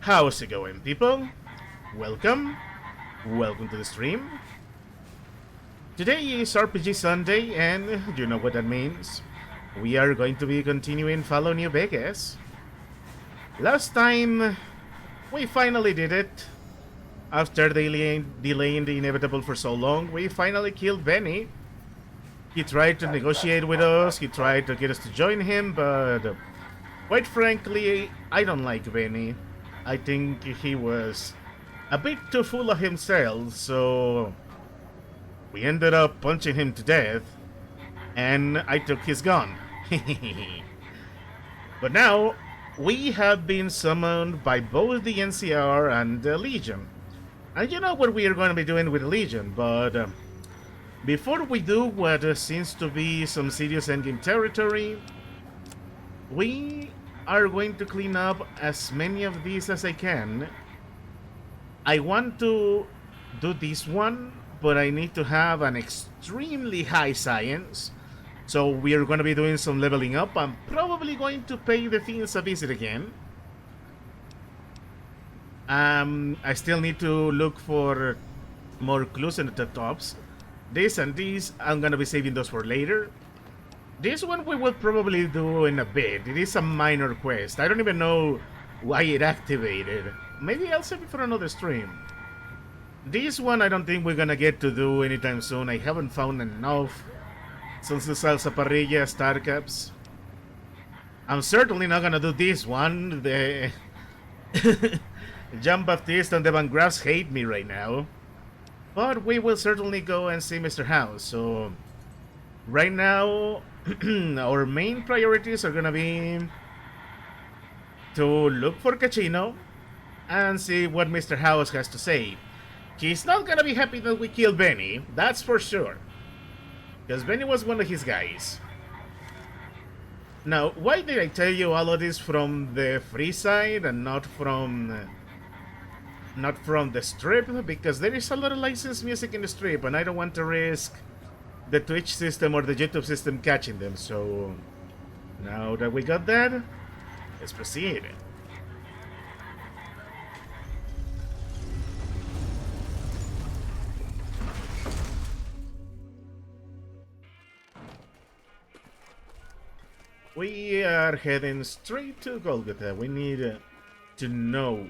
How's it going, people? Welcome. Welcome to the stream. Today is RPG Sunday, and you know what that means. We are going to be continuing Follow New Vegas. Last time, we finally did it. After delaying the inevitable for so long, we finally killed Benny. He tried to negotiate with us, he tried to get us to join him, but quite frankly, I don't like Benny. I think he was a bit too full of himself, so we ended up punching him to death, and I took his gun. But now, we have been summoned by both the NCR and the Legion. And you know what we are going to be doing with the Legion, but before we do what seems to be some serious endgame territory, we are going to clean up as many of these as I can. I want to do this one, but I need to have an extremely high science. So we are going to be doing some leveling up. I'm probably going to pay the things a visit again. I still need to look for more clues in the tops. This and these, I'm going to be saving those for later. This one we will probably do in a bit. It is a minor quest. I don't even know why it activated. Maybe I'll save it for another stream. This one I don't think we're gonna get to do anytime soon. I haven't found enough Salsa Salsa Parrilla star caps. I'm certainly not gonna do this one. The Jean Baptiste and the Van Graffs hate me right now. But we will certainly go and see Mr. House. So right now, our main priorities are gonna be to look for Cachino and see what Mr. House has to say. He's not gonna be happy that we killed Benny, that's for sure. Because Benny was one of his guys. Now, why did I tell you all of this from the free side and not from the strip? Because there is a lot of licensed music in the strip, and I don't want to risk the Twitch system or the YouTube system catching them. So now that we got that, let's proceed. We are heading straight to Golgotha. We need to know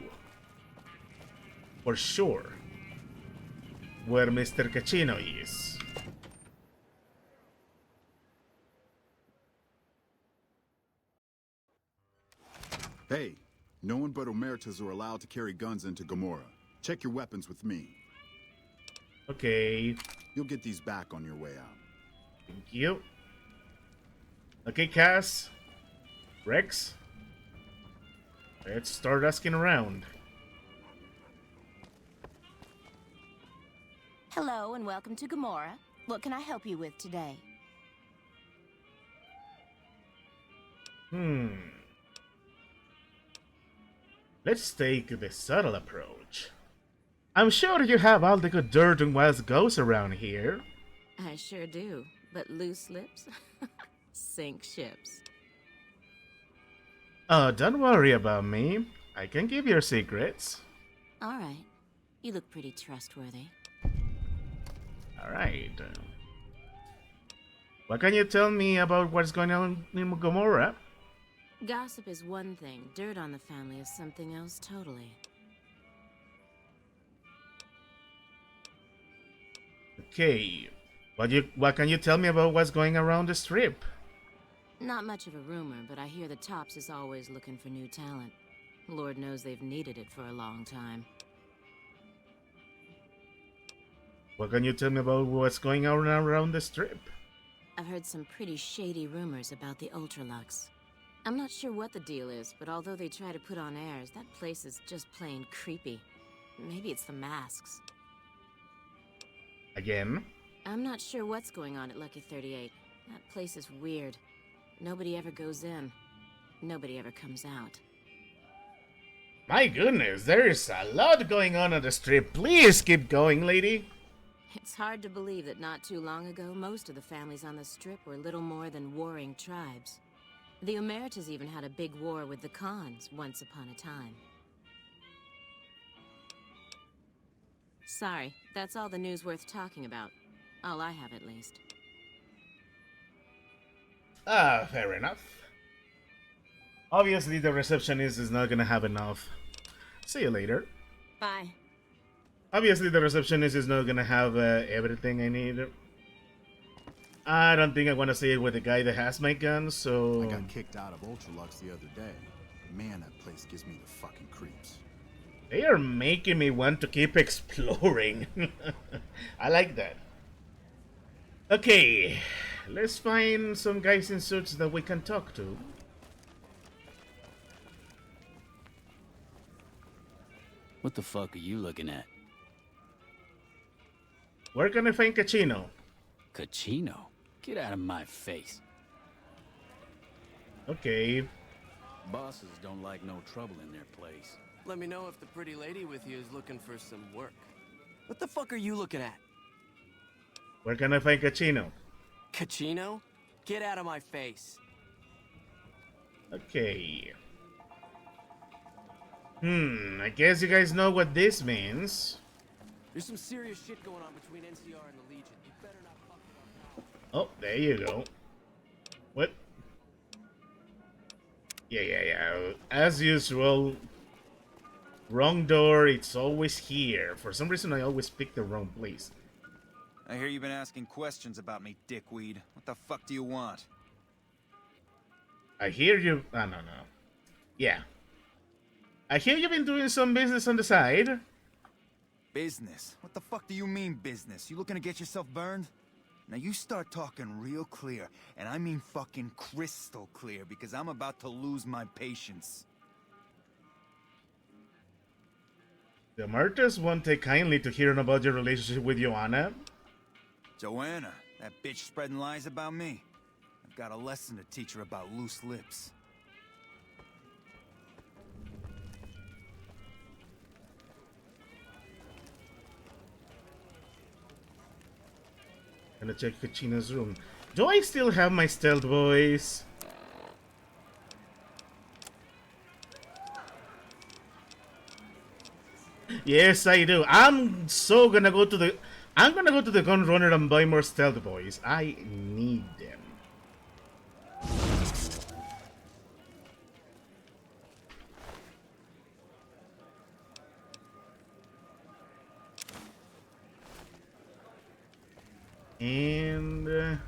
for sure where Mr. Cachino is. Hey, no one but Omertas are allowed to carry guns into Gomorrah. Check your weapons with me. Okay. You'll get these back on your way out. Thank you. Okay, Cass. Rex. Let's start asking around. Hello and welcome to Gomorrah. What can I help you with today? Let's take the subtle approach. I'm sure you have all the good dirt and wild goes around here. I sure do, but loose lips sink ships. Don't worry about me. I can give your secrets. All right. You look pretty trustworthy. Alright. What can you tell me about what's going on in Gomorrah? Gossip is one thing. Dirt on the family is something else totally. Okay. What can you tell me about what's going around the strip? Not much of a rumor, but I hear the Tops is always looking for new talent. Lord knows they've needed it for a long time. What can you tell me about what's going on around the strip? I've heard some pretty shady rumors about the Ultralux. I'm not sure what the deal is, but although they try to put on airs, that place is just plain creepy. Maybe it's the masks. Again? I'm not sure what's going on at Lucky 38. That place is weird. Nobody ever goes in. Nobody ever comes out. My goodness, there is a lot going on the strip. Please keep going, lady. It's hard to believe that not too long ago, most of the families on the Strip were little more than warring tribes. The Omertas even had a big war with the Khans once upon a time. Sorry, that's all the news worth talking about. All I have, at least. Ah, fair enough. Obviously, the receptionist is not gonna have enough. See you later. Bye. Obviously, the receptionist is not gonna have everything I need. I don't think I want to stay with the guy that has my gun, so... I got kicked out of Ultralux the other day. Man, that place gives me the fucking creeps. They are making me want to keep exploring. I like that. Okay, let's find some guys in suits that we can talk to. What the fuck are you looking at? Where can I find Cachino? Cachino? Get out of my face. Okay. Bosses don't like no trouble in their place. Let me know if the pretty lady with you is looking for some work. What the fuck are you looking at? Where can I find Cachino? Cachino? Get out of my face. Okay. I guess you guys know what this means. There's some serious shit going on between NCR and the Legion. You better not fuck with Oh, there you go. What? Yeah. As usual. Wrong door, it's always here. For some reason, I always pick the wrong place. I hear you've been asking questions about me, dickweed. What the fuck do you want? I hear you... Ah, no. Yeah. I hear you've been doing some business on the side. Business? What the fuck do you mean business? You looking to get yourself burned? Now you start talking real clear, and I mean fucking crystal clear, because I'm about to lose my patience. The Martyrs won't take kindly to hearing about your relationship with Joanna. Joanna, that bitch spreading lies about me. I've got a lesson to teach her about loose lips. Gonna check Kachina's room. Do I still have my stealth voice? Yes, I do. I'm gonna go to the gun runner and buy more stealth boys. I need them. And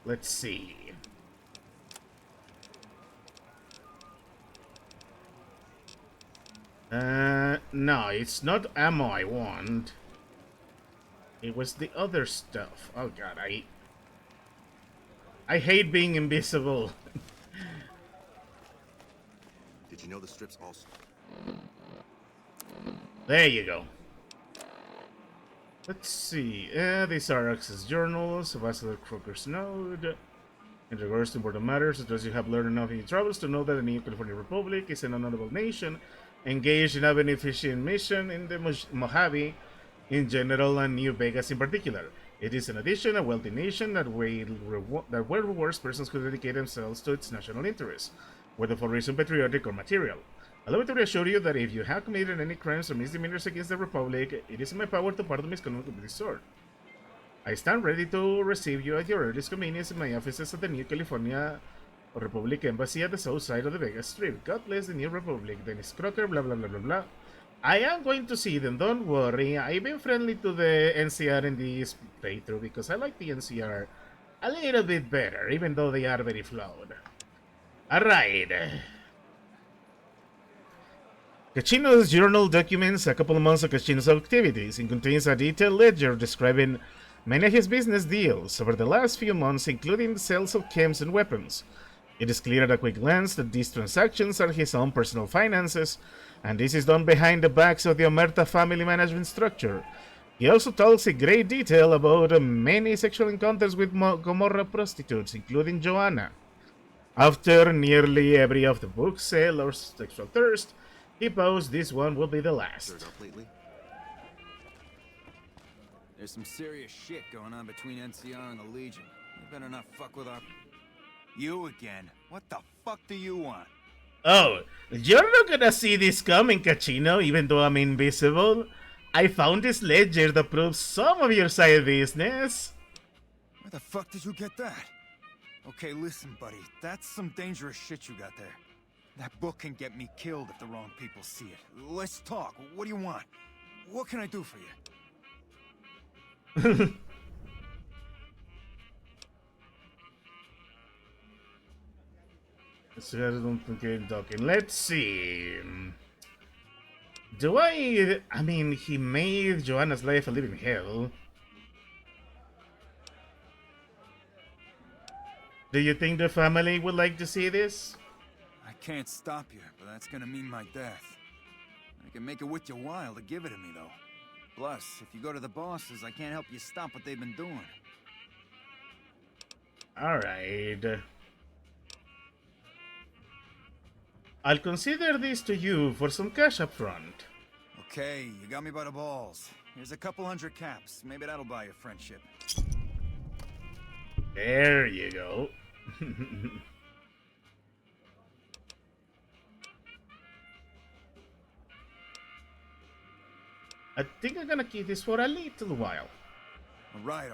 let's see. No, it's not ammo I want. It was the other stuff. Oh god, I hate being invisible. Did you know the strips also... There you go. Let's see. These are access journals, Ambassador Croker's note. In regards to important matters, such as you have learned enough in your travels to know that the New California Republic is an honorable nation, engaged in a beneficent mission in the Mojave in general and New Vegas in particular. It is in addition a wealthy nation that well rewards persons who dedicate themselves to its national interests, whether for reason patriotic or material. Allow me to reassure you that if you have committed any crimes or misdemeanors against the Republic, it is in my power to pardon misconduct of this sort. I stand ready to receive you at your earliest convenience in my offices at the New California Republic Embassy at the south side of the Vegas Strip. God bless the New Republic. Dennis Crocker, blah blah blah blah blah. I am going to see them, don't worry. I've been friendly to the NCR in this playthrough because I like the NCR a little bit better, even though they are very flawed. Alright. Cachino's journal documents a couple of months of Cachino's activities and contains a detailed ledger describing many of his business deals over the last few months, including the sales of chems and weapons. It is clear at a quick glance that these transactions are his own personal finances, and this is done behind the backs of the Omerta family management structure. He also talks in great detail about many sexual encounters with Gomorrah prostitutes, including Joanna. After nearly every of the books sell or sexual thirst, he boasts this one will be the last. Stirred up lately? There's some serious shit going on between NCR and the Legion. You better not fuck with our... You again? What the fuck do you want? Oh, you're not gonna see this coming, Cachino, even though I'm invisible. I found this ledger that proves some of your side business. Where the fuck did you get that? Okay, listen, buddy. That's some dangerous shit you got there. That book can get me killed if the wrong people see it. Let's talk. What do you want? What can I do for you? Let's see. I mean, he made Joanna's life a living hell. Do you think the family would like to see this? I can't stop you, but that's gonna mean my death. I can make it worth your while to give it to me, though. Plus, if you go to the bosses, I can't help you stop what they've been doing. Alright. I'll consider this to you for some cash up front. Okay, you got me by the balls. Here's a couple hundred caps. Maybe that'll buy your friendship. There you go. I think I'm gonna keep this for a little while. All right.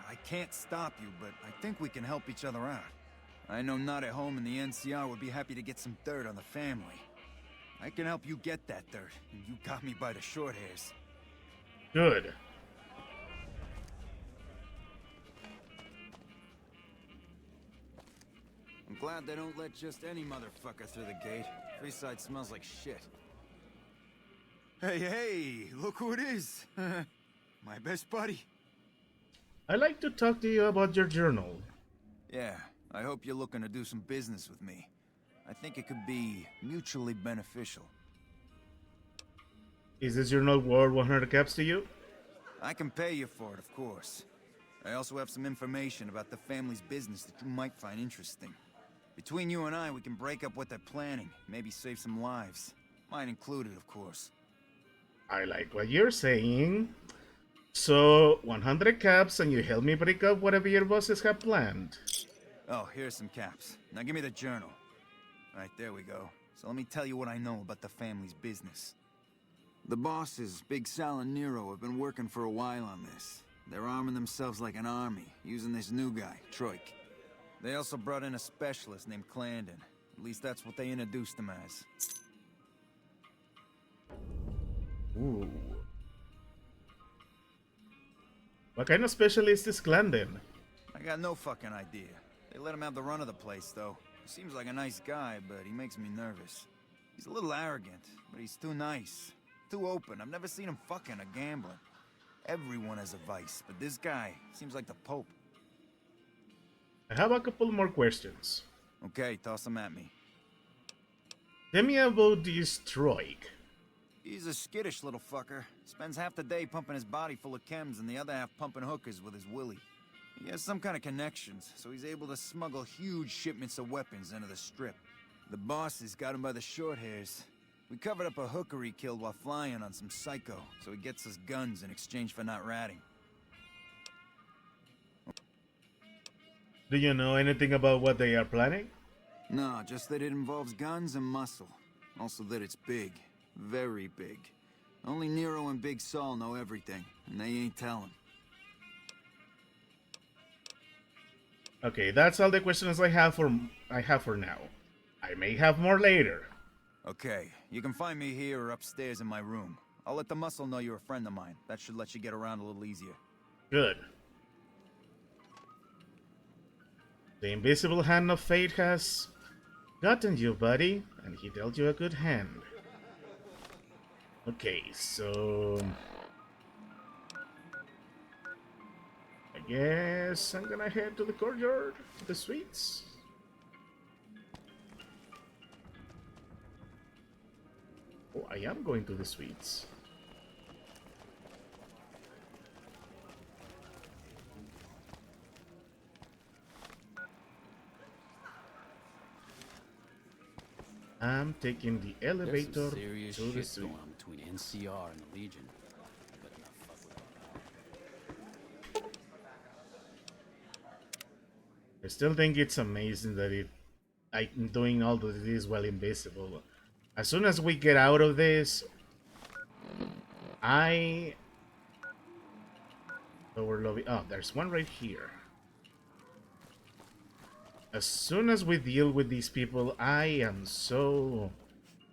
I can't stop you, but I think we can help each other out. I know Not at Home and the NCR would be happy to get some dirt on the family. I can help you get that dirt, and you got me by the short hairs. Good. I'm glad they don't let just any motherfucker through the gate. Freeside smells like shit. Hey, look who it is. My best buddy. I'd like to talk to you about your journal. Yeah, I hope you're looking to do some business with me. I think it could be mutually beneficial. Is this journal worth 100 caps to you? I can pay you for it, of course. I also have some information about the family's business that you might find interesting. Between you and I, we can break up what they're planning, maybe save some lives. Mine included, of course. I like what you're saying. So, 100 caps and you help me break up whatever your bosses have planned. Oh, here's some caps. Now give me the journal. Right, there we go. So let me tell you what I know about the family's business. The bosses, Big Sal and Nero, have been working for a while on this. They're arming themselves like an army, using this new guy, Troik. They also brought in a specialist named Clarendon. At least that's what they introduced him as. Ooh. What kind of specialist is Clarendon? I got no fucking idea. They let him have the run of the place, though. He seems like a nice guy, but he makes me nervous. He's a little arrogant, but he's too nice. Too open. I've never seen him fucking or gambling. Everyone has a vice, but this guy seems like the Pope. I have a couple more questions. Okay, toss them at me. Tell me about this Troik. He's a skittish little fucker. Spends half the day pumping his body full of chems and the other half pumping hookers with his willy. He has some kind of connections, so he's able to smuggle huge shipments of weapons into the Strip. The bosses got him by the short hairs. We covered up a hooker he killed while flying on some psycho, so he gets us guns in exchange for not ratting. Do you know anything about what they are planning? No, just that it involves guns and muscle. Also that it's big. Very big. Only Nero and Big Saul know everything, and they ain't telling. Okay, that's all the questions I have for now. I may have more later. Okay, you can find me here or upstairs in my room. I'll let the muscle know you're a friend of mine. That should let you get around a little easier. Good. The invisible hand of fate has gotten you, buddy, and he dealt you a good hand. Okay, so I guess I'm gonna head to the courtyard, to the suites. Oh, I am going to the suites. I'm taking the There's elevator some serious to the shit suite. going on between NCR and the Legion. You better not fuck with them. I still think it's amazing that I'm doing all of this while invisible. As soon as we get out of this, I... Lower lobby... Oh, there's one right here. As soon as we deal with these people, I am so...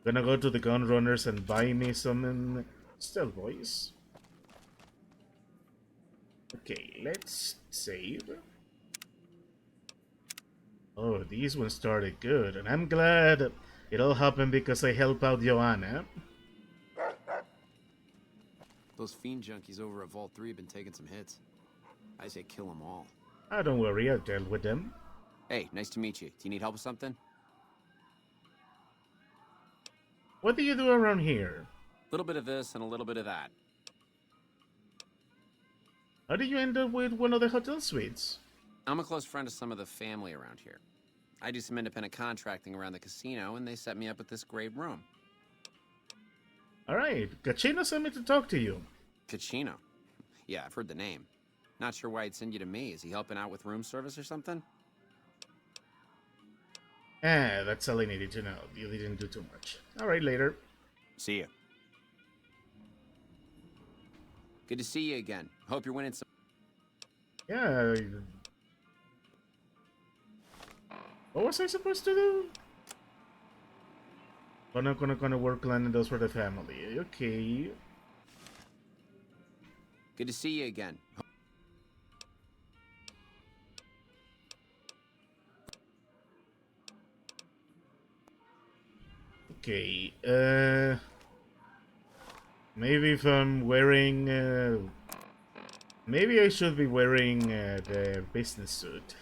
gonna go to the gun runners and buy me some stealth boys. Okay, let's save. Oh, these ones started good, and I'm glad it all happened because I helped out Joanna. Those fiend junkies over at Vault 3 have been taking some hits. I say kill them all. Ah, don't worry, I dealt with them. Hey, nice to meet you. Do you need help with something? What do you do around here? A little bit of this and a little bit of that. How did you end up with one of the hotel suites? I'm a close friend of some of the family around here. I do some independent contracting around the casino, and they set me up with this great room. Alright, Cachino sent me to talk to you. Cachino? Yeah, I've heard the name. Not sure why he'd send you to me. Is he helping out with room service or something? That's all I needed to know. You didn't do too much. Alright, later. See ya. Good to see you again. Hope you're winning some... Yeah. What was I supposed to do? Gonna work landing those for the family. Okay. Good to see you again. Okay, maybe if I'm wearing, maybe I should be wearing the business suit.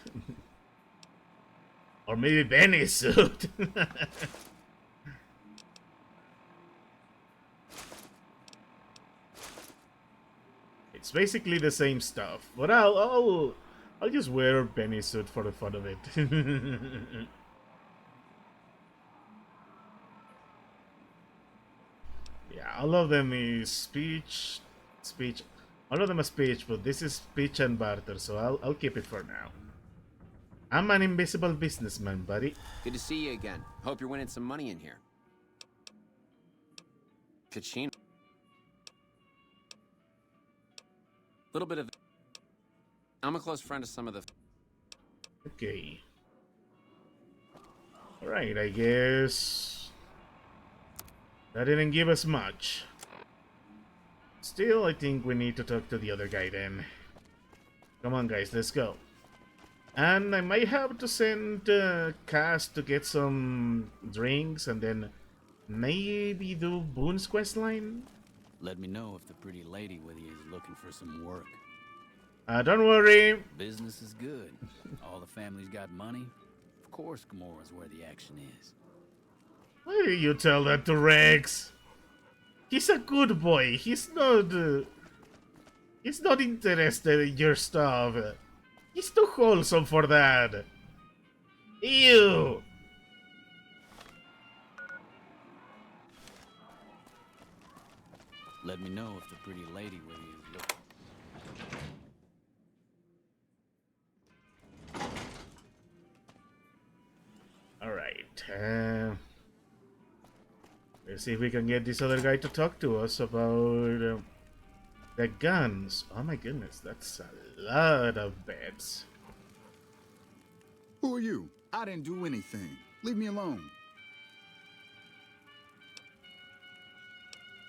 Or maybe Benny's suit. It's basically the same stuff, but I'll just wear Benny's suit for the fun of it. Yeah, all of them is speech. All of them are speech, but this is speech and barter, so I'll keep it for now. I'm an invisible businessman, buddy. Good to see you again. Hope you're winning some money in here. Cachino. Little bit of... I'm a close friend of some of the... Okay. Alright, I guess... that didn't give us much. Still, I think we need to talk to the other guy then. Come on, guys, let's go. And I might have to send Cass to get some drinks and then maybe do Boone's quest line. Let me know if the pretty lady with you is looking for some work. Don't worry. Business is good. All the family's got money. Of course, Gamora's where the action is. Why do you tell that to Rex? He's a good boy. He's not interested in your stuff. He's too wholesome for that. Ew. Let me know if the pretty lady with you is looking. Alright. Let's see if we can get this other guy to talk to us about the guns. Oh my goodness, that's a lot of bets. Who are you? I didn't do anything. Leave me alone.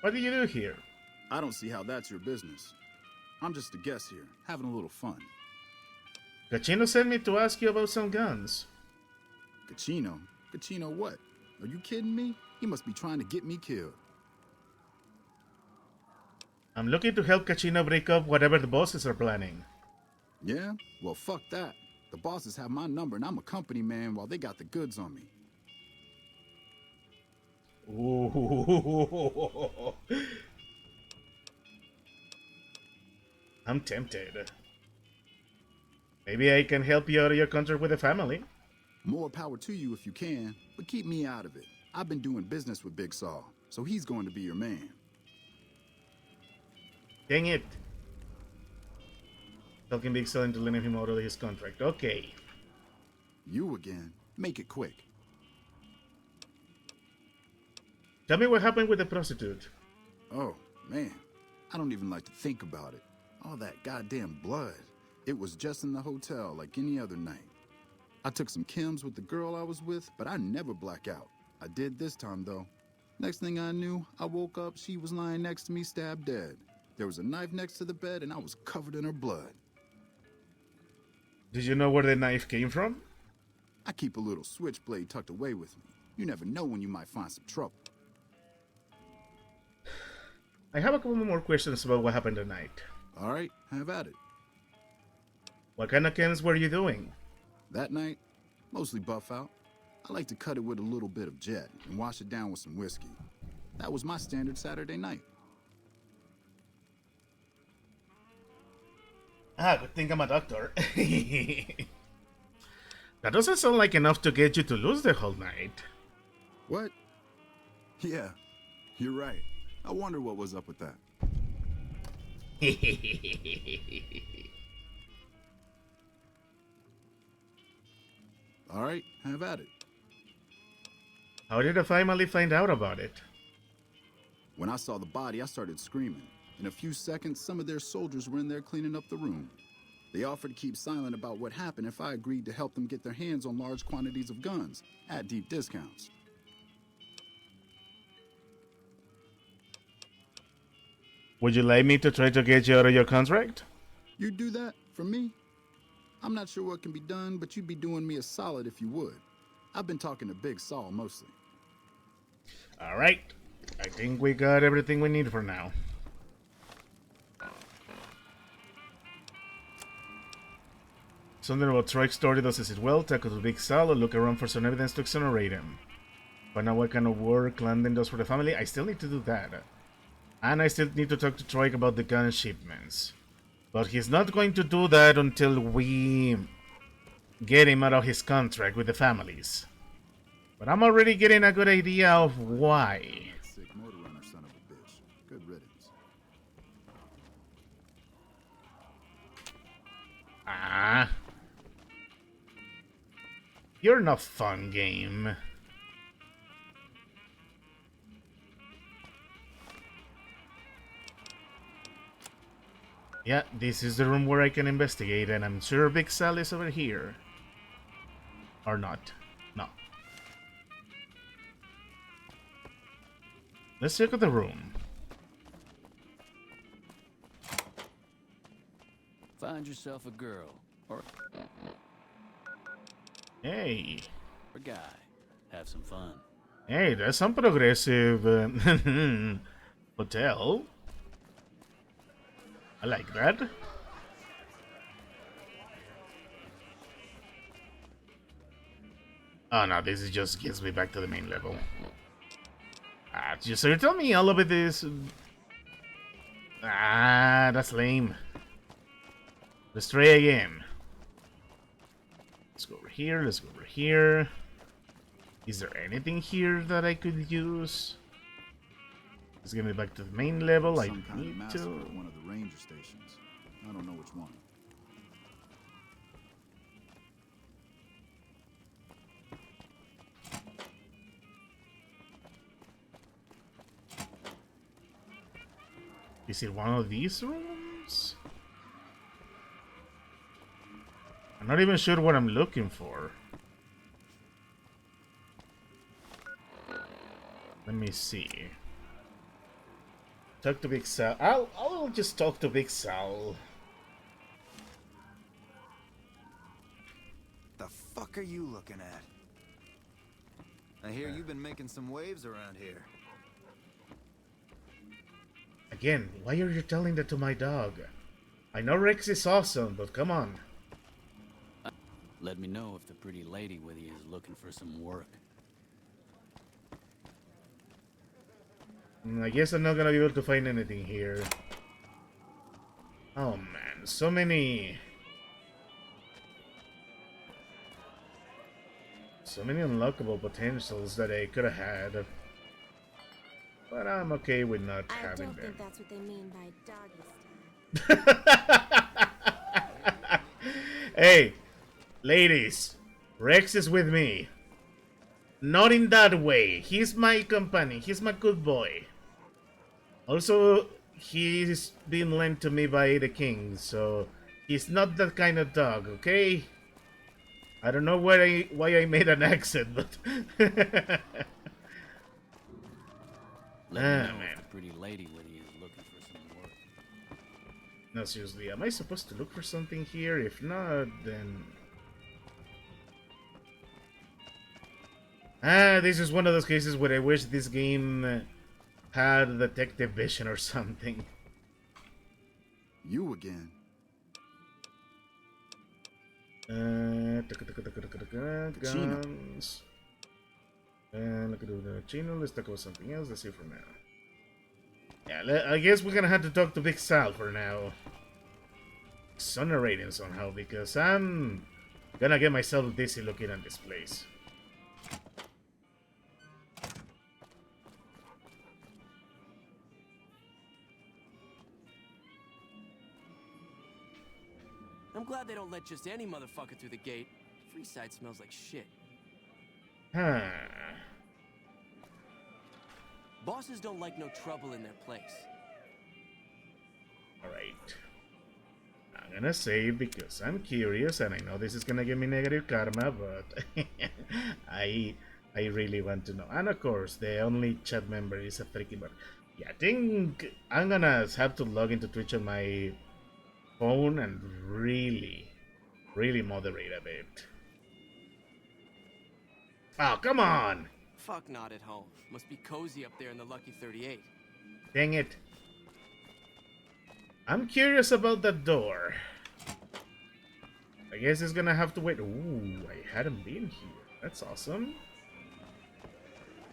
What do you do here? I don't see how that's your business. I'm just a guest here, having a little fun. Cachino sent me to ask you about some guns. Cachino? Cachino what? Are you kidding me? He must be trying to get me killed. I'm looking to help Cachino break up whatever the bosses are planning. Yeah? Well, fuck that. The bosses have my number and I'm a company man while they got the goods on me. Ooh. I'm tempted. Maybe I can help you out of your contract with the family. More power to you if you can, but keep me out of it. I've been doing business with Big Saw, so he's going to be your man. Dang it. Talking Big Saw into letting him out of his contract. Okay. You again? Make it quick. Tell me what happened with the prostitute. Oh, man. I don't even like to think about it. All that goddamn blood. It was just in the hotel like any other night. I took some chems with the girl I was with, but I never black out. I did this time, though. Next thing I knew, I woke up, she was lying next to me, stabbed dead. There was a knife next to the bed, and I was covered in her blood. Did you know where the knife came from? I keep a little switchblade tucked away with me. You never know when you might find some trouble. I have a couple more questions about what happened tonight. All right, have at it. What kind of chems were you doing? That night, mostly buff out. I like to cut it with a little bit of jet and wash it down with some whiskey. That was my standard Saturday night. Ah, good thing I'm a doctor. That doesn't sound like enough to get you to lose the whole night. What? Yeah, you're right. I wonder what was up with that. All right, have at it. How did the family find out about it? When I saw the body, I started screaming. In a few seconds, some of their soldiers were in there cleaning up the room. They offered to keep silent about what happened if I agreed to help them get their hands on large quantities of guns at deep discounts. Would you like me to try to get you out of your contract? You'd do that for me? I'm not sure what can be done, but you'd be doing me a solid if you would. I've been talking to Big Saul mostly. Alright. I think we got everything we need for now. Something about Trike's story does it well. Tackle to Big Sal or look around for some evidence to exonerate him. Find out what kind of work Landon does for the family. I still need to do that. And I still need to talk to Trike about the gun shipments. But he's not going to do that until we get him out of his contract with the families. But I'm already getting a good idea of why. Sick motor runner, son of a bitch. Good riddance. Ah. You're not fun, game. Yeah, this is the room where I can investigate, and I'm sure Big Sal is over here. Or not. No. Let's check out the room. Find yourself a girl or Hey. a guy. Have some fun. Hey, that's some progressive hotel. I like that. Oh no, this is just gets me back to the main level. Ah, so you're telling me all of it is... Ah, that's lame. Let's try again. Let's go over here, let's go over here. Is there anything here that I could use? Let's get me back to the main level. I Some kind of need massacre to... at one of the ranger stations. I don't know which one. Is it one of these rooms? I'm not even sure what I'm looking for. Let me see. Talk to Big Sal. I'll just talk to Big Sal. The fuck are you looking at? I hear you've been making some waves around here. Again, why are you telling that to my dog? I know Rex is awesome, but come on. Let me know if the pretty lady with you is looking for some work. I guess I'm not gonna be able to find anything here. Oh man, so many unlockable potentials that I could have had. But I'm okay with not I having don't them. think that's what they mean by doggy style. Hey, ladies, Rex is with me. Not in that way. He's my companion. He's my good boy. Also, he's been lent to me by the king, so he's not that kind of dog, okay? I don't know why I made an accent, but... Let me know man. if the pretty lady with you is looking for some work. No, seriously, am I supposed to look for something here? If not, then... This is one of those cases where I wish this game had detective vision or something. You again. Kachino. Guns. And look at the chino. Let's talk about something else. Let's see for now. Yeah, I guess we're gonna have to talk to Big Sal for now. Exonerating somehow, because I'm gonna get myself dizzy looking at this place. I'm glad they don't let just any motherfucker through the gate. Freeside smells like shit. Huh. Bosses don't like no trouble in their place. Alright. I'm gonna save because I'm curious and I know this is gonna give me negative karma, but I really want to know. And of course, the only chat member is a freaking bird. Yeah, I think I'm gonna have to log into Twitch on my phone and really moderate a bit. Oh, come on! Fuck not at home. Must be cozy up there in the Lucky 38. Dang it. I'm curious about that door. I guess it's gonna have to wait. Ooh, I hadn't been here. That's awesome.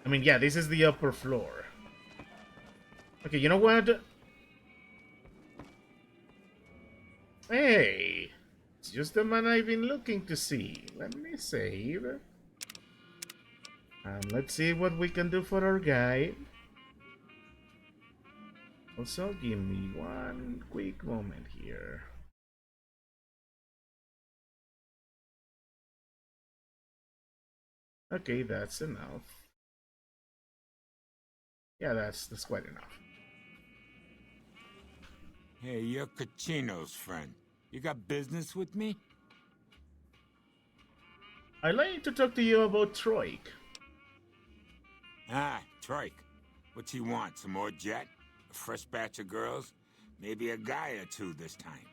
I mean, yeah, this is the upper floor. Okay, you know what? Hey, it's just the man I've been looking to see. Let me save. Let's see what we can do for our guy. Also, give me one quick moment here. Okay, that's enough. Yeah, that's quite enough. Hey, you're Kachino's friend. You got business with me? I'd like to talk to you about Troik. Ah, Troik. What's he want? Some more jet? A fresh batch of girls? Maybe a guy or two this time.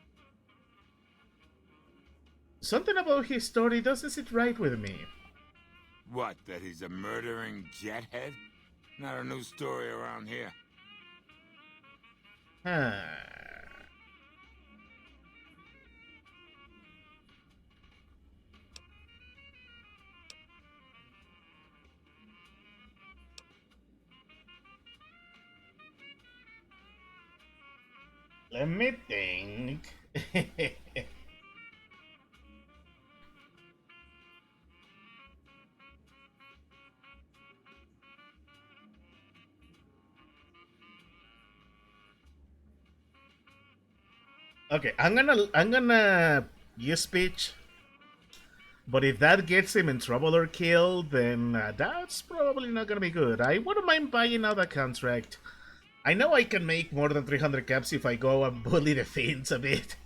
Something about his story doesn't sit right with me. What, that he's a murdering jethead? Not a new story around here. Huh. Let me think. Okay, I'm gonna use speech, but if that gets him in trouble or killed, then that's probably not gonna be good. I wouldn't mind buying out a contract. I know I can make more than 300 caps if I go and bully the fiends a bit.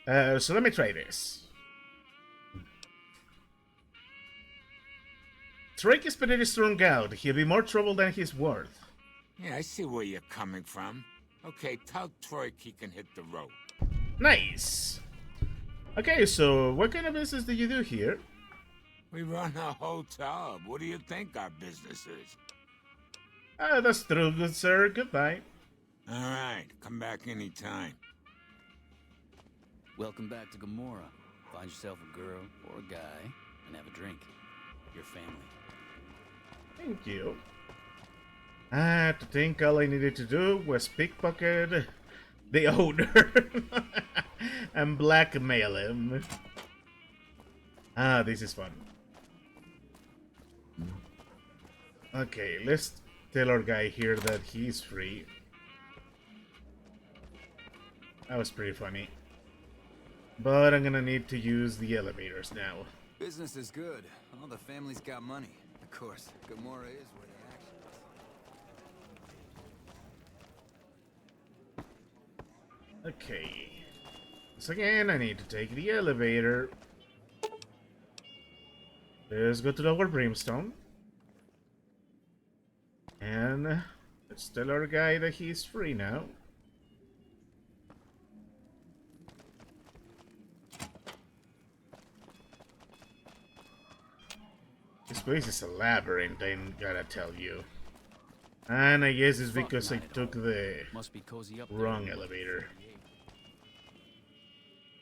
So let me try this. Drake is pretty strong out. He'll be more trouble than he's worth. Yeah, I see where you're coming from. Okay, tell Troik he can hit the road. Nice. Okay, so what kind of business do you do here? We run a hotel. What do you think our business is? That's true, good sir. Goodbye. All right, come back anytime. Welcome back to Gomorrah. Find yourself a girl or a guy and have a drink. Your family. Thank you. To think all I needed to do was pickpocket the owner and blackmail him. This is fun. Okay, let's tell our guy here that he's free. That was pretty funny. But I'm gonna need to use the elevators now. Business is good. All the family's got money. Of course, Gamora is where the action is. Okay. Once again, I need to take the elevator. Let's go to Lower Brimstone. And let's tell our guy that he's free now. This place is a labyrinth, I gotta tell you. And I guess it's because I took the Must be cozy up wrong there. elevator.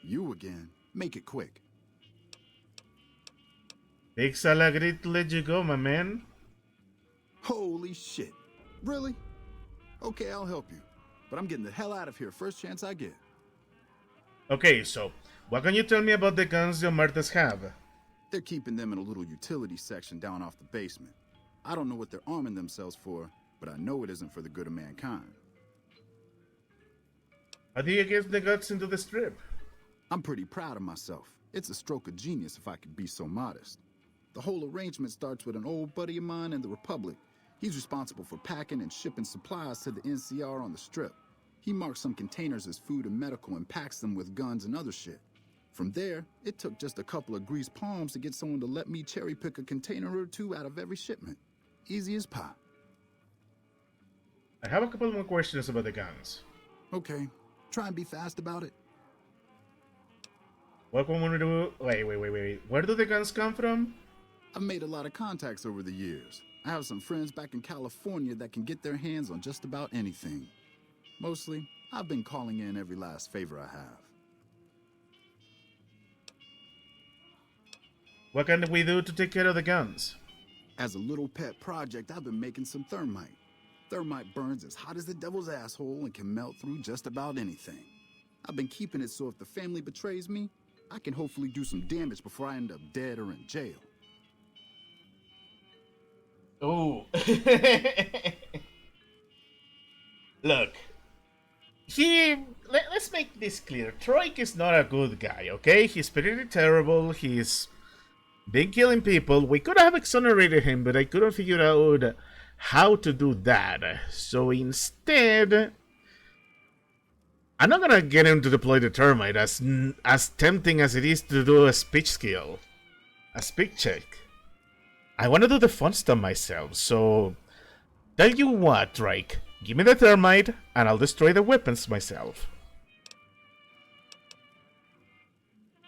You again. Make it quick. Big Sal agreed to let you go, my man. Holy shit. Really? Okay, I'll help you. But I'm getting the hell out of here first chance I get. Okay, so what can you tell me about the guns the Omertas have? They're keeping them in a little utility section down off the basement. I don't know what they're arming themselves for, but I know it isn't for the good of mankind. How do you get the guts into the strip? I'm pretty proud of myself. It's a stroke of genius if I could be so modest. The whole arrangement starts with an old buddy of mine in the Republic. He's responsible for packing and shipping supplies to the NCR on the strip. He marks some containers as food and medical and packs them with guns and other shit. From there, it took just a couple of greased palms to get someone to let me cherry pick a container or two out of every shipment. Easy as pie. I have a couple more questions about the guns. Okay, try and be fast about it. What can we do? Wait. Where do the guns come from? I've made a lot of contacts over the years. I have some friends back in California that can get their hands on just about anything. Mostly, I've been calling in every last favor I have. What can we do to take care of the guns? As a little pet project, I've been making some thermite. Thermite burns as hot as the devil's asshole and can melt through just about anything. I've been keeping it so if the family betrays me, I can hopefully do some damage before I end up dead or in jail. Oh. Look. Let's make this clear. Troik is not a good guy, okay? He's pretty terrible. He's been killing people. We could have exonerated him, but I couldn't figure out how to do that. So instead, I'm not gonna get him to deploy the termite, as tempting as it is to do a speech skill. A speech check. I want to do the fun stuff myself, so tell you what, Drake. Give me the thermite, and I'll destroy the weapons myself.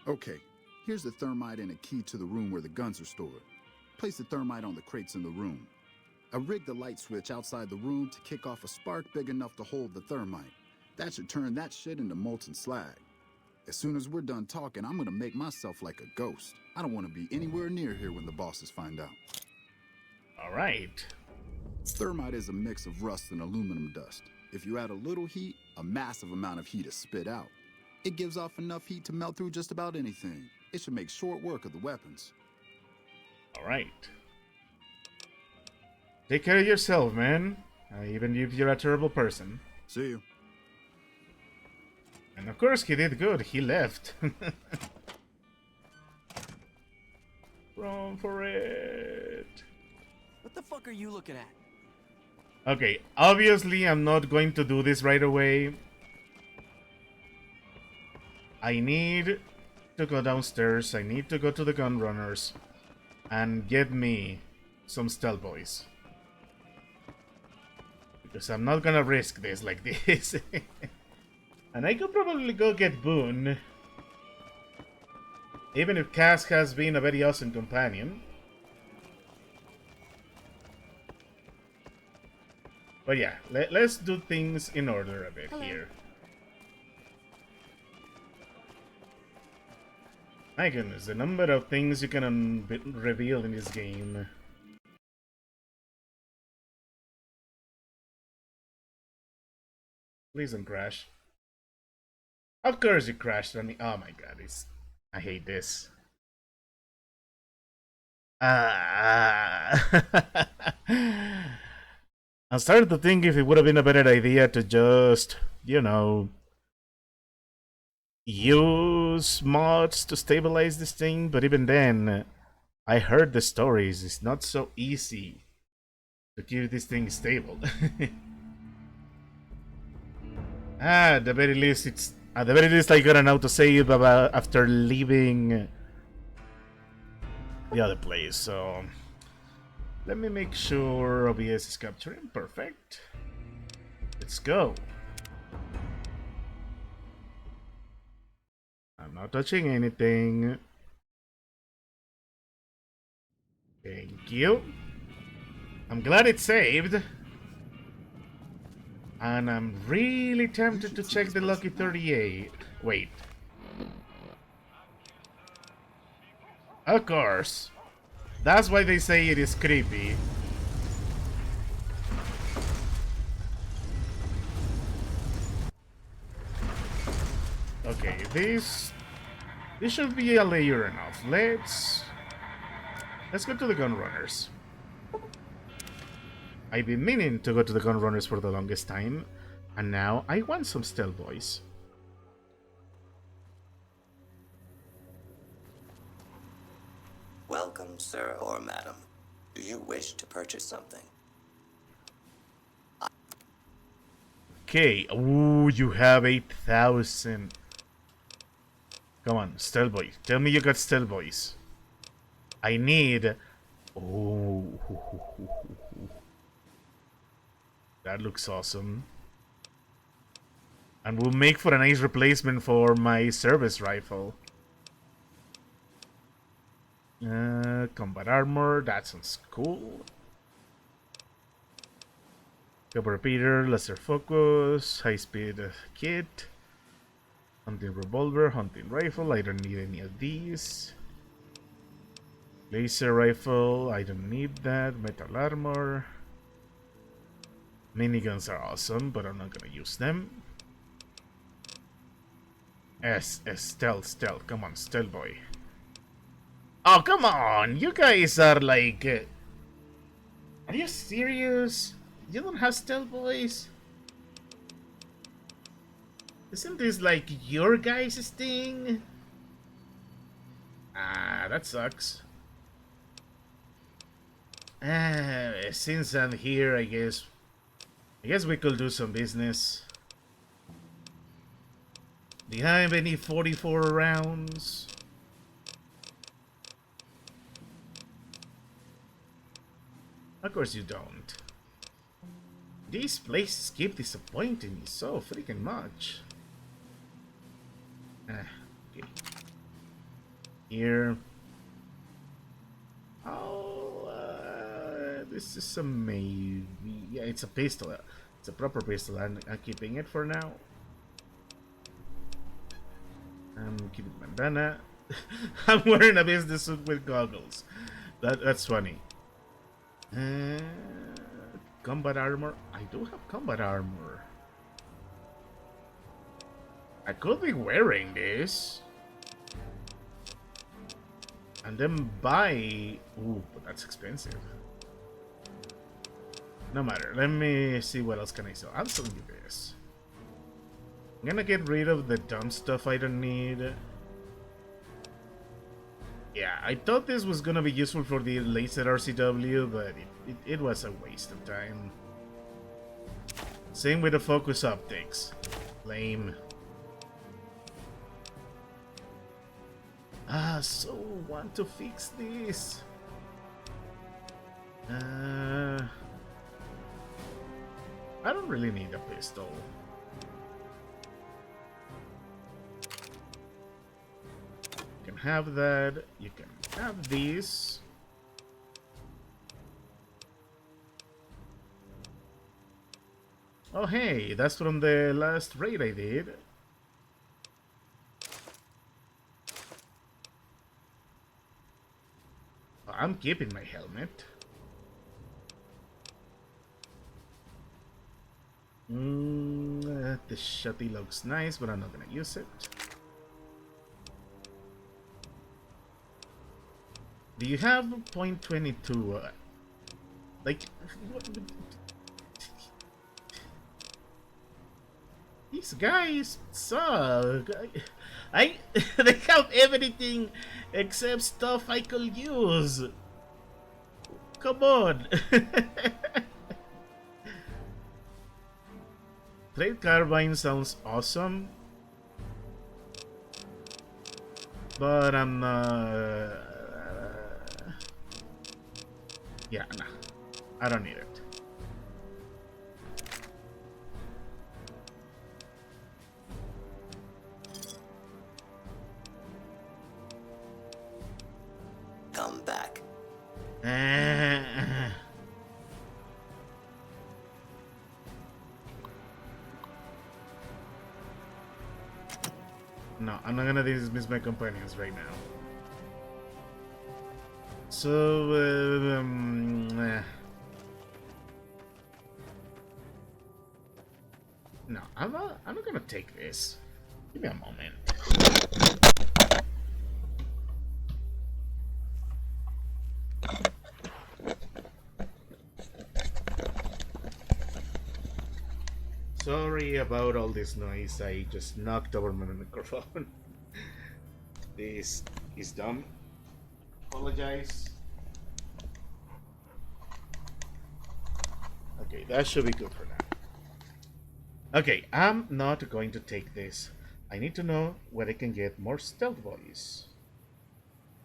Okay, here's the thermite and a key to the room where the guns are stored. Place the thermite on the crates in the room. I rigged the light switch outside the room to kick off a spark big enough to hold the thermite. That should turn that shit into molten slag. As soon as we're done talking, I'm gonna make myself like a ghost. I don't want to be anywhere near here when the bosses find out. Alright. Thermite is a mix of rust and aluminum dust. If you add a little heat, a massive amount of heat is spit out. It gives off enough heat to melt through just about anything. It should make short work of the weapons. Alright. Take care of yourself, man. Even if you're a terrible person. See you. And of course he did good. He left. Run for it. What the fuck are you looking at? Okay, obviously I'm not going to do this right away. I need to go downstairs. I need to go to the gun runners and get me some stealth boys. Because I'm not gonna risk this like this. And I could probably go get Boone. Even if Cass has been a very awesome companion. But yeah, let's do things in order a bit here. My goodness, the number of things you can reveal in this game. Please don't crash. Of course you crashed on me. Oh my god, I hate this. I'm starting to think if it would have been a better idea to just, you know, use use mods to stabilize this thing, but even then, I heard the stories. It's not so easy to keep this thing stable. At the very least, I got an autosave about after leaving the other place. So let me make sure OBS is capturing. Perfect. Let's go. I'm not touching anything. Thank you. I'm glad it's saved. And I'm really tempted to check the Lucky 38. Wait. Of course. That's why they say it is creepy. Okay, this should be a layer enough. Let's go to the gun runners. I've been meaning to go to the gun runners for the longest time, and now I want some stealth boys. Welcome, sir or madam. Do you wish to purchase something? Okay, ooh, you have 8,000. Come on, stealth boy. Tell me you got stealth boys. I need... Oh, that looks awesome. And will make for a nice replacement for my service rifle. Combat armor, that sounds cool. Copper repeater, laser focus, high speed kit, hunting revolver, hunting rifle. I don't need any of these. Laser rifle, I don't need that. Metal armor. Miniguns are awesome, but I'm not gonna use them. Stealth. Come on, stealth boy. Oh, come on! You guys are like... are you serious? You don't have stealth boys? Isn't this like your guys' thing? Ah, that sucks. Since I'm here, I guess we could do some business. Do you have any 44 rounds? Of course you don't. These places keep disappointing me so freaking much. Okay. Here. Oh, this is a maybe. Yeah, it's a pistol. It's a proper pistol. I'm keeping it for now. I'm keeping bandana. I'm wearing a business suit with goggles. That's funny. Combat armor. I do have combat armor. I could be wearing this. And then buy... Ooh, but that's expensive. No matter. Let me see what else can I sell. I'll sell you this. I'm gonna get rid of the dumb stuff I don't need. Yeah, I thought this was gonna be useful for the laser RCW, but it was a waste of time. Same with the focus optics. Lame. So want to fix this. I don't really need a pistol. You can have that. You can have these. Oh hey, that's from the last raid I did. I'm keeping my helmet. The shotty looks nice, but I'm not gonna use it. Do you have .22? Like, These guys suck. I they have everything except stuff I could use. Come on. Trade carbine sounds awesome, but I'm not. Yeah, nah. I don't need it. Come back. No, I'm not gonna dismiss my companions right now. So, no, I'm not gonna take this. Give me a moment. Sorry about all this noise. I just knocked over my microphone. This is dumb. Apologize. Okay, that should be good for now. Okay, I'm not going to take this. I need to know where I can get more stealth bodies.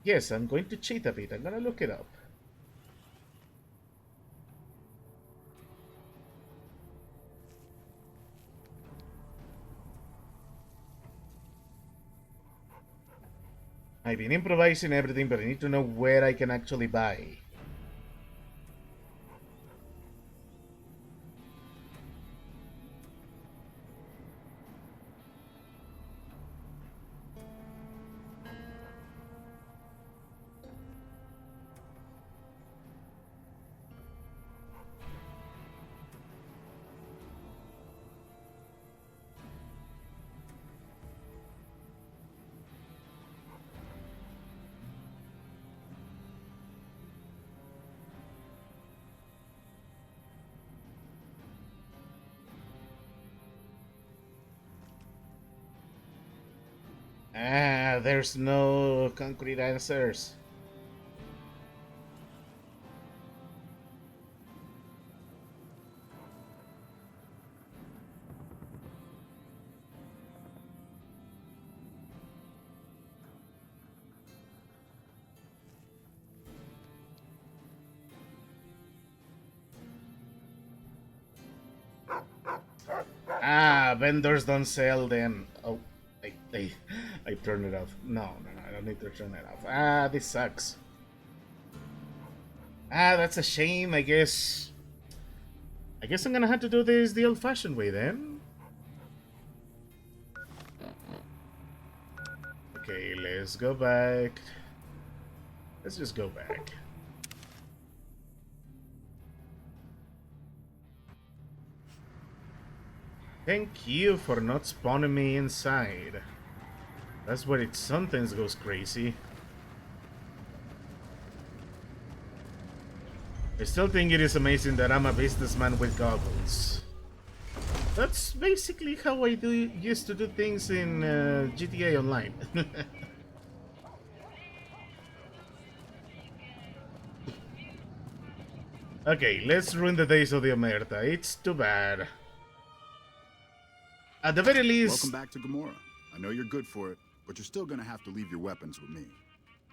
Yes, I'm going to cheat a bit. I'm gonna look it up. I've been improvising everything, but I need to know where I can actually buy. Ah, there's no concrete answers. Ah, vendors don't sell them. Oh, I turned it off. No, I don't need to turn it off. Ah, this sucks. Ah, that's a shame. I guess I'm gonna have to do this the old-fashioned way then. Okay, let's go back. Let's just go back. Thank you for not spawning me inside. That's where it sometimes goes crazy. I still think it is amazing that I'm a businessman with goggles. That's basically how I used to do things in GTA Online. Okay, let's ruin the days of the Omerta. It's too bad. At the very least... Welcome back to Gamora. I know you're good for it, but you're still gonna have to leave your weapons with me.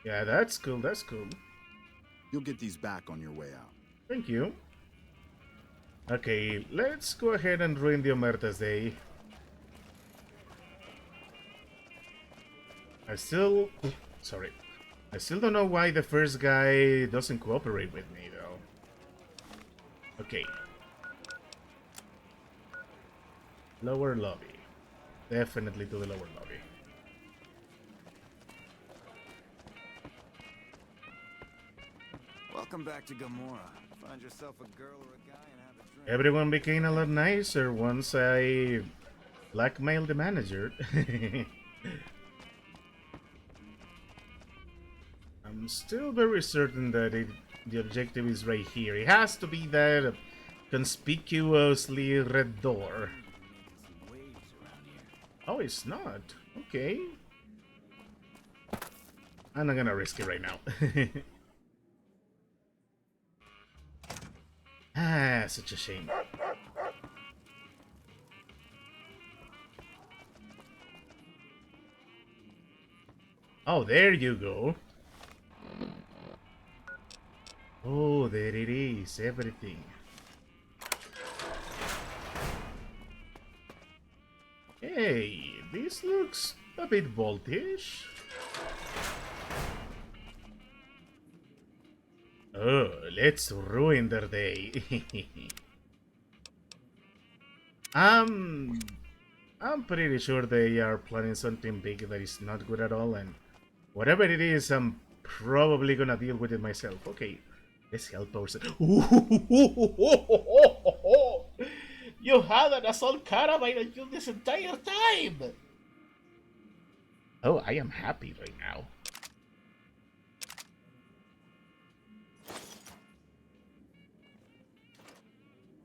Yeah, that's cool, that's cool. You'll get these back on your way out. Thank you. Okay, let's go ahead and ruin the Omerta's day. Sorry. I still don't know why the first guy doesn't cooperate with me, though. Okay. Lower lobby. Definitely to the lower lobby. Welcome back to Gamora. Find yourself a girl or a guy and have a drink. Everyone became a lot nicer once I blackmailed the manager. I'm still very certain that the objective is right here. It has to be that conspicuously red door. Oh, it's not. Okay. I'm not gonna risk it right now. Ah, such a shame. Oh, there you go. Oh, there it is. Everything. Hey, this looks a bit voltish. Oh, let's ruin their day. um, I'm pretty sure they are planning something big that is not good at all, and whatever it is, I'm probably gonna deal with it myself. Okay, let's help ourselves. You had an assault caravan on you this entire time! Oh, I am happy right now.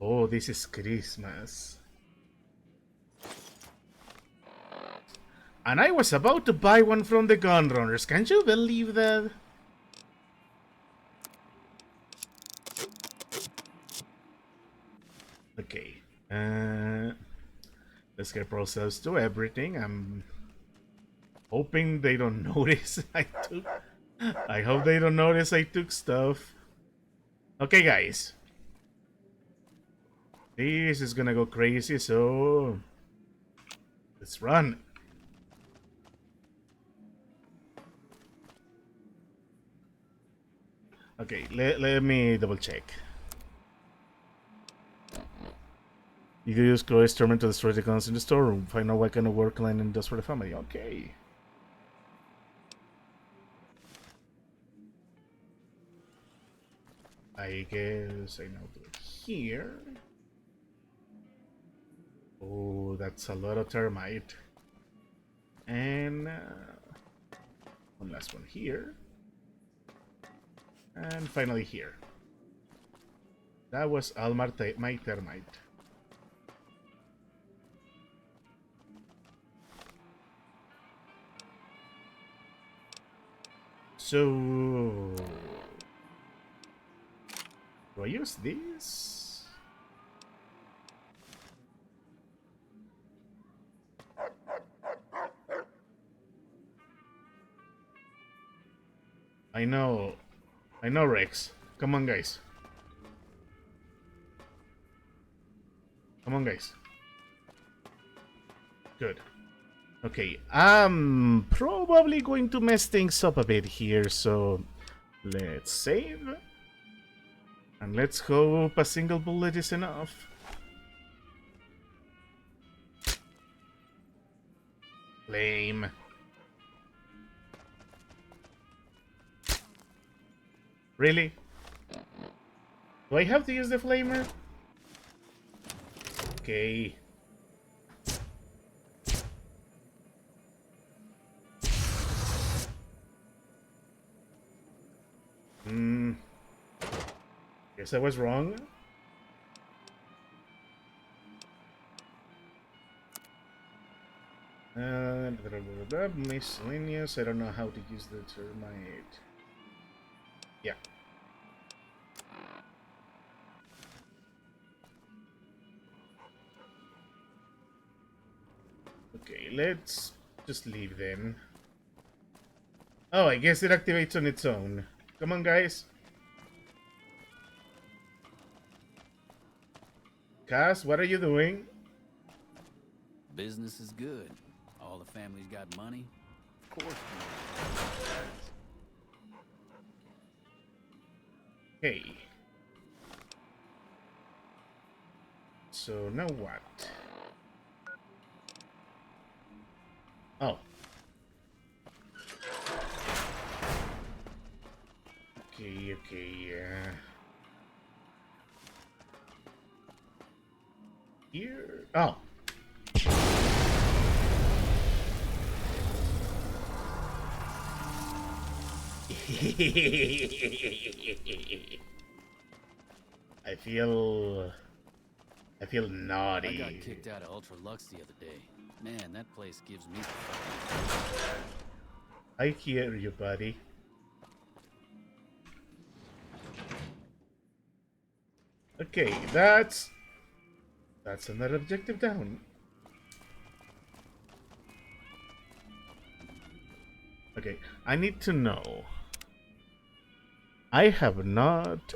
Oh, this is Christmas. And I was about to buy one from the gun runners. Can you believe that? Okay. Let's get ourselves to everything. I'm hoping they don't notice I hope they don't notice I took stuff. Okay, guys. This is gonna go crazy, so let's run. Okay, let me double check. You can use Chloe's tournament to destroy the guns in the storeroom. Find out what kind of work Lennon does for the family. Okay. I guess I now do it here. Oh, that's a lot of thermite. And one last one here. And finally here. That was all my thermite. So... do I use this? I know, Rex. Come on, guys. Come on, guys. Good. Okay, I'm probably going to mess things up a bit here, so let's save. And let's hope a single bullet is enough. Flame. Really? Do I have to use the flamer? Okay. Guess I was wrong. Miscellaneous. I don't know how to use the termite. Yeah. Okay, let's just leave then. Oh, I guess it activates on its own. Come on, guys. Cass, what are you doing? Business is good. All the families got money. Of course. Okay. So now what? Oh. Okay. Here. Oh. I feel naughty. I got kicked out of Ultra Lux the other day. Man, that place gives me... I hear you, buddy. Okay, that's another objective down. Okay, I need to know. I have not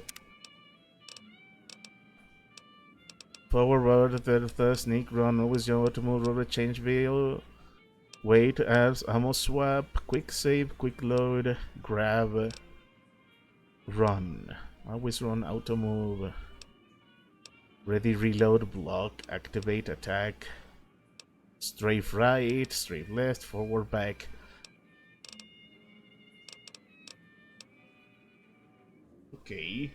forward the sneak run, always your to move over change wheel. Wait as ammo swap, quick save, quick load, grab, run. Always run, auto move. Ready, reload, block, activate, attack. Strafe right, strafe left, forward, back. Okay.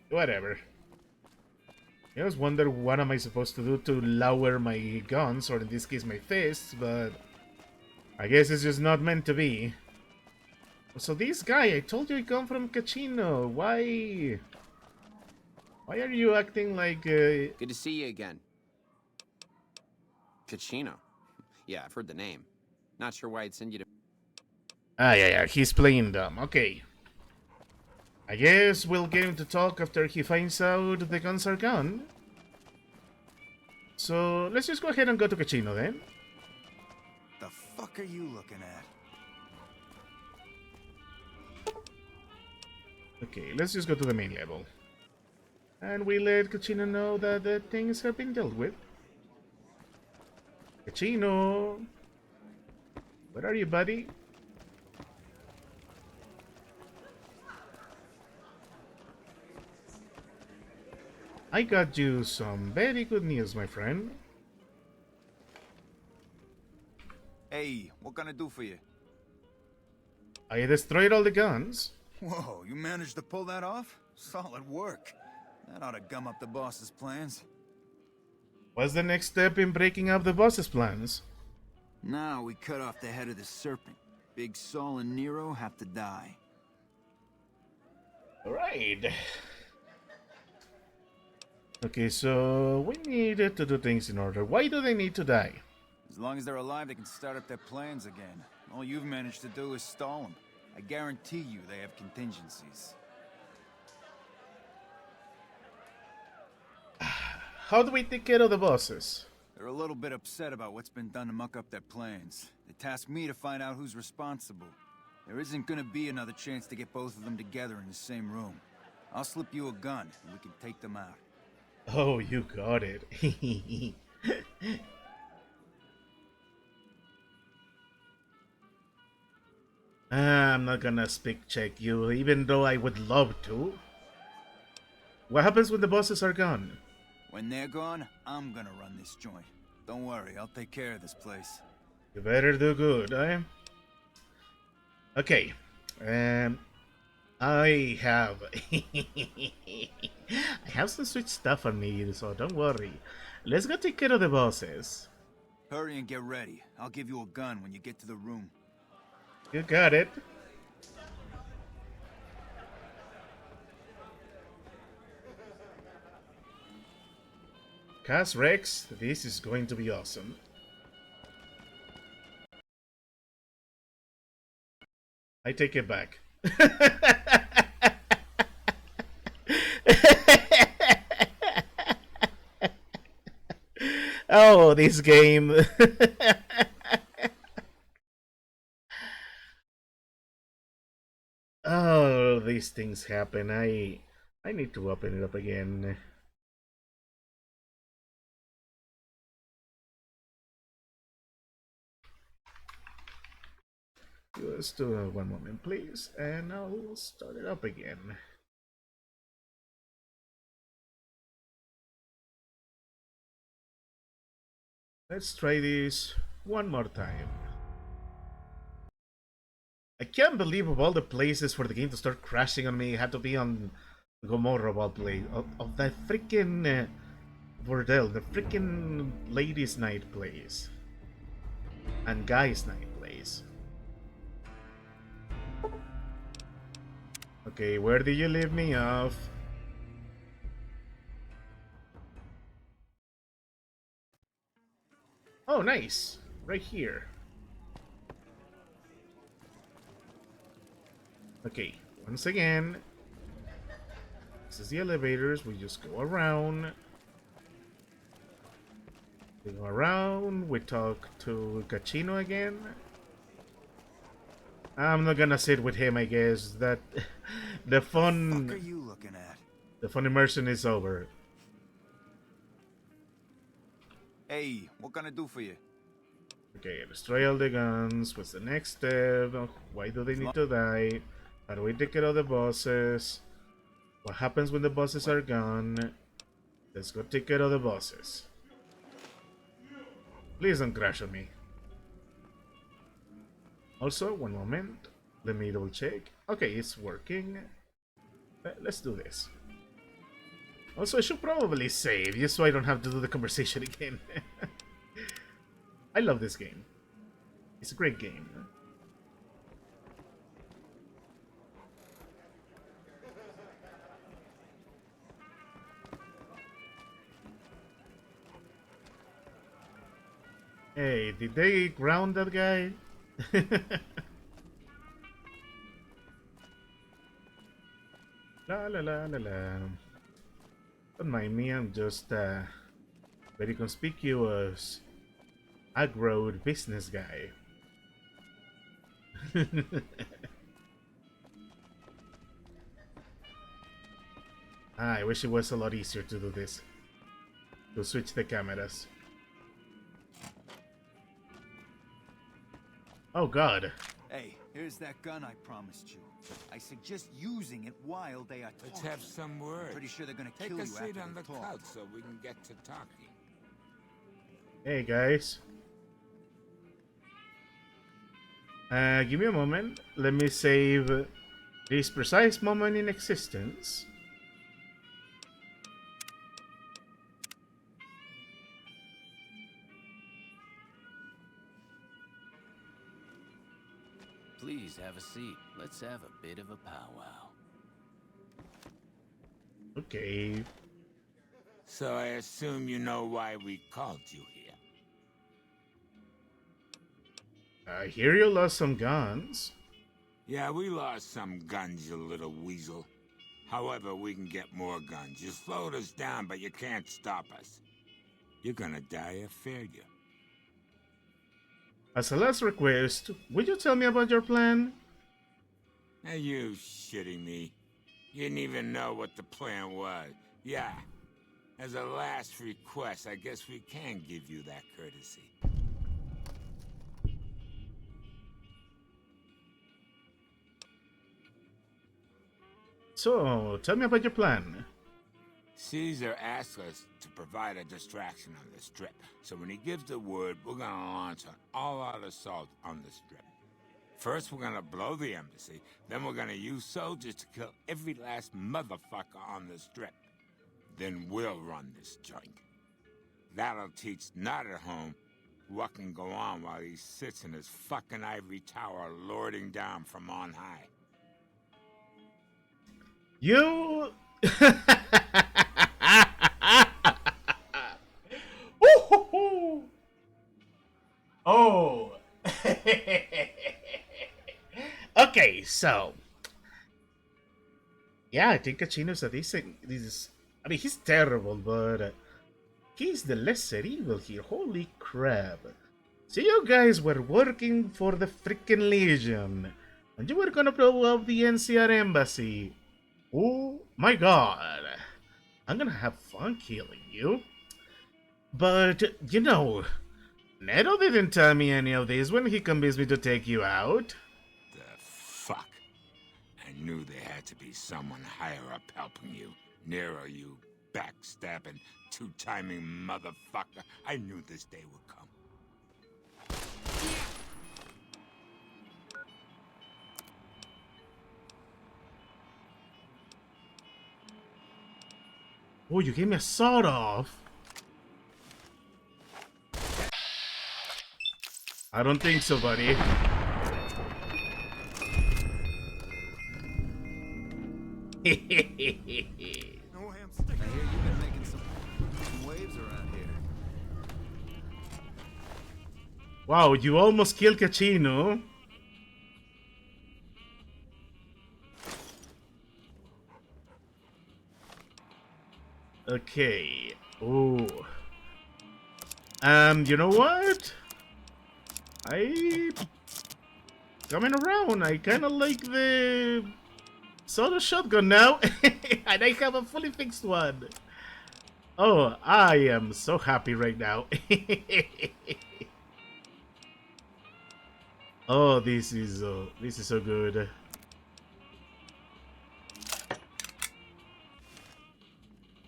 Whatever. I always wonder what am I supposed to do to lower my guns, or in this case my fists, but I guess it's just not meant to be. So this guy, I told you I come from Cachino. Why are you acting like... Good to see you again. Cachino. Yeah, I've heard the name. Not sure why I'd send you to... yeah, he's playing dumb. Okay. I guess we'll get him to talk after he finds out the guns are gone. So, let's just go ahead and go to Cachino then. The fuck are you looking at? Okay, let's just go to the main level. And we let Cachino know that the things have been dealt with. Cachino! Where are you, buddy? I got you some very good news, my friend. Hey, what can I do for you? I destroyed all the guns. Whoa, you managed to pull that off? Solid work. That ought to gum up the boss's plans. What's the next step in breaking up the boss's plans? Now we cut off the head of the serpent. Big Saul and Nero have to die. Alright. Okay, so we needed to do things in order. Why do they need to die? As long as they're alive, they can start up their plans again. All you've managed to do is stall them. I guarantee you they have contingencies. How do we take care of the bosses? They're a little bit upset about what's been done to muck up their plans. They tasked me to find out who's responsible. There isn't gonna be another chance to get both of them together in the same room. I'll slip you a gun, and we can take them out. Oh, you got it. I'm not gonna speak check you, even though I would love to. What happens when the bosses are gone? When they're gone, I'm gonna run this joint. Don't worry, I'll take care of this place. You better do good, eh? Okay. I have... I have some sweet stuff on me, so don't worry. Let's go take care of the bosses. Hurry and get ready. I'll give you a gun when you get to the room. You got it. Cass Rex, this is going to be awesome. I take it back. Oh, this game. Oh, these things happen. I need to open it up again. Just one moment, please, and I'll start it up again. Let's try this one more time. I can't believe of all the places for the game to start crashing on me, it had to be on Gomorrah place of that freaking bordel, the freaking ladies' night place and guys' night place. Okay, where did you leave me off? Oh, nice. Right here. Okay, once again, this is the elevators. We just go around. We go around. We talk to Gachino again. I'm not gonna sit with him, I guess. That the What are fun you looking at? immersion is over. Hey, what can I do for you? Okay, destroy all the guns. What's the next step? Why do they need to die? How do we take care of the bosses? What happens when the bosses are gone? Let's go take care of the bosses. Please don't crash on me. Also, one moment. Let me double check. Okay, it's working. Let's do this. Also, I should probably save, just so I don't have to do the conversation again. I love this game. It's a great game. Hey, did they ground that guy? La la la la la. Don't mind me, I'm just very conspicuous aggroed business guy. I wish it was a lot easier to do this. To switch the cameras. Oh god. Hey, here's that gun I promised you. I suggest using it while they are talking. Let's have some words. Pretty sure they're gonna Take kill a you seat after on they the talk. couch so we can get to talking. Hey guys. Give me a moment. Let me save this precise moment in existence. Please have a seat. Let's have a bit of a powwow. Okay. So I assume you know why we called you here. I hear you lost some guns. Yeah, we lost some guns, you little weasel. However, we can get more guns. You slowed us down, but you can't stop us. You're gonna die of failure. As a last request, would you tell me about your plan? Are you shitting me? You didn't even know what the plan was. Yeah. As a last request, I guess we can give you that courtesy. So, tell me about your plan. Caesar asked us to provide a distraction on the strip. So when he gives the word, we're gonna launch an all-out assault on the strip. First, we're gonna blow the embassy. Then we're gonna use soldiers to kill every last motherfucker on the strip. Then we'll run this joint. That'll teach not at home what can go on while he sits in his fucking ivory tower lording down from on high. You... Oh. Okay, so... Yeah, I think Kachino's a decent... I mean, he's terrible, but... he's the lesser evil here. Holy crap. So you guys were working for the freaking Legion. And you were gonna blow up the NCR embassy. Oh my god. I'm gonna have fun killing you. But, you know, Neto didn't tell me any of this when he convinced me to take you out. The fuck? I knew there had to be someone higher up helping you. Nero, you backstabbing, two-timing motherfucker. I knew this day would come. Oh, you gave me a sawed off. I don't think so, buddy. No, hamster. I hear you've been making some waves around here. Wow, you almost killed Cachino. Okay. Oh. You know what? Coming around. I kind of like the soda shotgun now, and I have a fully fixed one. Oh, I am so happy right now. Oh, this is so good.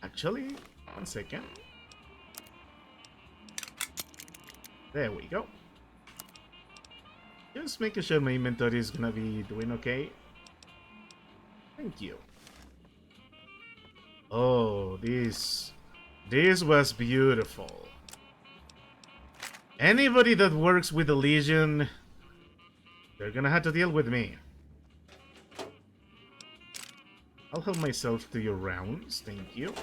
Actually, one second. There we go. Just making sure my inventory is gonna be doing okay. Thank you. Oh, this was beautiful. Anybody that works with the Legion, they're gonna have to deal with me. I'll help myself to your rounds, thank you.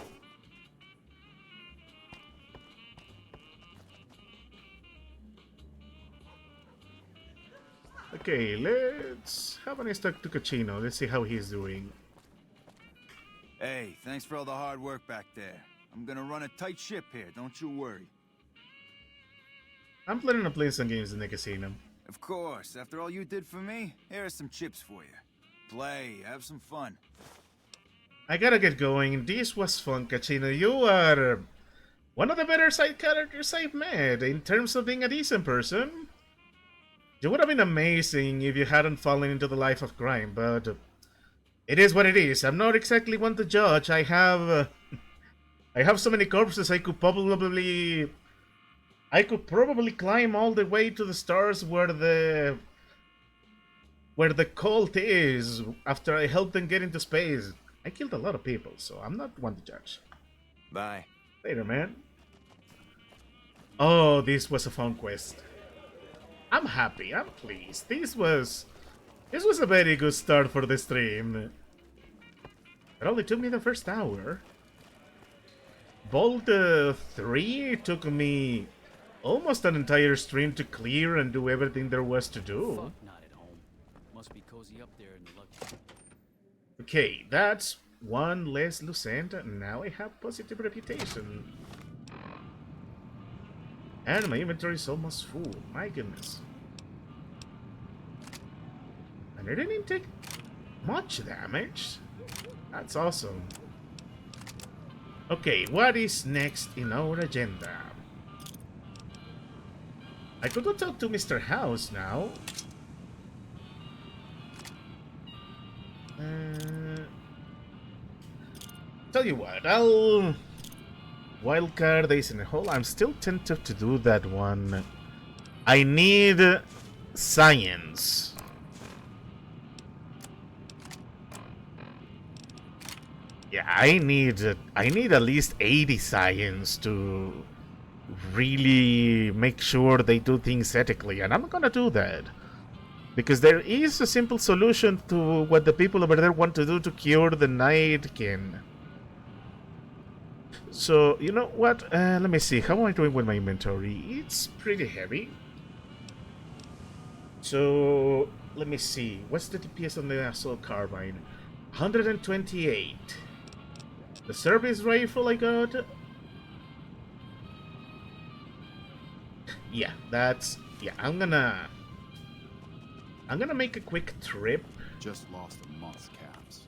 Okay, let's have an talk to Cachino. Let's see how he's doing. Hey, thanks for all the hard work back there. I'm gonna run a tight ship here, don't you worry. I'm planning on playing some games in the casino. Of course, after all you did for me, here are some chips for you. Play, have some fun. I gotta get going. This was fun, Cachino. You are one of the better side characters I've met in terms of being a decent person. You would have been amazing if you hadn't fallen into the life of crime, but it is what it is. I'm not exactly one to judge. I have so many corpses. I could probably climb all the way to the stars where the cult is after I helped them get into space. I killed a lot of people, so I'm not one to judge. Bye. Later, man. Oh, this was a fun quest. I'm happy. I'm pleased. This was a very good start for the stream. It only took me the first hour. Vault 3 took me almost an entire stream to clear and do everything there was to do. Fuck, not at home. Must be cozy up there in the luxury. Okay, that's one less loose end. Now I have positive reputation. And my inventory is almost full. My goodness. And it didn't take much damage. That's awesome. Okay, what is next in our agenda? I could go talk to Mr. House now. Tell you what, I'll... Wildcard Days in a Hole. I'm still tempted to do that one. I need science. Yeah, I need at least 80 science to really make sure they do things ethically, and I'm gonna do that. Because there is a simple solution to what the people over there want to do to cure the Nightkin. So, you know what? Let me see. How am I doing with my inventory? It's pretty heavy. So, let me see. What's the DPS on the assault carbine? 128. The service rifle I got? Yeah, that's... Yeah, I'm gonna make a quick trip. Just lost a month's calves.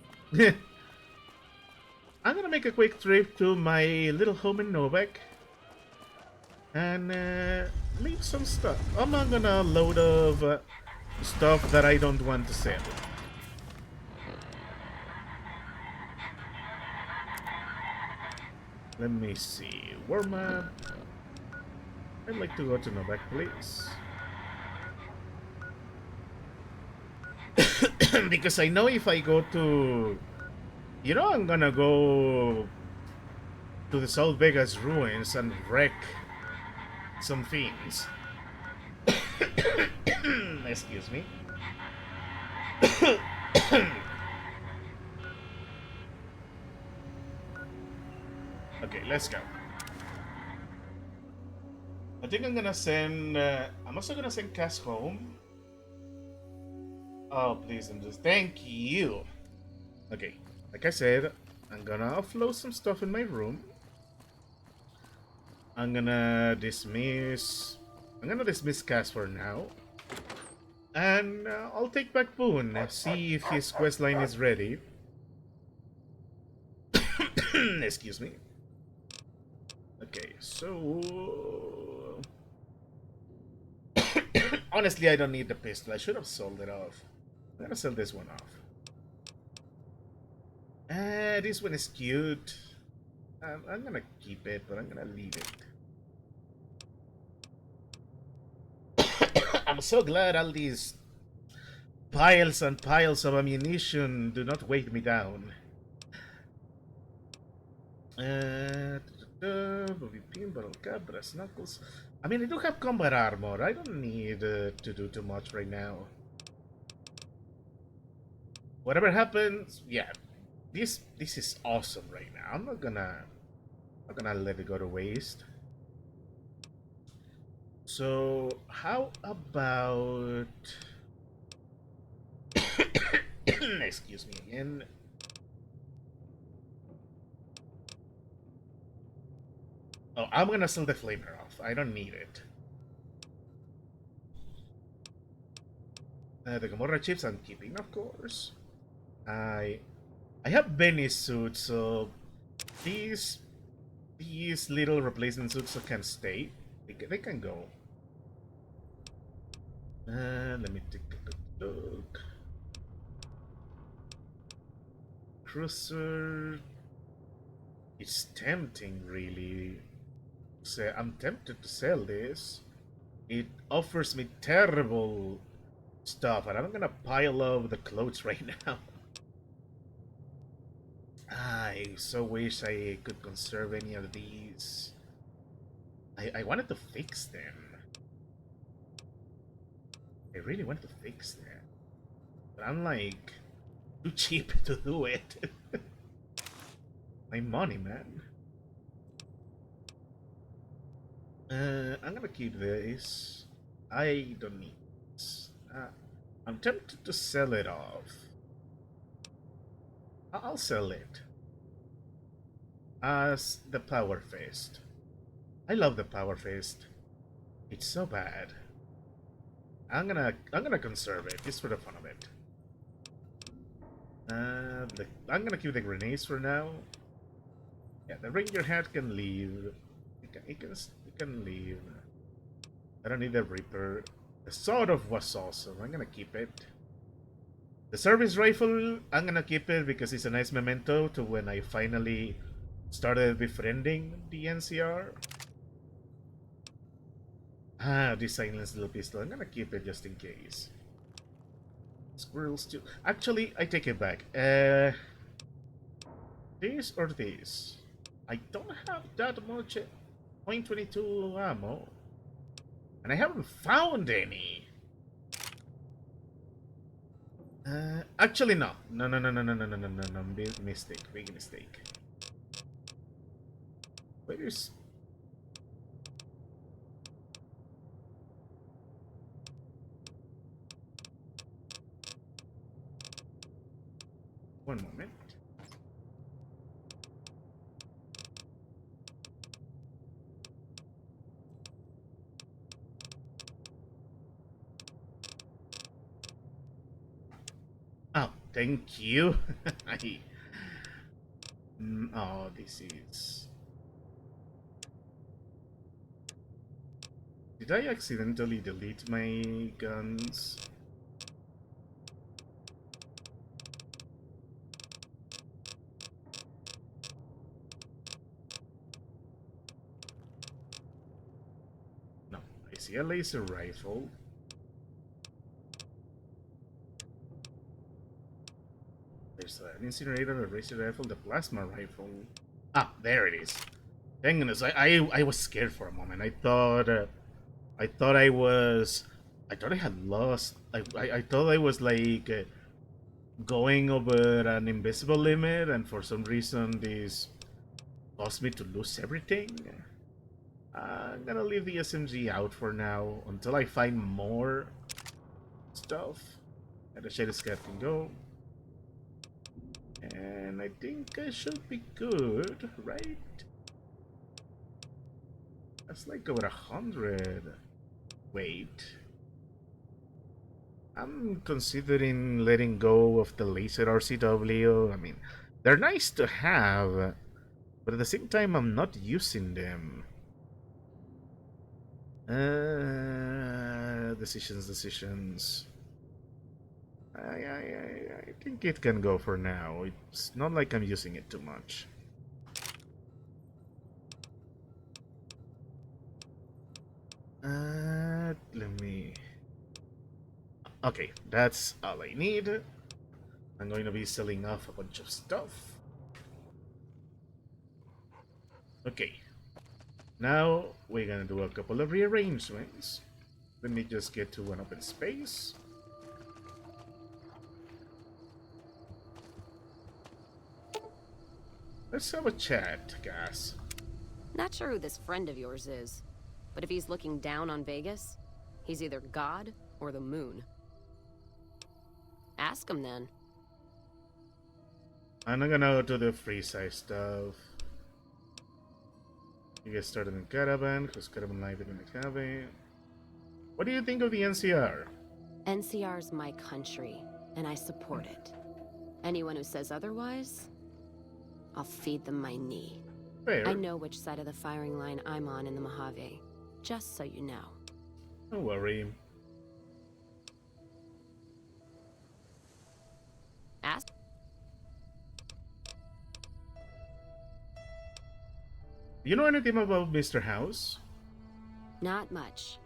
I'm gonna make a quick trip to my little home in Novak and leave some stuff. I'm not gonna load of stuff that I don't want to sell. Let me see. Warm up. I'd like to go to Novak, please. Because I know if I go to... You know, I'm gonna go to the South Vegas ruins and wreck some things. Excuse me. Okay, let's go. I think I'm gonna send. I'm also gonna send Cass home. Oh, please, I'm just. Thank you. Okay, like I said, I'm gonna offload some stuff in my room. I'm gonna dismiss. I'm gonna dismiss Cass for now. And I'll take back Boone, see if his quest line is ready. Excuse me. Okay, so... Honestly, I don't need the pistol. I should have sold it off. I'm gonna sell this one off. This one is cute. I'm gonna keep it, but I'm gonna leave it. I'm so glad all these piles and piles of ammunition do not weight me down. Bobby pin, bottle cap, brass knuckles. I mean, I do have combat armor. I don't need to do too much right now. Whatever happens, yeah, this is awesome right now. I'm not gonna let it go to waste. So how about excuse me again. Oh, I'm gonna sell the flamer off. I don't need it. The Gamorra chips I'm keeping, of course. I have Benny suits, so these little replacement suits can stay. They can go. Let me take a quick look. Cruiser. It's tempting, really. So I'm tempted to sell this. It offers me terrible stuff, and I'm gonna pile up the clothes right now. I so wish I could conserve any of these. I wanted to fix them. I really wanted to fix them. But I'm like too cheap to do it. My money, man. I'm gonna keep this. I don't need this. I'm tempted to sell it off. I'll sell it. As the Power Fist. I love the Power Fist. It's so bad. I'm gonna conserve it just for the fun of it. I'm gonna keep the grenades for now. Yeah, the Ranger hat can leave. It can leave. I don't need the Reaper. The Sword of was awesome. I'm gonna keep it. The service rifle, I'm gonna keep it because it's a nice memento to when I finally started befriending the NCR. This silenced little pistol. I'm gonna keep it just in case. Squirrels too. Actually, I take it back. This or this? I don't have that much .22 ammo. And I haven't found any. Actually, no. No. Big mistake. Big mistake. Where's... One moment. Oh, thank you. Oh, this is... Did I accidentally delete my guns? No, I see a laser rifle. There's an incinerator, a laser rifle, the plasma rifle. Ah, there it is. Thank goodness, I was scared for a moment. I thought I was... I thought I had lost... I thought I was like... going over an invisible limit, and for some reason this caused me to lose everything. I'm gonna leave the SMG out for now until I find more stuff. And the Shadow Scat can go. And I think I should be good, right? That's like over 100. Wait. I'm considering letting go of the laser RCW. I mean, they're nice to have, but at the same time, I'm not using them. Decisions. I think it can go for now. It's not like I'm using it too much. Let me... Okay, that's all I need. I'm going to be selling off a bunch of stuff. Okay. Now, we're gonna do a couple of rearrangements. Let me just get to an open space. Let's have a chat, guys. Not sure who this friend of yours is, but if he's looking down on Vegas, he's either God or the moon. Ask him then. I'm not gonna go to the free size stuff. You get started in Caravan, because Caravan Live in the cabin. What do you think of the NCR? NCR's my country, and I support it. Anyone who says otherwise, I'll feed them my knee. Fair. I know which side of the firing line I'm on in the Mojave, just so you know. Don't worry. Ask? Do you know anything about Mr. House? Not much,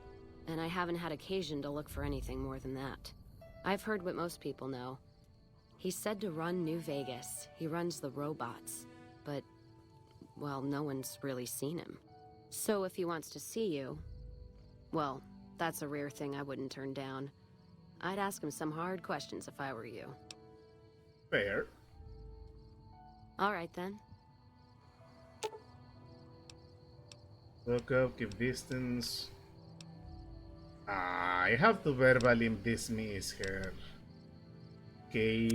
and I haven't had occasion to look for anything more than that. I've heard what most people know. He's said to run New Vegas. He runs the robots, but, well, no one's really seen him. So if he wants to see you, well, that's a rare thing I wouldn't turn down. I'd ask him some hard questions if I were you. Fair. All right, then. Look up, give distance. I have to verbally dismiss her. Okay.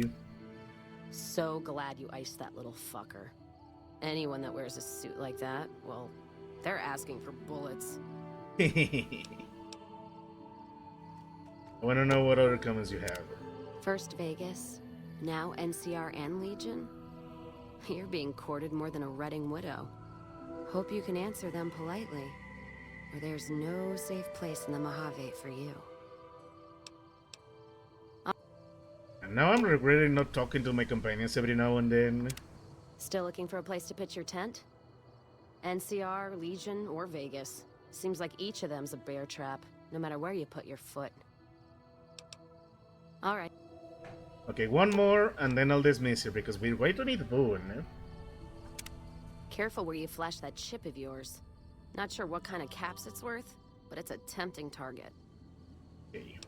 So glad you iced that little fucker. Anyone that wears a suit like that, well, they're asking for bullets. I want to know what other comments you have. First Vegas, now NCR and Legion. You're being courted more than a Redding widow. Hope you can answer them politely, or there's no safe place in the Mojave for you. And now I'm regretting not talking to my companions every now and then. Still looking for a place to pitch your tent? NCR, Legion, or Vegas. Seems like each of them's a bear trap, no matter where you put your foot. All right. Okay, one more, and then I'll dismiss you, because we're going to need Boone. Careful where you flash that chip of yours. Not sure what kind of caps it's worth, but it's a tempting target. Okay.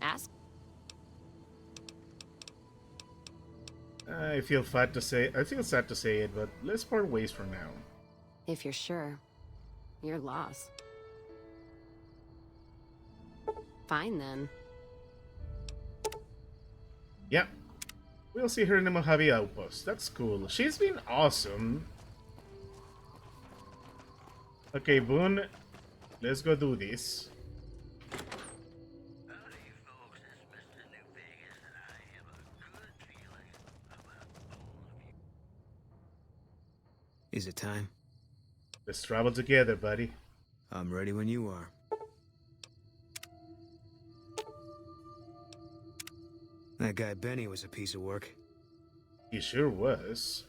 Ask? I feel sad to say it, but let's part ways for now. If you're sure. Your loss. Fine then. Yeah. We'll see her in the Mojave Outpost. That's cool. She's been awesome. Okay, Boone. Let's go do this. Is it time? Let's travel together, buddy. I'm ready when you are. That guy Benny was a piece of work. He sure was.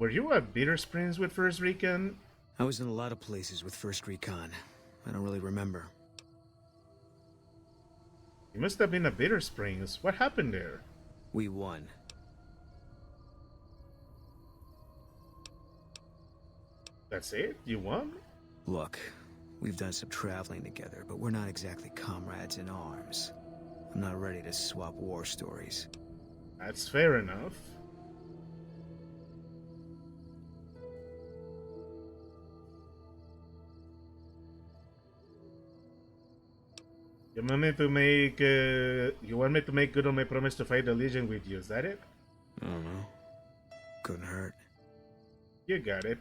Were you at Bitter Springs with First Recon? I was in a lot of places with First Recon. I don't really remember. You must have been at Bitter Springs. What happened there? We won. That's it? You won? Look, we've done some traveling together, but we're not exactly comrades in arms. I'm not ready to swap war stories. That's fair enough. You want me to make you want me to make good on my promise to fight the Legion with you, is that it? I don't know. Couldn't hurt. You got it.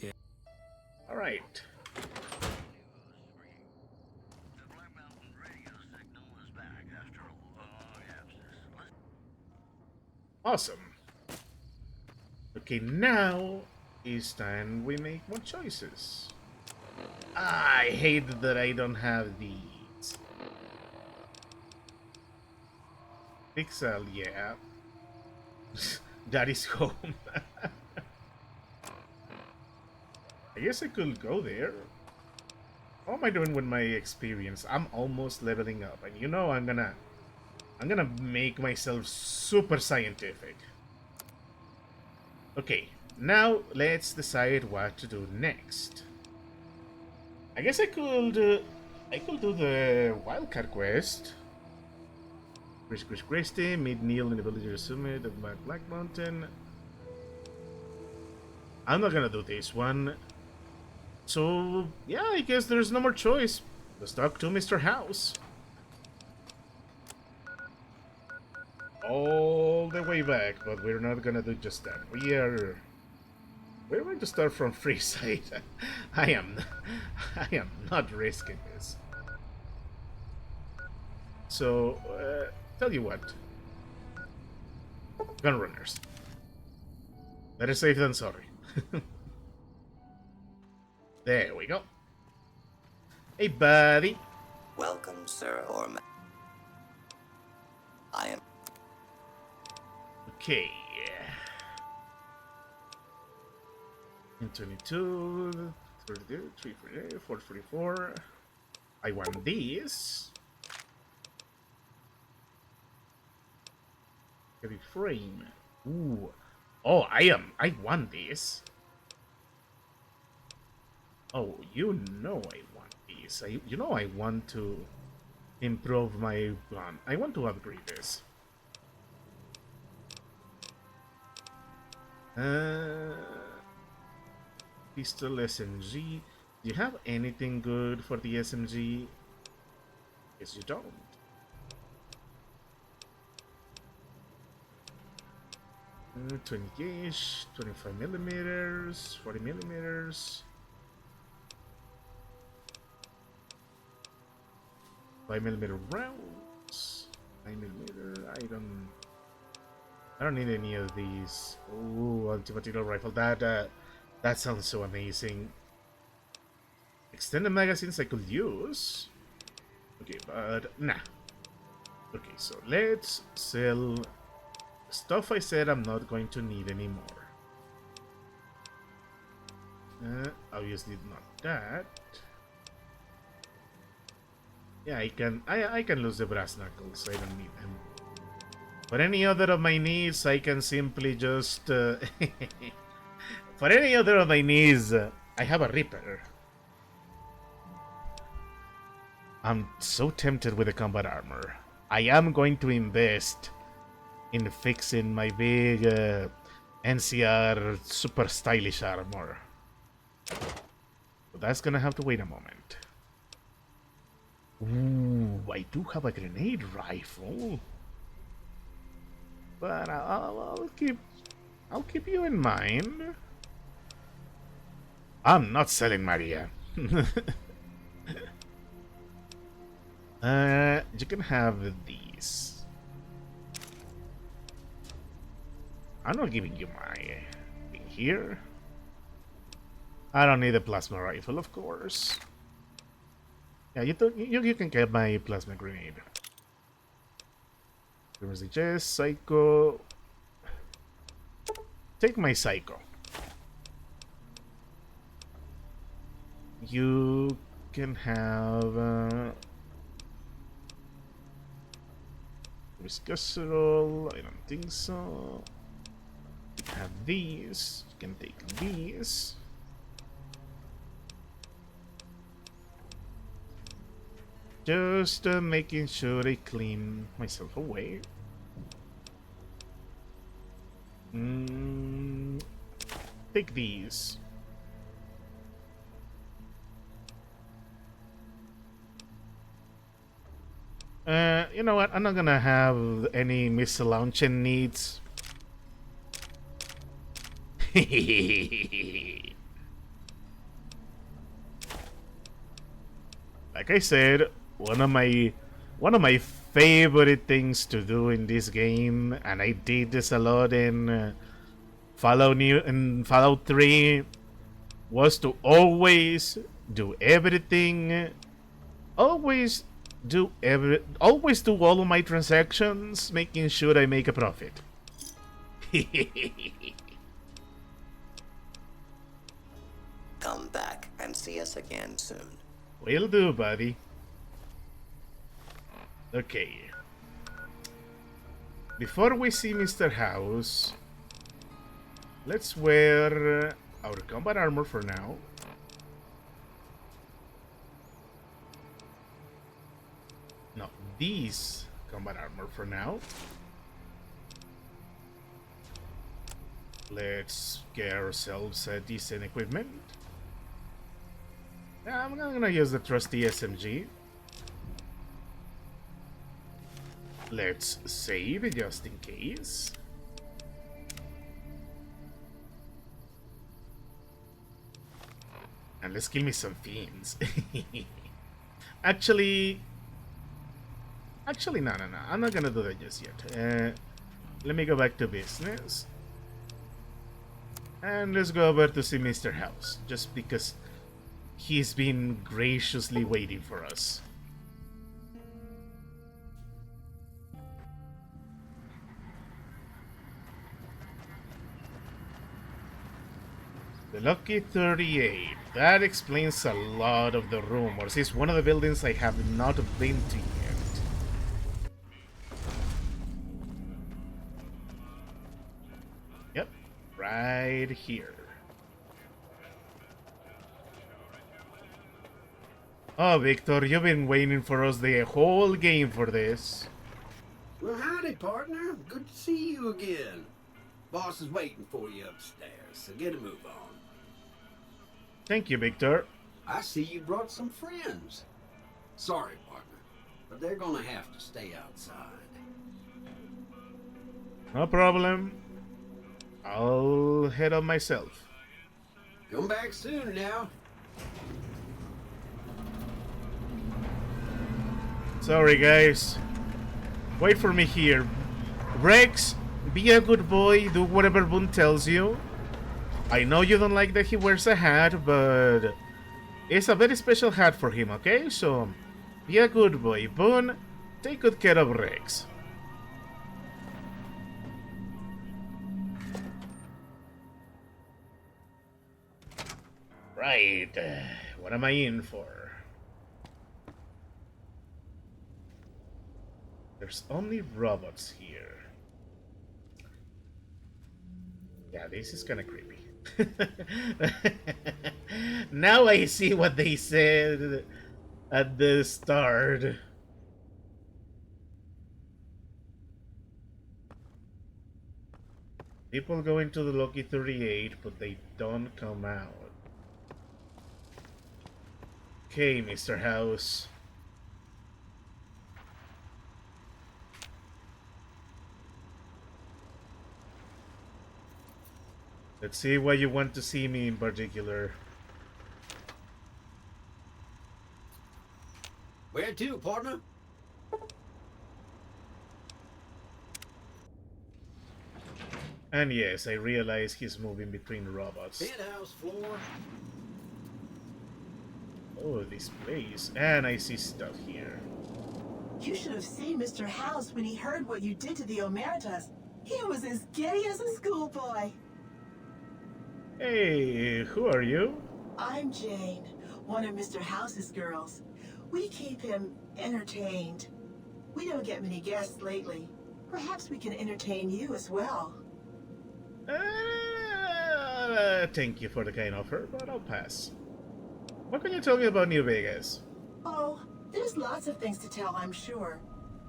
Yeah. Alright. Awesome. Okay, now is time we make more choices. I hate that I don't have these. Pixel, yeah. Daddy's home. I guess I could go there. How am I doing with my experience? I'm almost leveling up, and you know I'm gonna make myself super scientific. Okay, now let's decide what to do next. I guess I could do the wildcard quest. Chris Christie, meet Neil in the villager summit of Black Mountain. I'm not gonna do this one. So yeah, I guess there's no more choice. Let's talk to Mr. House. All the way back, but we're not gonna do just that. We're going to start from free side. I am not risking this. So tell you what, Gunrunners. Better safe than sorry. There we go. Hey, buddy. Welcome, sir, or I am. Okay. In 22, 32, 348, 444. I want these. Heavy frame. Ooh. Oh, I want this. Oh, you know I want these. You know I want to improve my gun. I want to upgrade this. Pistol SMG. Do you have anything good for the SMG? Yes, you don't. Uh, 20 gauge, 25 millimeters, 40 millimeters. 5mm rounds. 9mm. I don't need any of these. Ooh, anti-material rifle. That sounds so amazing. Extended magazines I could use. Okay, but nah. Okay, so let's sell stuff I said I'm not going to need anymore. Obviously not that. Yeah, I can lose the brass knuckles. I don't need them. For any other of my needs, I can simply just for any other of my needs, I have a Reaper. I'm so tempted with the combat armor. I am going to invest in fixing my big NCR super stylish armor. But that's gonna have to wait a moment. Ooh, I do have a grenade rifle. But I'll keep you in mind. I'm not selling Maria. You can have these. I'm not giving you my thing here. I don't need a plasma rifle, of course. Yeah, you can get my plasma grenade. There's the chest, Psycho. Take my Psycho. You can have Viscosol. I don't think so. You can have these. You can take these. Just making sure I clean myself away. Take these. You know what? I'm not gonna have any missile launching needs. Like I said, one of my favorite things to do in this game, and I did this a lot in Fallout 3, was to always do everything, always do all of my transactions, making sure I make a profit. Come back and see us again soon. Will do, buddy. Okay. Before we see Mr. House, let's wear our combat armor for now. No, these combat armor for now. Let's get ourselves a decent equipment. I'm gonna use the trusty SMG. Let's save just in case. And let's kill me some fiends. Actually, no. I'm not gonna do that just yet. Let me go back to business. And let's go over to see Mr. House, just because he's been graciously waiting for us. The Lucky 38. That explains a lot of the rumors. It's one of the buildings I have not been to yet. Yep, right here. Oh, Victor, you've been waiting for us the whole game for this. Well, howdy, partner. Good to see you again. Boss is waiting for you upstairs, so get a move on. Thank you, Victor. I see you brought some friends. Sorry, partner, but they're gonna have to stay outside. No problem. I'll head on myself. Come back soon now. Sorry, guys. Wait for me here. Rex, be a good boy. Do whatever Boone tells you. I know you don't like that he wears a hat, but it's a very special hat for him, okay? So, be a good boy. Boone, take good care of Rex. Right. What am I in for? There's only robots here. Yeah, this is kind of creepy. Now I see what they said at the start. People go into the Loki 38, but they don't come out. Okay, Mr. House. Let's see why you want to see me in particular. Where to, partner? And yes, I realize he's moving between robots. Penthouse floor. Oh, this place. And I see stuff here. You should have seen Mr. House when he heard what you did to the Omertas. He was as giddy as a schoolboy. Hey, who are you? I'm Jane, one of Mr. House's girls. We keep him entertained. We don't get many guests lately. Perhaps we can entertain you as well. Thank you for the kind offer, but I'll pass. What can you tell me about New Vegas? Oh, there's lots of things to tell, I'm sure.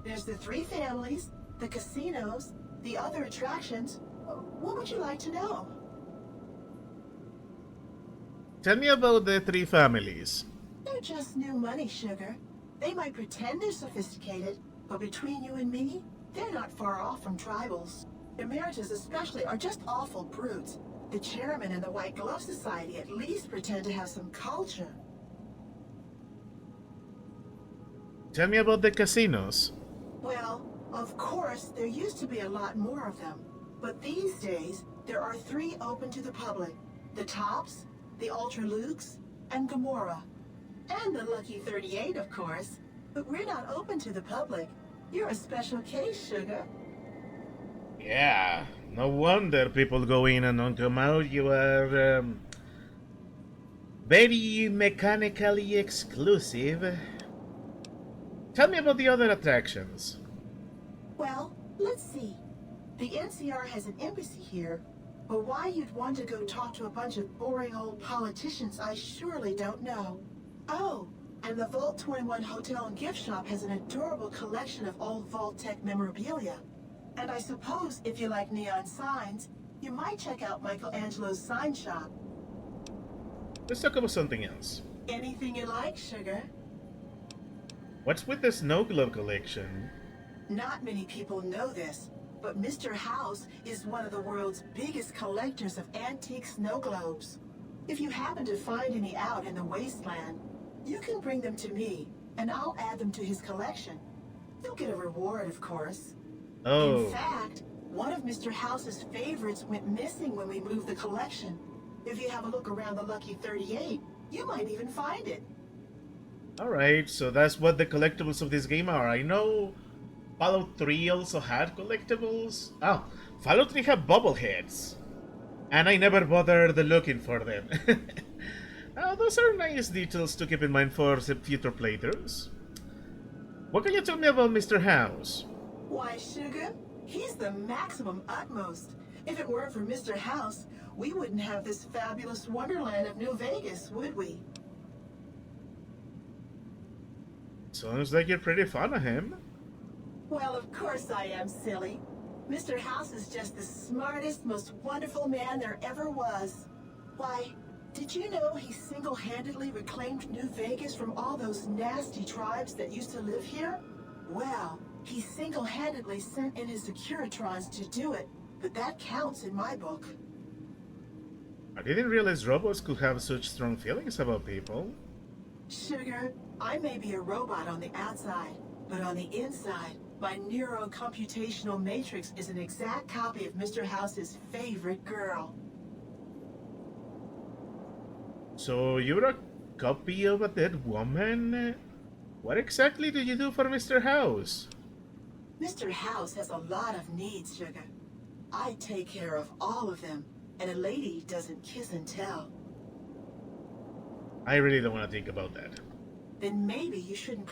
There's the 3 families, the casinos, the other attractions. What would you like to know? Tell me about the 3 families. They're just new money, sugar. They might pretend they're sophisticated, But between you and me, they're not far off from tribals. Emeritus especially are just awful brutes. The chairman and the White Glove Society at least pretend to have some culture. Tell me about the casinos. Well, of course, there used to be a lot more of them. But these days, there are 3 open to the public. The Tops, the Ultra Lukes, and Gamora. And the Lucky 38, of course. But we're not open to the public. You're a special case, Sugar. Yeah, no wonder people go in and don't come out. You are very mechanically exclusive. Tell me about the other attractions. Well, let's see. The NCR has an embassy here, but why you'd want to go talk to a bunch of boring old politicians, I surely don't know. Oh, and the Vault 21 Hotel and Gift Shop has an adorable collection of old Vault-Tec memorabilia. And I suppose if you like neon signs, you might check out Michelangelo's sign shop. Let's talk about something else. Anything you like, Sugar. What's with the Snow Globe collection? Not many people know this, but Mr. House is one of the world's biggest collectors of antique snow globes. If you happen to find any out in the wasteland, you can bring them to me, and I'll add them to his collection. You'll get a reward, of course. Oh. In fact, one of Mr. House's favorites went missing when we moved the collection. If you have a look around the Lucky 38, you might even find it. Alright, so that's what the collectibles of this game are. I know Fallout 3 also had collectibles. Oh, Fallout 3 had bobbleheads. And I never bothered looking for them. Those are nice details to keep in mind for future playthroughs. What can you tell me about Mr. House? Why, Sugar, he's the maximum utmost. If it weren't for Mr. House, we wouldn't have this fabulous wonderland of New Vegas, would we? Sounds like you're pretty fond of him. Well, of course I am, silly. Mr. House is just the smartest, most wonderful man there ever was. Why, did you know he single-handedly reclaimed New Vegas from all those nasty tribes that used to live here? Well, he single-handedly sent in his Securitrons to do it, but that counts in my book. I didn't realize robots could have such strong feelings about people. Sugar, I may be a robot on the outside, but on the inside, my neuro-computational matrix is an exact copy of Mr. House's favorite girl. So you're a copy of a dead woman? What exactly do you do for Mr. House? Mr. House has a lot of needs, Sugar. I take care of all of them, and a lady doesn't kiss and tell. I really don't want to think about that. Then maybe you shouldn't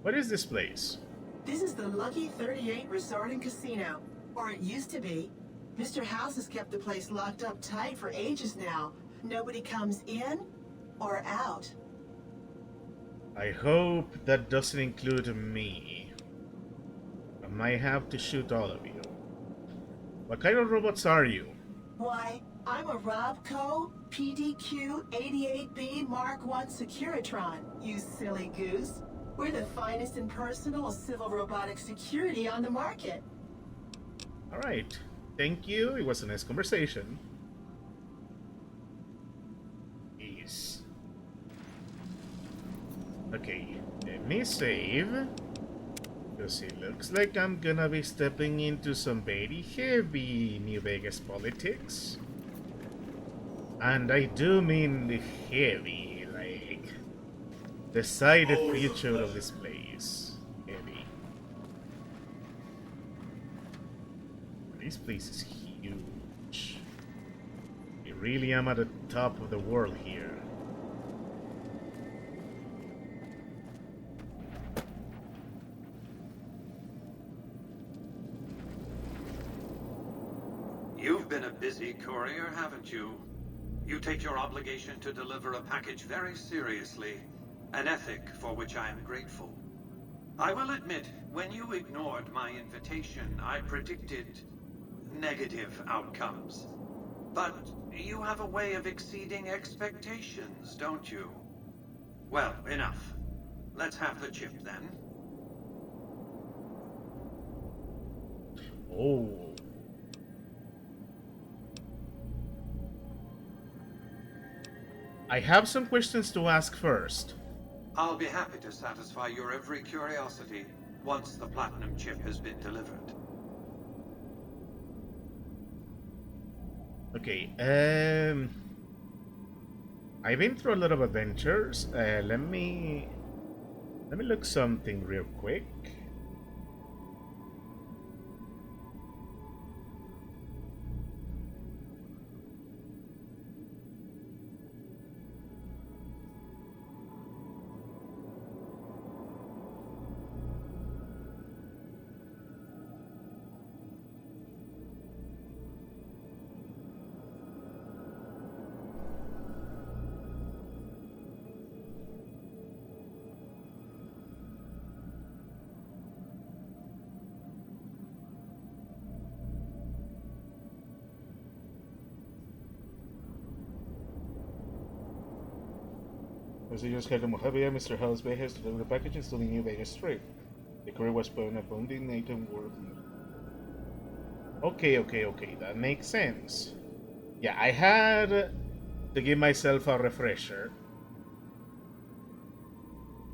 What is this place? This is the Lucky 38 Resort and Casino, or it used to be. Mr. House has kept the place locked up tight for ages now. Nobody comes in or out. I hope that doesn't include me. I might have to shoot all of you. What kind of robots are you? Why, I'm a Robco PDQ 88B Mark I Securitron, you silly goose. We're the finest in personal civil robotic security on the market. Alright, thank you. It was a nice conversation. Yes. Okay, let me save. Because it looks like I'm gonna be stepping into some very heavy New Vegas politics. And I do mean heavy, like decide the future of this place. Heavy. This place is huge. I really am at the top of the world here. You've been a busy courier, haven't you? You take your obligation to deliver a package very seriously, an ethic for which I am grateful. I will admit, when you ignored my invitation, I predicted negative outcomes. But you have a way of exceeding expectations, don't you? Well, enough. Let's have the chip then. Oh. I have some questions to ask first. I'll be happy to satisfy your every curiosity once the platinum chip has been delivered. Okay, I've been through a lot of adventures. Let me look something real quick. Messages headed Mojave, Mr. House Bay has delivered packages to the New Vegas Strip. The courier was put on a bonding Nathan Worth. Okay, that makes sense. Yeah, I had to give myself a refresher.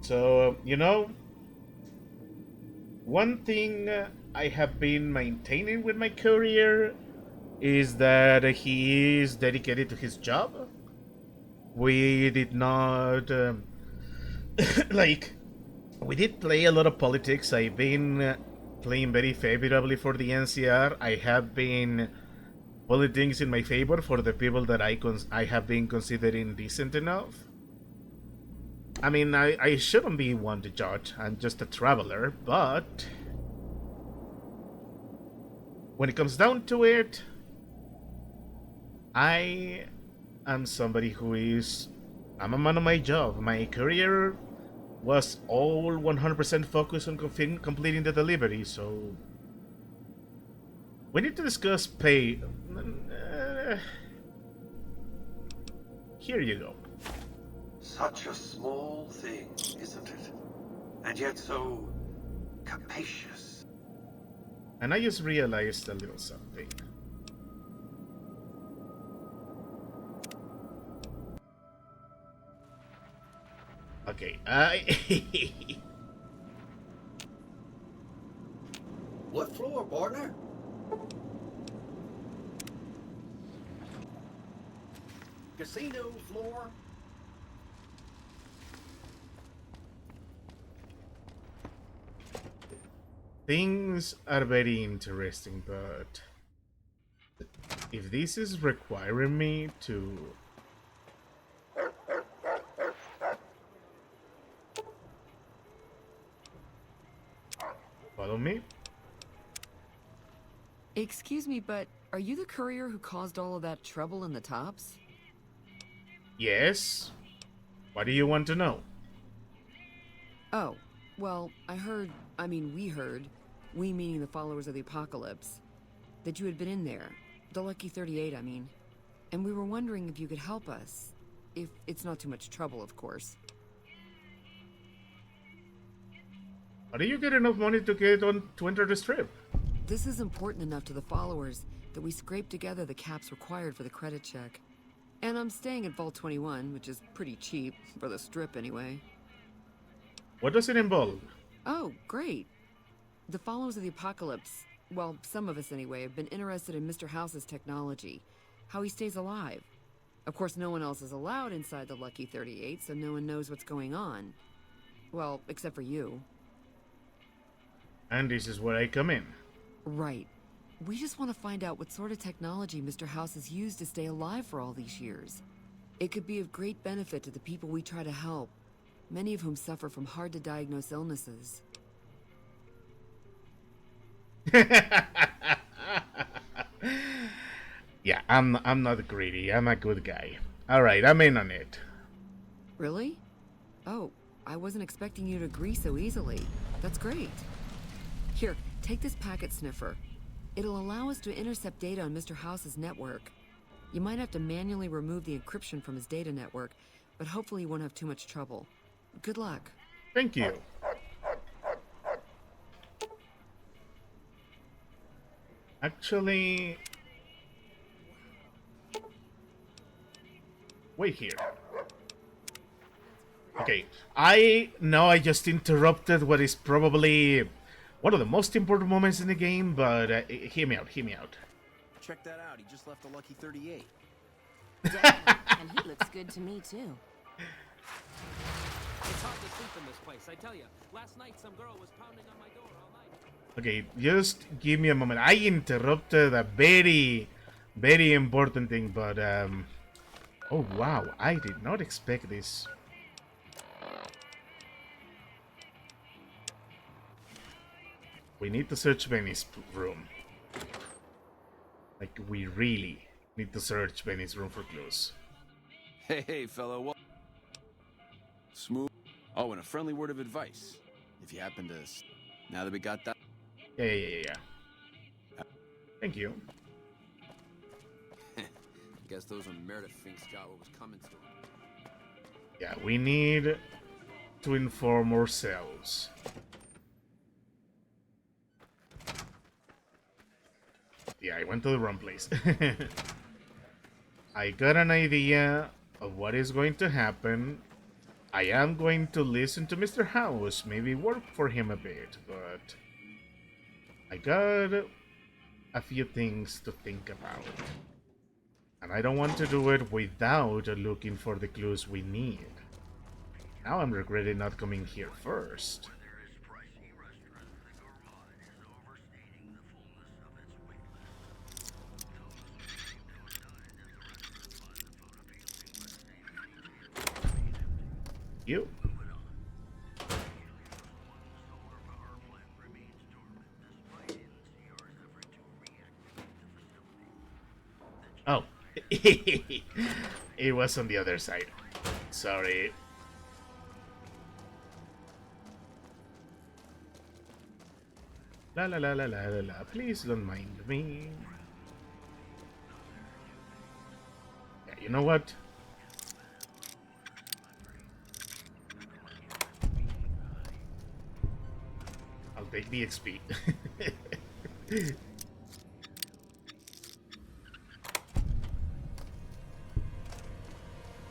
So, one thing I have been maintaining with my courier is that he is dedicated to his job. We did not we did play a lot of politics. I've been playing very favorably for the NCR. I have been putting things in my favor for the people that I have been considering decent enough. I mean, I shouldn't be one to judge. I'm just a traveler, but when it comes down to it, I am somebody I'm a man of my job. My career was all 100% focused on completing the delivery, so we need to discuss pay. Here you go. Such a small thing, isn't it? And yet so capacious. And I just realized a little something. Okay, What floor, partner? Casino floor? things are very interesting, but if this is requiring me to follow me. Excuse me, but are you the courier who caused all of that trouble in the tops? Yes. What do you want to know? Oh, well, we heard, we meaning the followers of the apocalypse, that you had been in there. The Lucky 38, I mean. And we were wondering if you could help us. If it's not too much trouble, of course. How do you get enough money to get on to enter the strip? This is important enough to the followers that we scraped together the caps required for the credit check. And I'm staying at Vault 21, which is pretty cheap, for the strip anyway. What does it involve? Oh, great. The followers of the apocalypse, well, some of us anyway, have been interested in Mr. House's technology, how he stays alive. Of course, no one else is allowed inside the Lucky 38, so no one knows what's going on. Well, except for you. And this is where I come in. Right. We just want to find out what sort of technology Mr. House has used to stay alive for all these years. It could be of great benefit to the people we try to help, many of whom suffer from hard-to-diagnose illnesses. Yeah, I'm not greedy. I'm a good guy. All right, I'm in on it. Really? Oh, I wasn't expecting you to agree so easily. That's great. Here, take this packet sniffer. It'll allow us to intercept data on Mr. House's network. You might have to manually remove the encryption from his data network, but hopefully you won't have too much trouble. Good luck. Thank you. Actually, wait here. Okay, I know I just interrupted what is probably one of the most important moments in the game, but hear me out, hear me out. Check that out. He just left a lucky 38. And he looks good to me, too. It's hard to sleep in this place, I tell you. Last night, some girl was pounding on my door all night. Okay, just give me a moment. I interrupted a very, very important thing, but oh wow, I did not expect this. We need to search Benny's room. Like, we really need to search Benny's room for clues. Hey, fellow. What? Smooth. Oh, and a friendly word of advice. If you happen to... Now that we got that... Yeah. Thank you. I guess those on Meredith thinks got what was coming to him. Yeah, we need to inform ourselves. Yeah, I went to the wrong place. I got an idea of what is going to happen. I am going to listen to Mr. House, maybe work for him a bit, but I got a few things to think about. And I don't want to do it without looking for the clues we need. Now I'm regretting not coming here first. You. Oh. It was on the other side. Sorry. La la la la la la la. Please don't mind me. Yeah, you know what? I'll take the XP.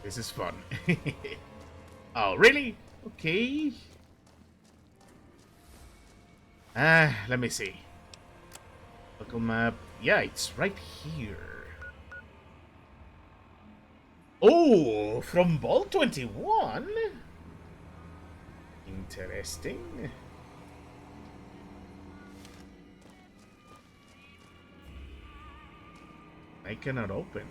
This is fun. Oh, really? Okay. Let me see. Local map. Yeah, it's right here. Oh, from Ball 21? Interesting. I cannot open it.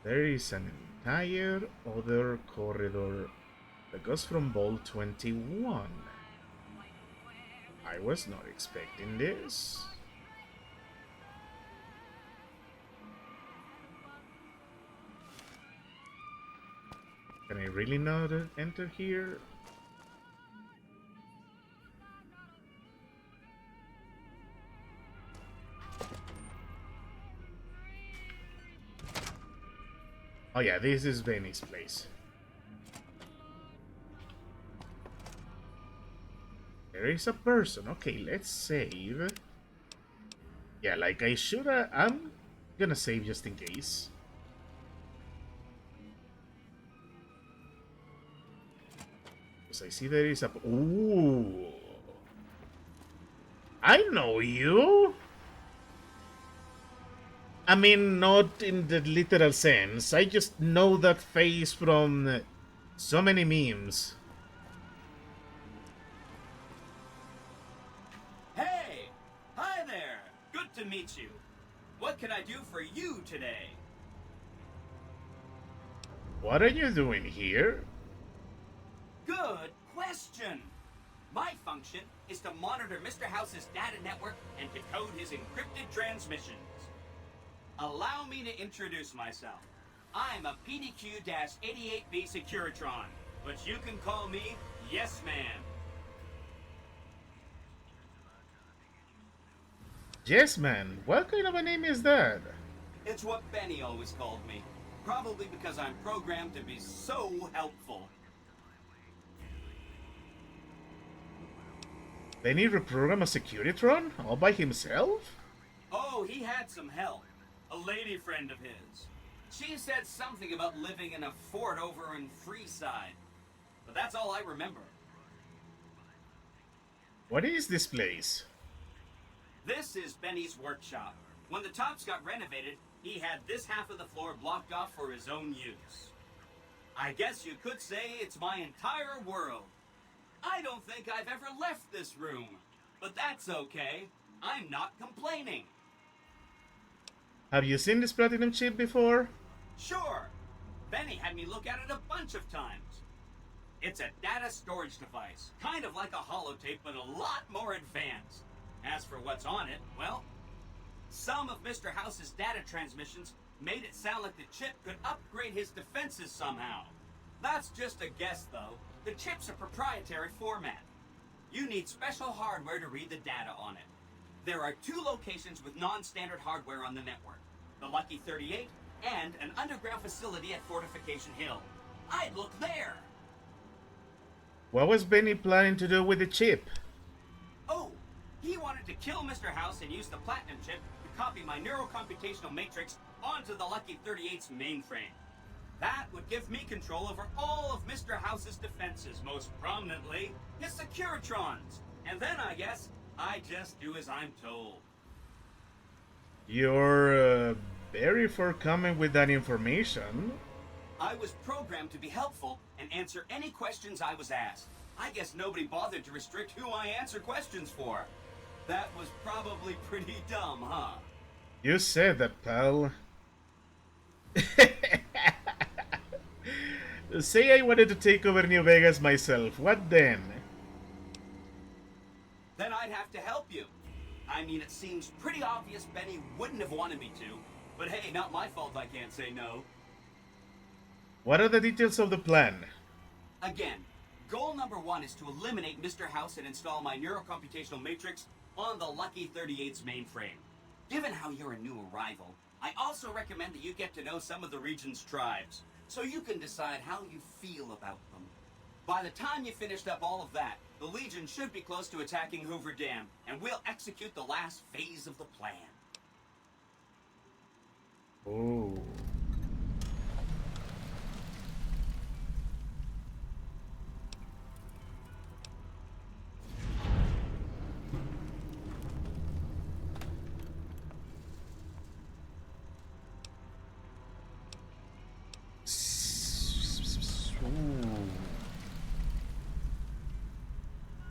There is an entire other corridor that goes from Ball 21. I was not expecting this. Can I really not enter here? Oh yeah, this is Benny's place. There is a person. Okay, let's save. Yeah, like I should have. I'm gonna save just in case. Because I see there is a... Ooh. I know you. I mean, not in the literal sense. I just know that face from so many memes. Hey! Hi there! Good to meet you. What can I do for you today? What are you doing here? Good question! My function is to monitor Mr. House's data network and decode his encrypted transmissions. Allow me to introduce myself. I'm a PDQ-88B Securitron, but you can call me Yes Man. Yes, man. What kind of a name is that? It's what Benny always called me. Probably because I'm programmed to be so helpful. Benny reprogram a Securitron all by himself? Oh, he had some help. A lady friend of his. She said something about living in a fort over in Freeside. But that's all I remember. What is this place? This is Benny's workshop. When the tops got renovated, he had this half of the floor blocked off for his own use. I guess you could say it's my entire world. I don't think I've ever left this room. But that's okay. I'm not complaining. Have you seen this platinum chip before? Sure. Benny had me look at it a bunch of times. It's a data storage device, kind of like a holotape, but a lot more advanced. As for what's on it, well, some of Mr. House's data transmissions made it sound like the chip could upgrade his defenses somehow. That's just a guess, though. The chip's a proprietary format. You need special hardware to read the data on it. There are 2 locations with non-standard hardware on the network. The Lucky 38 and an underground facility at Fortification Hill. I'd look there! What was Benny planning to do with the chip? Oh, he wanted to kill Mr. House and use the Platinum chip to copy my neurocomputational matrix onto the Lucky 38's mainframe. That would give me control over all of Mr. House's defenses, most prominently his Securitrons. And then, I guess, I just do as I'm told. You're very forthcoming with that information. I was programmed to be helpful and answer any questions I was asked. I guess nobody bothered to restrict who I answer questions for. That was probably pretty dumb, huh? You said that, pal. Say I wanted to take over New Vegas myself. What then? Then I'd have to help you. I mean, it seems pretty obvious Benny wouldn't have wanted me to. But hey, not my fault I can't say no. What are the details of the plan? Again, goal number 1 is to eliminate Mr. House and install my neurocomputational matrix on the Lucky 38's mainframe. Given how you're a new arrival, I also recommend that you get to know some of the region's tribes, so you can decide how you feel about them. By the time you finished up all of that, the Legion should be close to attacking Hoover Dam, and we'll execute the last phase of the plan. Oh.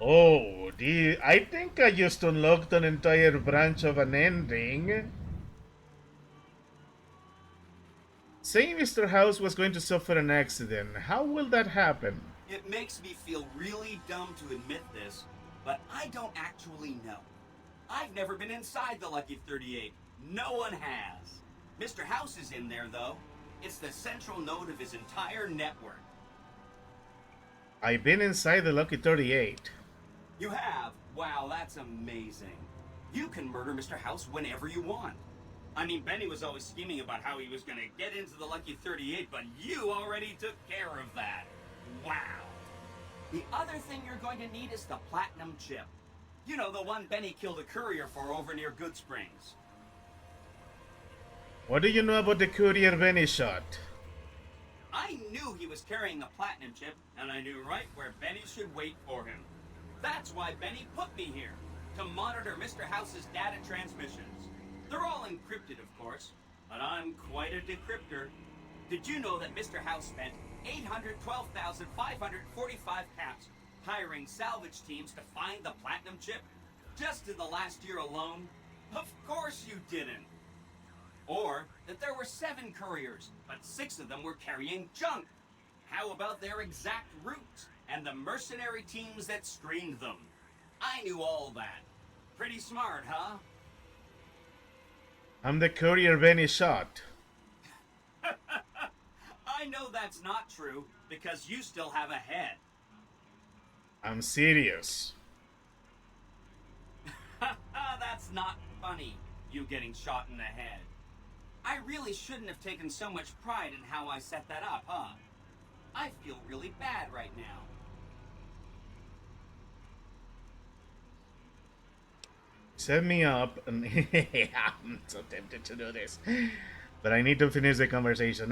Oh, I think I just unlocked an entire branch of an ending. Saying Mr. House was going to suffer an accident, how will that happen? It makes me feel really dumb to admit this, but I don't actually know. I've never been inside the Lucky 38. No one has. Mr. House is in there, though. It's the central node of his entire network. I've been inside the Lucky 38. You have? Wow, that's amazing. You can murder Mr. House whenever you want. I mean, Benny was always scheming about how he was going to get into the Lucky 38, but you already took care of that. Wow. The other thing you're going to need is the Platinum chip. You know, the one Benny killed a courier for over near Good Springs. What do you know about the Courier Benny shot? I knew he was carrying the Platinum chip, and I knew right where Benny should wait for him. That's why Benny put me here, to monitor Mr. House's data transmissions. They're all encrypted, of course, but I'm quite a decryptor. Did you know that Mr. House spent 812,545 caps hiring salvage teams to find the Platinum chip? Just in the last year alone? Of course you didn't. Or that there were 7 couriers, but 6 of them were carrying junk. How about their exact routes and the mercenary teams that screened them? I knew all that. Pretty smart, huh? I'm the Courier Benny shot. I know that's not true, because you still have a head. I'm serious. That's not funny, you getting shot in the head. I really shouldn't have taken so much pride in how I set that up, huh? I feel really bad right now. Set me up, and I'm so tempted to do this, but I need to finish the conversation.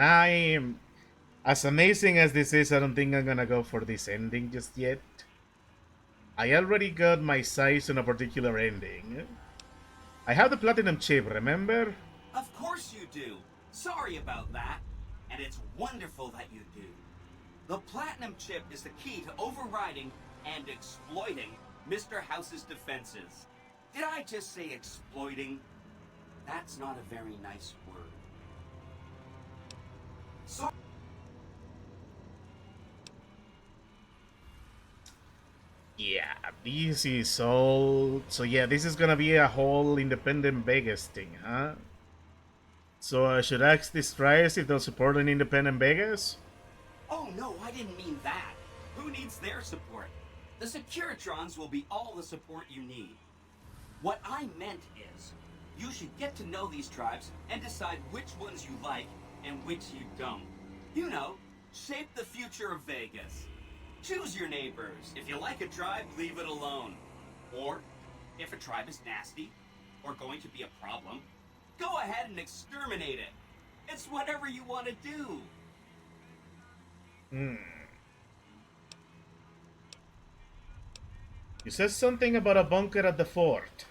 As amazing as this is, I don't think I'm gonna go for this ending just yet. I already got my sights on a particular ending. I have the platinum chip, remember? Of course you do. Sorry about that. And it's wonderful that you do. The platinum chip is the key to overriding and exploiting Mr. House's defenses. Did I just say exploiting? That's not a very nice word. So yeah, this is all... So yeah, this is gonna be a whole independent Vegas thing, huh? So I should ask these tries if they'll support an independent Vegas? Oh no, I didn't mean that. Who needs their support? The Securitrons will be all the support you need. What I meant is, you should get to know these tribes and decide which ones you like and which you don't. You know, shape the future of Vegas. Choose your neighbors. If you like a tribe, leave it alone. Or, if a tribe is nasty, or going to be a problem, go ahead and exterminate it. It's whatever you want to do. You said something about a bunker at the fort.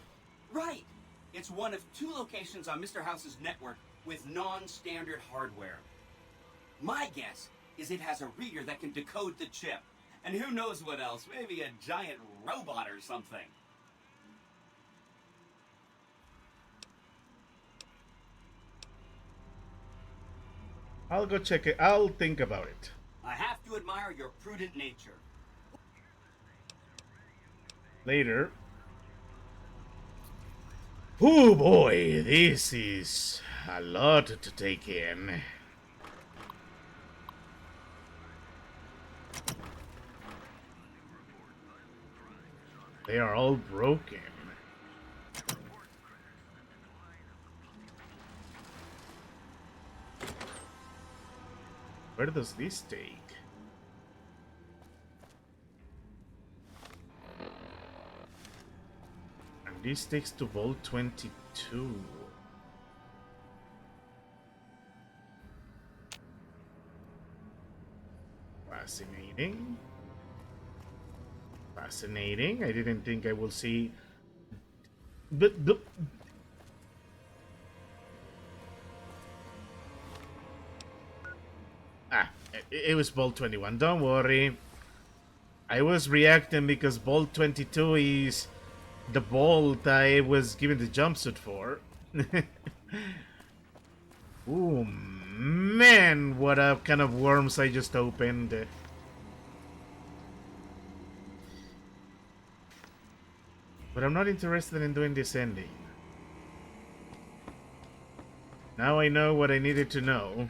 Right. It's one of 2 locations on Mr. House's network with non-standard hardware. My guess is it has a reader that can decode the chip. And who knows what else? Maybe a giant robot or something. I'll go check it. I'll think about it. I have to admire your prudent nature. Later. Oh boy, this is a lot to take in. They are all broken. Where does this take? And this takes to Vault 22. Fascinating. Fascinating. I didn't think I will see... But... It was Vault 21. Don't worry. I was reacting because Vault 22 is the vault I was given the jumpsuit for. Ooh, man, what a kind of worms I just opened. But I'm not interested in doing this ending. Now I know what I needed to know.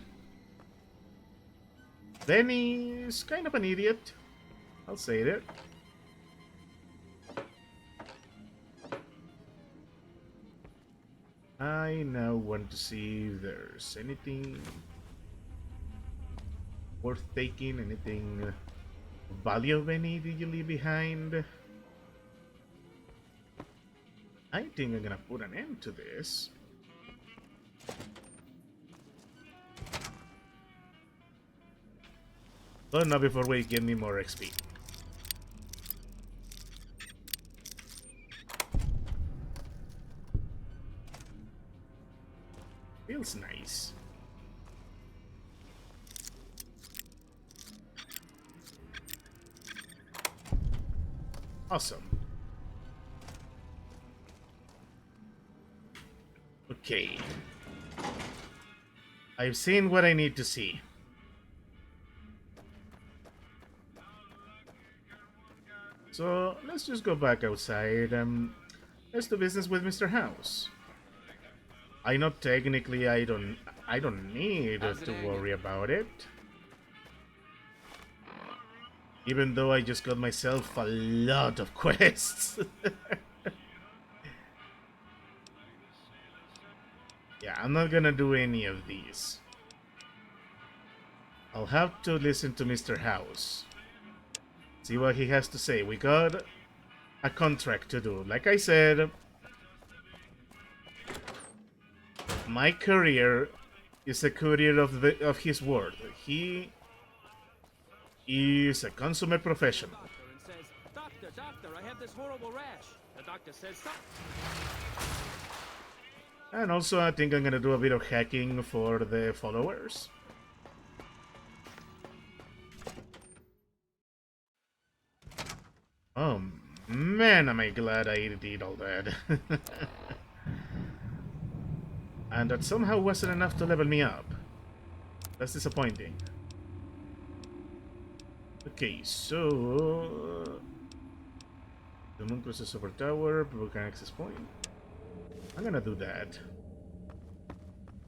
Benny is kind of an idiot. I'll say that. I now want to see if there's anything worth taking, anything of value of any did you leave behind. I think I'm gonna put an end to this. But not before we get me more XP. Feels nice. Awesome. Okay. I've seen what I need to see. So let's just go back outside and let's do business with Mr. House. I know technically I don't need to worry about it. Even though I just got myself a lot of quests. Yeah, I'm not gonna do any of these. I'll have to listen to Mr. House. See what he has to say. We got a contract to do. Like I said, my courier is a courier of his word. He is a consummate professional. And says, Doctor, I have this horrible rash. The doctor says, stop. And also, I think I'm gonna do a bit of hacking for the followers. Oh man, am I glad I did all that. And that somehow wasn't enough to level me up. That's disappointing. Okay, so... The moon crosses over tower, people can access point. I'm gonna do that.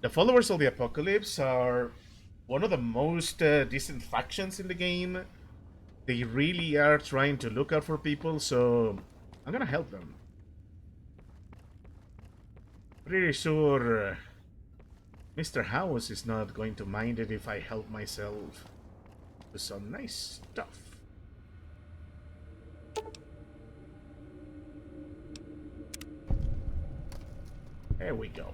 The followers of the apocalypse are one of the most decent factions in the game. They really are trying to look out for people, so I'm gonna help them. Pretty sure Mr. House is not going to mind it if I help myself to some nice stuff. There we go.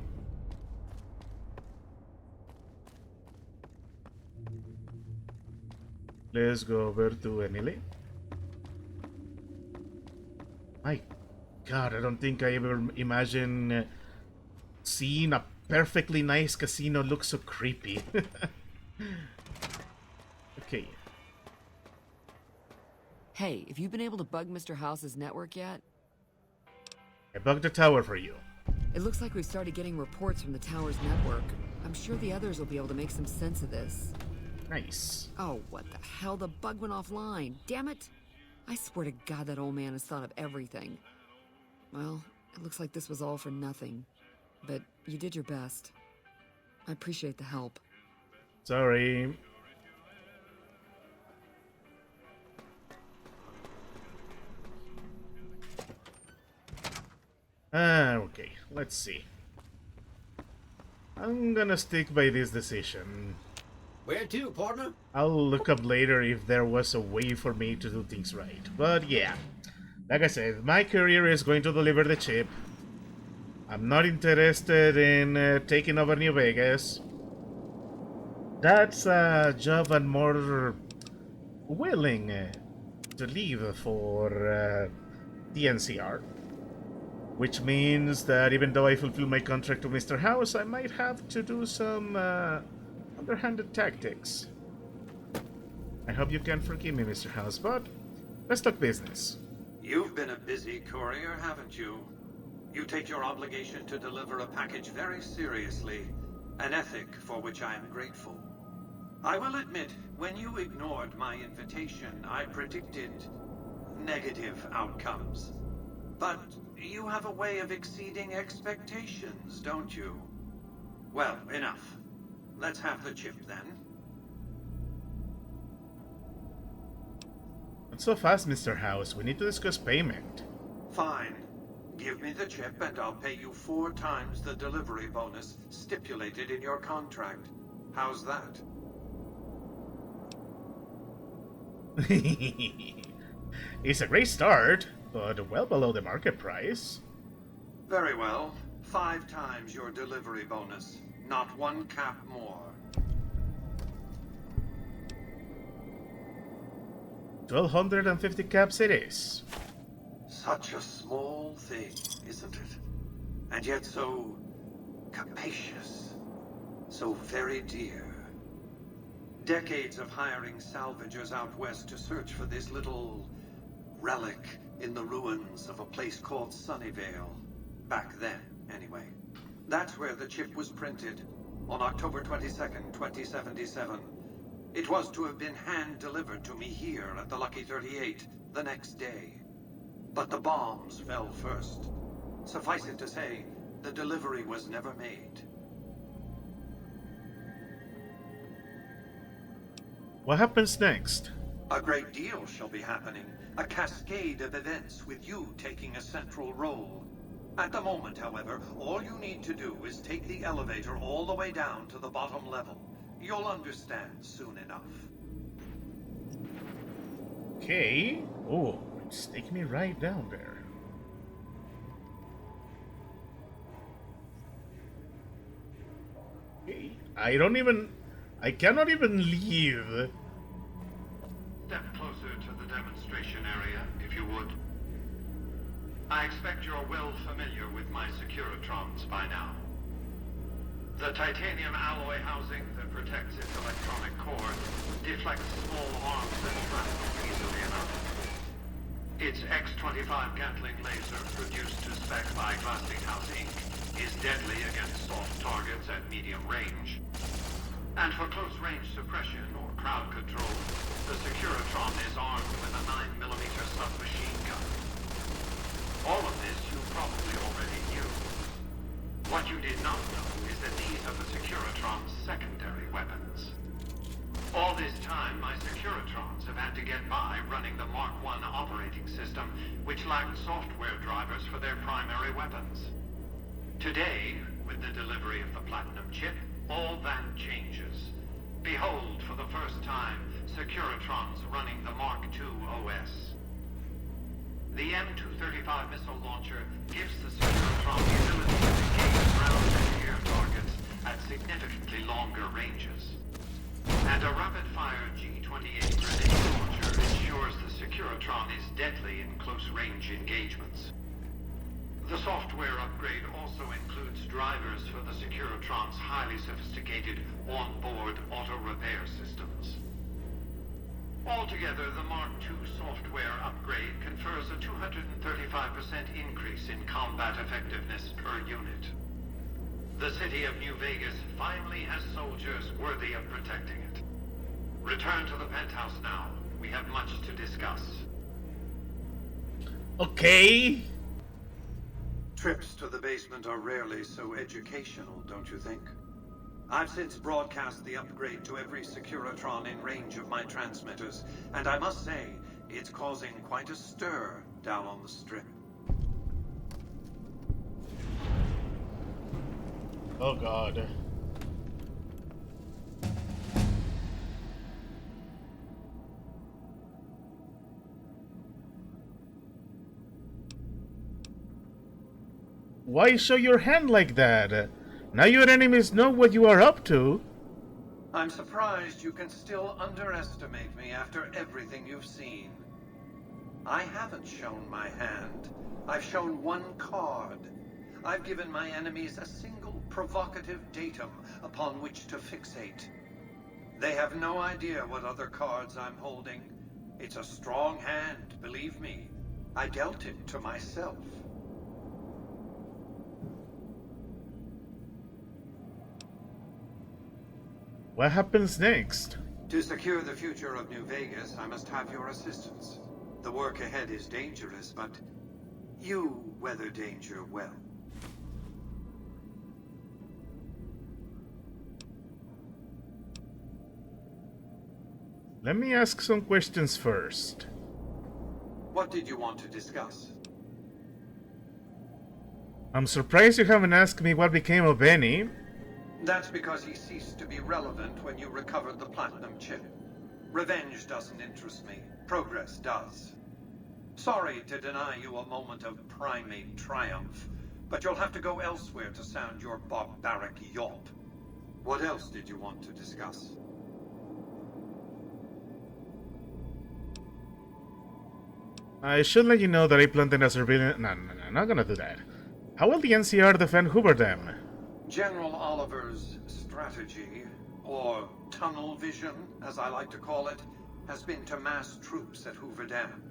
Let's go over to Emily. My God, I don't think I ever imagined seeing a perfectly nice casino look so creepy. Okay. Hey, have you been able to bug Mr. House's network yet? I bugged the tower for you. It looks like we've started getting reports from the tower's network. I'm sure the others will be able to make some sense of this. Nice. Oh, what the hell? The bug went offline. Damn it! I swear to God that old man has thought of everything. Well, it looks like this was all for nothing. But you did your best. I appreciate the help. Sorry. Okay, let's see. I'm gonna stick by this decision. Where to, partner? I'll look up later if there was a way for me to do things right. But yeah, like I said, my courier is going to deliver the chip. I'm not interested in taking over New Vegas. That's a job I'm more willing to leave for the NCR. Which means that even though I fulfill my contract with Mr. House, I might have to do some underhanded tactics. I hope you can forgive me, Mr. House, but let's talk business. You've been a busy courier, haven't you? You take your obligation to deliver a package very seriously, an ethic for which I am grateful. I will admit, when you ignored my invitation, I predicted negative outcomes. But you have a way of exceeding expectations, don't you? Well, enough. Let's have the chip, then. Not so fast, Mr. House. We need to discuss payment. Fine. Give me the chip and I'll pay you 4 times the delivery bonus stipulated in your contract. How's that? It's a great start, but well below the market price. Very well. 5 times your delivery bonus. Not 1 cap more. 1,250 caps it is. Such a small thing, isn't it? And yet so capacious. So very dear. Decades of hiring salvagers out west to search for this little relic in the ruins of a place called Sunnyvale. Back then, anyway. That's where the chip was printed, on October 22nd, 2077. It was to have been hand-delivered to me here at the Lucky 38 the next day. But the bombs fell first. Suffice it to say, the delivery was never made. What happens next? A great deal shall be happening. A cascade of events with you taking a central role. At the moment, however, all you need to do is take the elevator all the way down to the bottom level. You'll understand soon enough. Okay. Oh, it's taking me right down there. Okay. I cannot even leave. Step closer to the demonstration area, if you would. I expect you're well familiar with my Securitrons by now. The titanium alloy housing that protects its electronic core deflects small arms and shrapnel easily enough. Its X-25 Gatling laser, produced to spec by Glassinghouse Inc., is deadly against soft targets at medium range. And for close-range suppression or crowd control, the Securitron is armed with a 9mm submachine gun. All of this you probably already knew. What you did not know is that these are the Securitron's secondary weapons. All this time, my Securitrons have had to get by running the Mark I operating system, which lacked software drivers for their primary weapons. Today, with the delivery of the Platinum chip, all that changes. Behold, for the first time, Securitrons running the Mark II OS. The M235 missile launcher gives the Securitron the ability to engage ground and air targets at significantly longer ranges. And a rapid-fire G-28 grenade launcher ensures the Securitron is deadly in close-range engagements. The software upgrade also includes drivers for the Securitron's highly sophisticated on-board auto-repair systems. Altogether, the Mark II software upgrade confers a 235% increase in combat effectiveness per unit. The city of New Vegas finally has soldiers worthy of protecting it. Return to the penthouse now. We have much to discuss. Okay. Trips to the basement are rarely so educational, don't you think? I've since broadcast the upgrade to every Securitron in range of my transmitters, and I must say, it's causing quite a stir down on the Strip. Oh God. Why show your hand like that? Now your enemies know what you are up to. I'm surprised you can still underestimate me after everything you've seen. I haven't shown my hand. I've shown one card. I've given my enemies a single provocative datum upon which to fixate. They have no idea what other cards I'm holding. It's a strong hand, believe me. I dealt it to myself. What happens next? To secure the future of New Vegas, I must have your assistance. The work ahead is dangerous, but you weather danger well. Let me ask some questions first. What did you want to discuss? I'm surprised you haven't asked me what became of Benny. That's because he ceased to be relevant when you recovered the Platinum chip. Revenge doesn't interest me. Progress does. Sorry to deny you a moment of primate triumph, but you'll have to go elsewhere to sound your barbaric yawp. What else did you want to discuss? I should let you know that I planted a surveillance... No, I'm not gonna do that. How will the NCR defend Hooverdam? General Oliver's strategy, or tunnel vision, as I like to call it, has been to mass troops at Hoover Dam.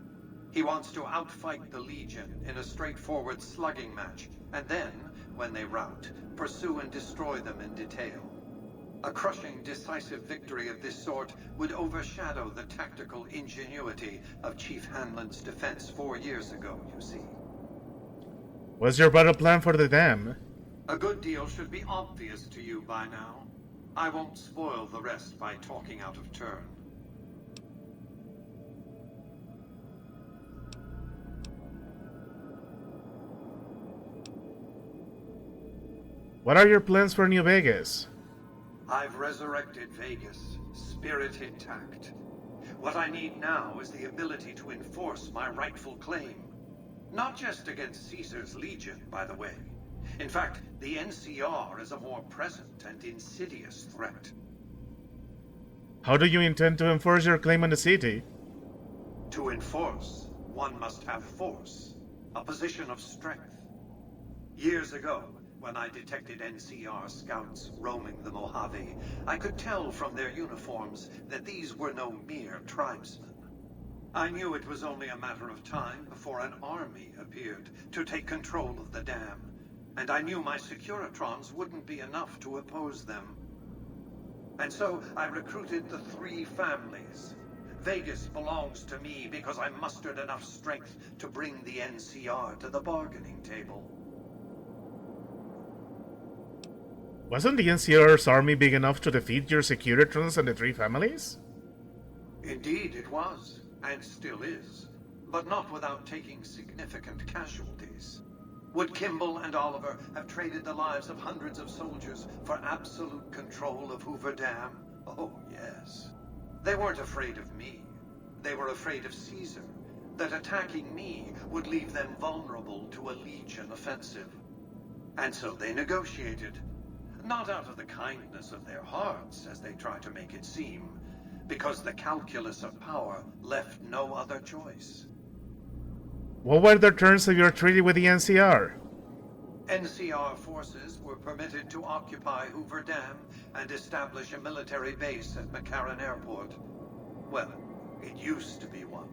He wants to outfight the Legion in a straightforward slugging match, and then, when they rout, pursue and destroy them in detail. A crushing, decisive victory of this sort would overshadow the tactical ingenuity of Chief Hanlon's defense 4 years ago, you see. What's your battle plan for the dam? A good deal should be obvious to you by now. I won't spoil the rest by talking out of turn. What are your plans for New Vegas? I've resurrected Vegas, spirit intact. What I need now is the ability to enforce my rightful claim. Not just against Caesar's Legion, by the way. In fact, the NCR is a more present and insidious threat. How do you intend to enforce your claim on the city? To enforce, one must have force, a position of strength. Years ago, when I detected NCR scouts roaming the Mojave, I could tell from their uniforms that these were no mere tribesmen. I knew it was only a matter of time before an army appeared to take control of the dam, and I knew my Securitrons wouldn't be enough to oppose them. And so I recruited the 3 families. Vegas belongs to me because I mustered enough strength to bring the NCR to the bargaining table. Wasn't the NCR's army big enough to defeat your Securitrons and the 3 families? Indeed it was, and still is, but not without taking significant casualties. Would Kimball and Oliver have traded the lives of hundreds of soldiers for absolute control of Hoover Dam? Oh, yes. They weren't afraid of me. They were afraid of Caesar, that attacking me would leave them vulnerable to a Legion offensive. And so they negotiated. Not out of the kindness of their hearts, as they try to make it seem, because the calculus of power left no other choice. What were the terms of your treaty with the NCR? NCR forces were permitted to occupy Hoover Dam and establish a military base at McCarran Airport. Well, it used to be one.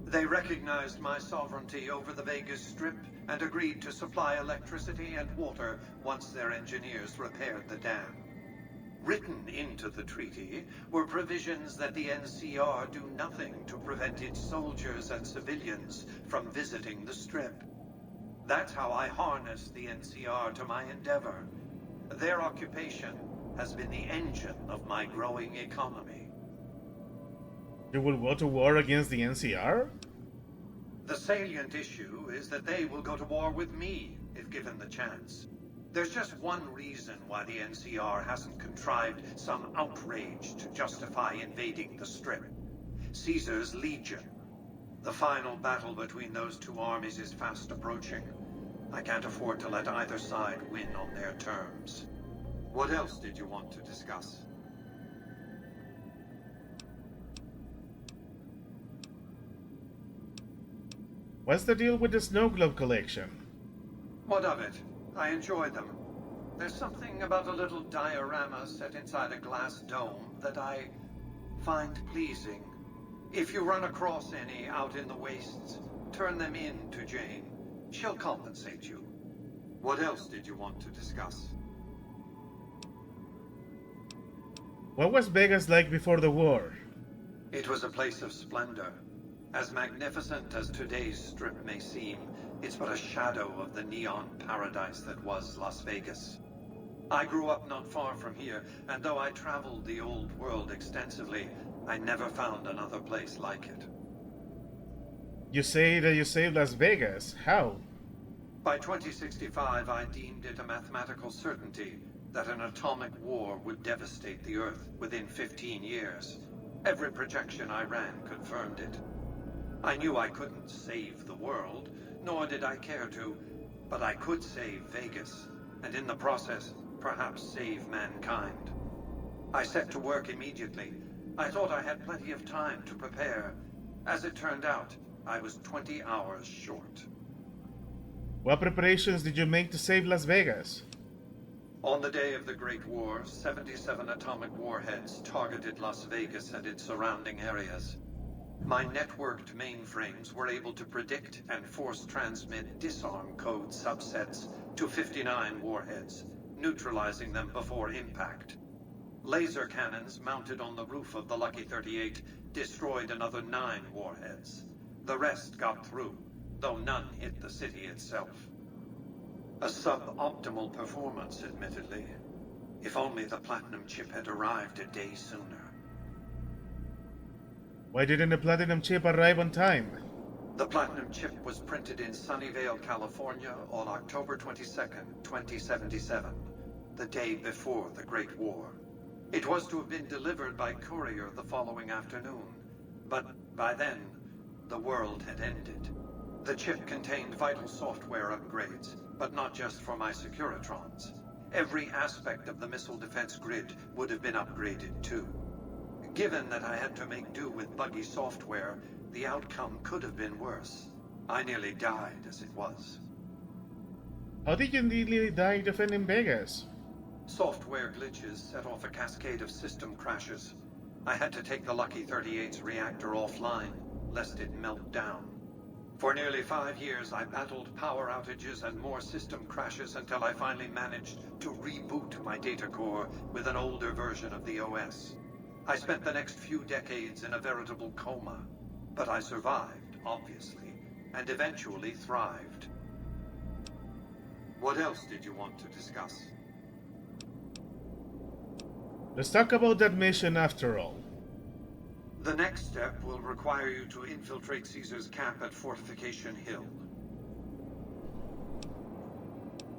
They recognized my sovereignty over the Vegas Strip and agreed to supply electricity and water once their engineers repaired the dam. Written into the treaty were provisions that the NCR do nothing to prevent its soldiers and civilians from visiting the Strip. That's how I harnessed the NCR to my endeavor. Their occupation has been the engine of my growing economy. You will go to war against the NCR? The salient issue is that they will go to war with me, if given the chance. There's just one reason why the NCR hasn't contrived some outrage to justify invading the Strip. Caesar's Legion. The final battle between those 2 armies is fast approaching. I can't afford to let either side win on their terms. What else did you want to discuss? What's the deal with the Snow Globe collection? What of it? I enjoy them. There's something about a little diorama set inside a glass dome that I find pleasing. If you run across any out in the wastes, turn them in to Jane. She'll compensate you. What else did you want to discuss? What was Vegas like before the war? It was a place of splendor. As magnificent as today's Strip may seem, it's but a shadow of the neon paradise that was Las Vegas. I grew up not far from here, and though I traveled the old world extensively, I never found another place like it. You say that you saved Las Vegas. How? By 2065, I deemed it a mathematical certainty that an atomic war would devastate the Earth within 15 years. Every projection I ran confirmed it. I knew I couldn't save the world, nor did I care to, but I could save Vegas, and in the process, perhaps save mankind. I set to work immediately. I thought I had plenty of time to prepare. As it turned out, I was 20 hours short. What preparations did you make to save Las Vegas? On the day of the Great War, 77 atomic warheads targeted Las Vegas and its surrounding areas. My networked mainframes were able to predict and force transmit disarm code subsets to 59 warheads, neutralizing them before impact. Laser cannons mounted on the roof of the Lucky 38 destroyed another 9 warheads. The rest got through, though none hit the city itself. A suboptimal performance, admittedly. If only the platinum chip had arrived a day sooner. Why didn't the platinum chip arrive on time? The platinum chip was printed in Sunnyvale, California on October 22nd, 2077, the day before the Great War. It was to have been delivered by Courier the following afternoon, but by then, the world had ended. The chip contained vital software upgrades, but not just for my Securitrons. Every aspect of the missile defense grid would have been upgraded too. Given that I had to make do with buggy software, the outcome could have been worse. I nearly died as it was. How did you nearly die defending Vegas? Software glitches set off a cascade of system crashes. I had to take the Lucky 38's reactor offline, lest it melt down. For nearly 5 years, I battled power outages and more system crashes until I finally managed to reboot my data core with an older version of the OS. I spent the next few decades in a veritable coma, but I survived, obviously, and eventually thrived. What else did you want to discuss? Let's talk about that mission after all. The next step will require you to infiltrate Caesar's camp at Fortification Hill.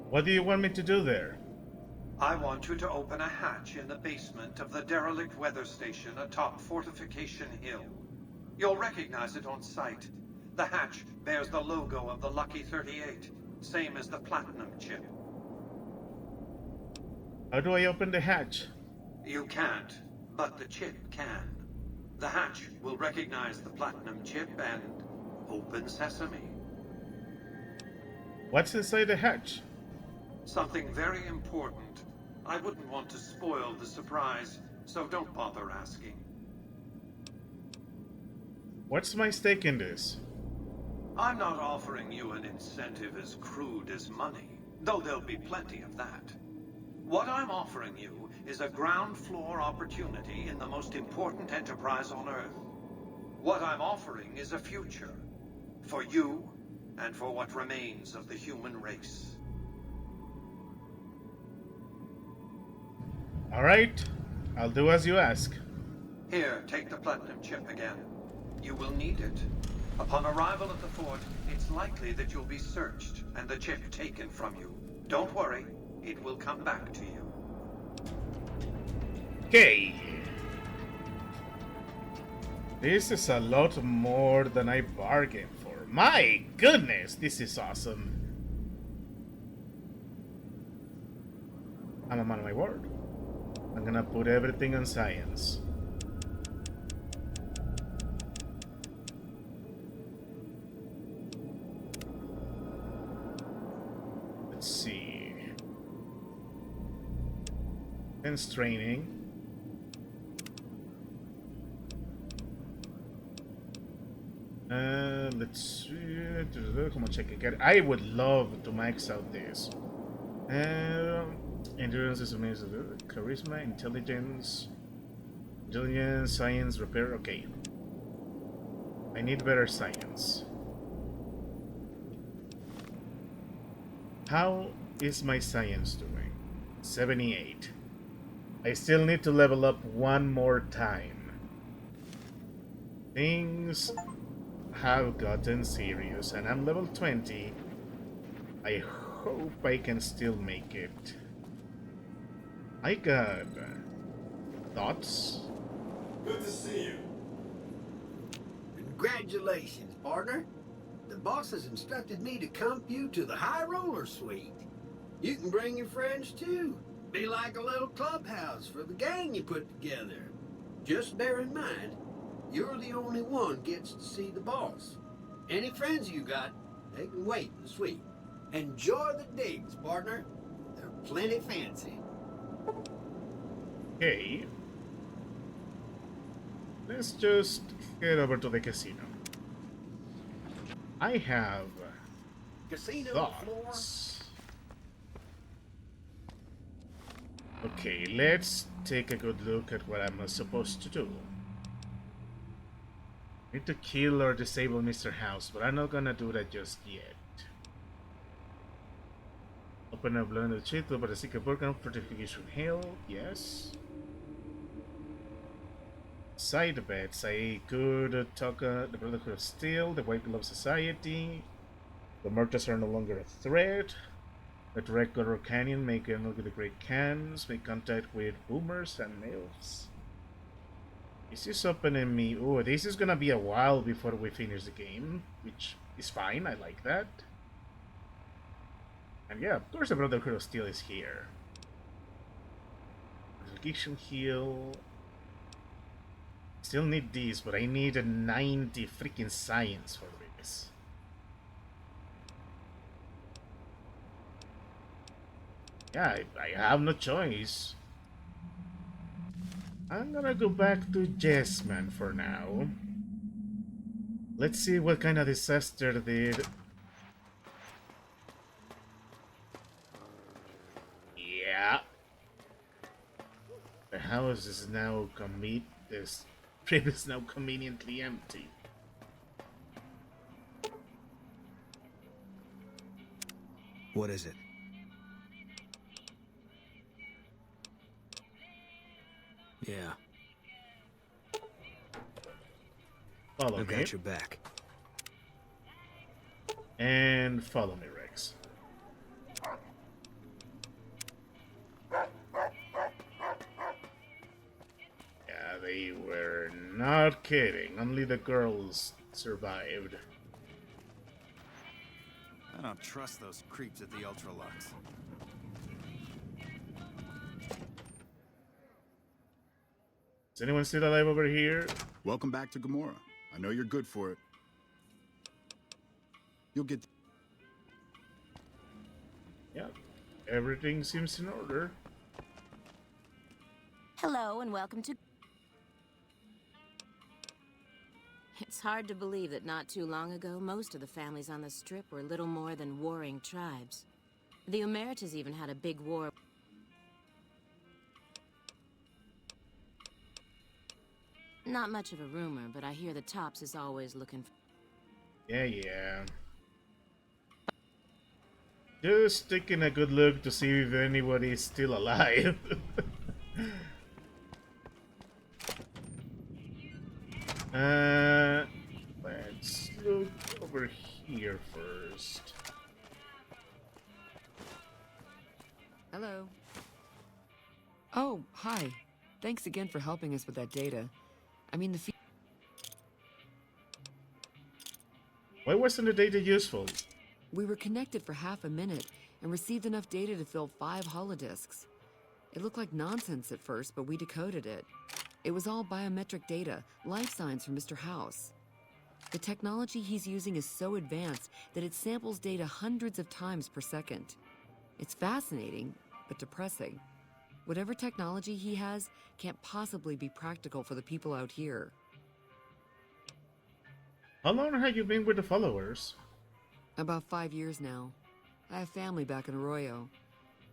What do you want me to do there? I want you to open a hatch in the basement of the derelict weather station atop Fortification Hill. You'll recognize it on sight. The hatch bears the logo of the Lucky 38, same as the platinum chip. How do I open the hatch? You can't, but the chip can. The hatch will recognize the platinum chip and open sesame. What's inside the hatch? Something very important. I wouldn't want to spoil the surprise, so don't bother asking. What's my stake in this? I'm not offering you an incentive as crude as money, though there'll be plenty of that. What I'm offering you is a ground floor opportunity in the most important enterprise on Earth. What I'm offering is a future. For you, and for what remains of the human race. Alright, I'll do as you ask. Here, take the platinum chip again. You will need it. Upon arrival at the fort, it's likely that you'll be searched and the chip taken from you. Don't worry, it will come back to you. Okay. This is a lot more than I bargained for. My goodness, this is awesome. I'm a man of my word. I'm gonna put everything on science. Let's see. Intense training. Let's see. Come on, check again. I would love to max out this. Endurance is amazing. Charisma, intelligence, science, repair. Okay. I need better science. How is my science doing? 78. I still need to level up one more time. Things have gotten serious, and I'm level 20. I hope I can still make it. I got thoughts? Good to see you. Congratulations, partner. The boss has instructed me to comp you to the High Roller Suite. You can bring your friends too. Be like a little clubhouse for the gang you put together. Just bear in mind, you're the only one gets to see the boss. Any friends you got, they can wait in the suite. Enjoy the digs, partner. They're plenty fancy. Okay. Let's just head over to the casino. I have Casino thoughts. Okay, let's take a good look at what I'm supposed to do. Need to kill or disable Mr. House, but I'm not gonna do that just yet. Open up the cheat to the secret program, Fortification Hill, yes. Side bets. I could talk the Brotherhood of Steel, the White Glove Society. The Murtas are no longer a threat. The Direct Gutter Canyon, make a look at the Great Cans, make contact with boomers and elves. This is opening me. Oh, this is gonna be a while before we finish the game, which is fine. I like that. And yeah, of course, the Brotherhood of Steel is here. Relegation heal. Still need these, but I need a 90 freaking science for this. Yeah, I have no choice. I'm gonna go back to Jessman for now. Let's see what kind of disaster did. Yeah. The house is now this trip is now conveniently empty. What is it? Yeah. Follow me. I've got your back. And follow me, Rex. Yeah, they were not kidding. Only the girls survived. I don't trust those creeps at the Ultralux. Is anyone still alive over here? Welcome back to Gamora. I know you're good for it. You'll get... Yeah, everything seems in order. Hello and welcome to... It's hard to believe that not too long ago, most of the families on the Strip were little more than warring tribes. The Emeritus even had a big war. Not much of a rumor, but I hear the Tops is always looking for... Yeah. Just taking a good look to see if anybody's still alive. Let's look over here first. Hello. Oh, hi. Thanks again for helping us with that data. I mean, Why wasn't the data useful? We were connected for half a minute and received enough data to fill 5 holodisks. It looked like nonsense at first, but we decoded it. It was all biometric data, life signs from Mr. House. The technology he's using is so advanced that it samples data hundreds of times per second. It's fascinating, but depressing. Whatever technology he has can't possibly be practical for the people out here. How long have you been with the followers? About 5 years now. I have family back in Arroyo.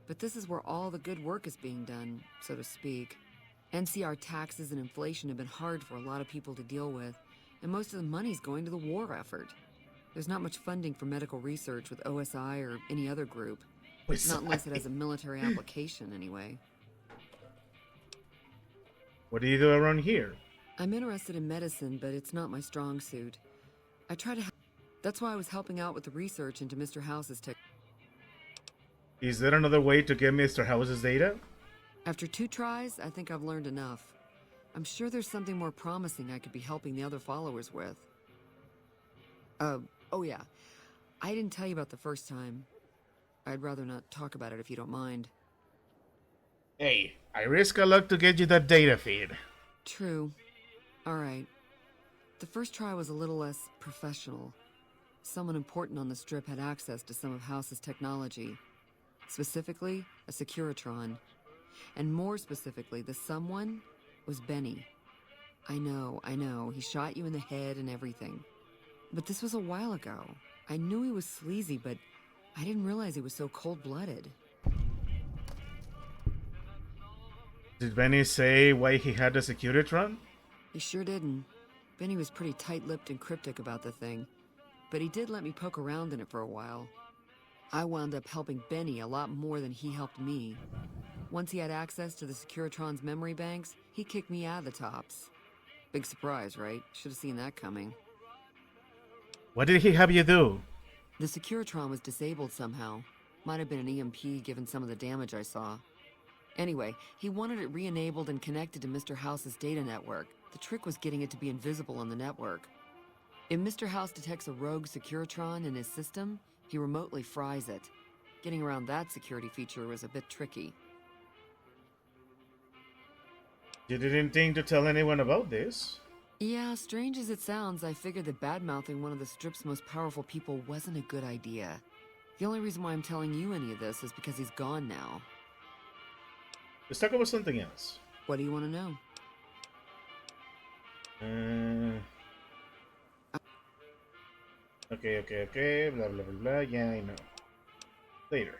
But this is where all the good work is being done, so to speak. NCR taxes and inflation have been hard for a lot of people to deal with, and most of the money's going to the war effort. There's not much funding for medical research with OSI or any other group. Not unless it has a military application, anyway. What do you do around here? I'm interested in medicine, but it's not my strong suit. I try to... That's why I was helping out with the research into Mr. House's tech. Is there another way to get Mr. House's data? After 2 tries, I think I've learned enough. I'm sure there's something more promising I could be helping the other followers with. Oh yeah. I didn't tell you about the first time. I'd rather not talk about it if you don't mind. Hey, I risk a lot to get you that data feed. True. Alright. The first try was a little less professional. Someone important on the Strip had access to some of House's technology. Specifically, a Securitron. And more specifically, the someone was Benny. I know, he shot you in the head and everything. But this was a while ago. I knew he was sleazy, but I didn't realize he was so cold-blooded. Did Benny say why he had the Securitron? He sure didn't. Benny was pretty tight-lipped and cryptic about the thing. But he did let me poke around in it for a while. I wound up helping Benny a lot more than he helped me. Once he had access to the Securitron's memory banks, he kicked me out of the Tops. Big surprise, right? Should have seen that coming. What did he have you do? The Securitron was disabled somehow. Might have been an EMP given some of the damage I saw. Anyway, he wanted it re-enabled and connected to Mr. House's data network. The trick was getting it to be invisible on the network. If Mr. House detects a rogue Securitron in his system, he remotely fries it. Getting around that security feature was a bit tricky. You didn't think to tell anyone about this? Yeah, strange as it sounds, I figured that bad-mouthing one of the Strip's most powerful people wasn't a good idea. The only reason why I'm telling you any of this is because he's gone now. Let's talk about something else. What do you want to know? Okay. Blah, blah, blah, blah. Yeah, I know. Later.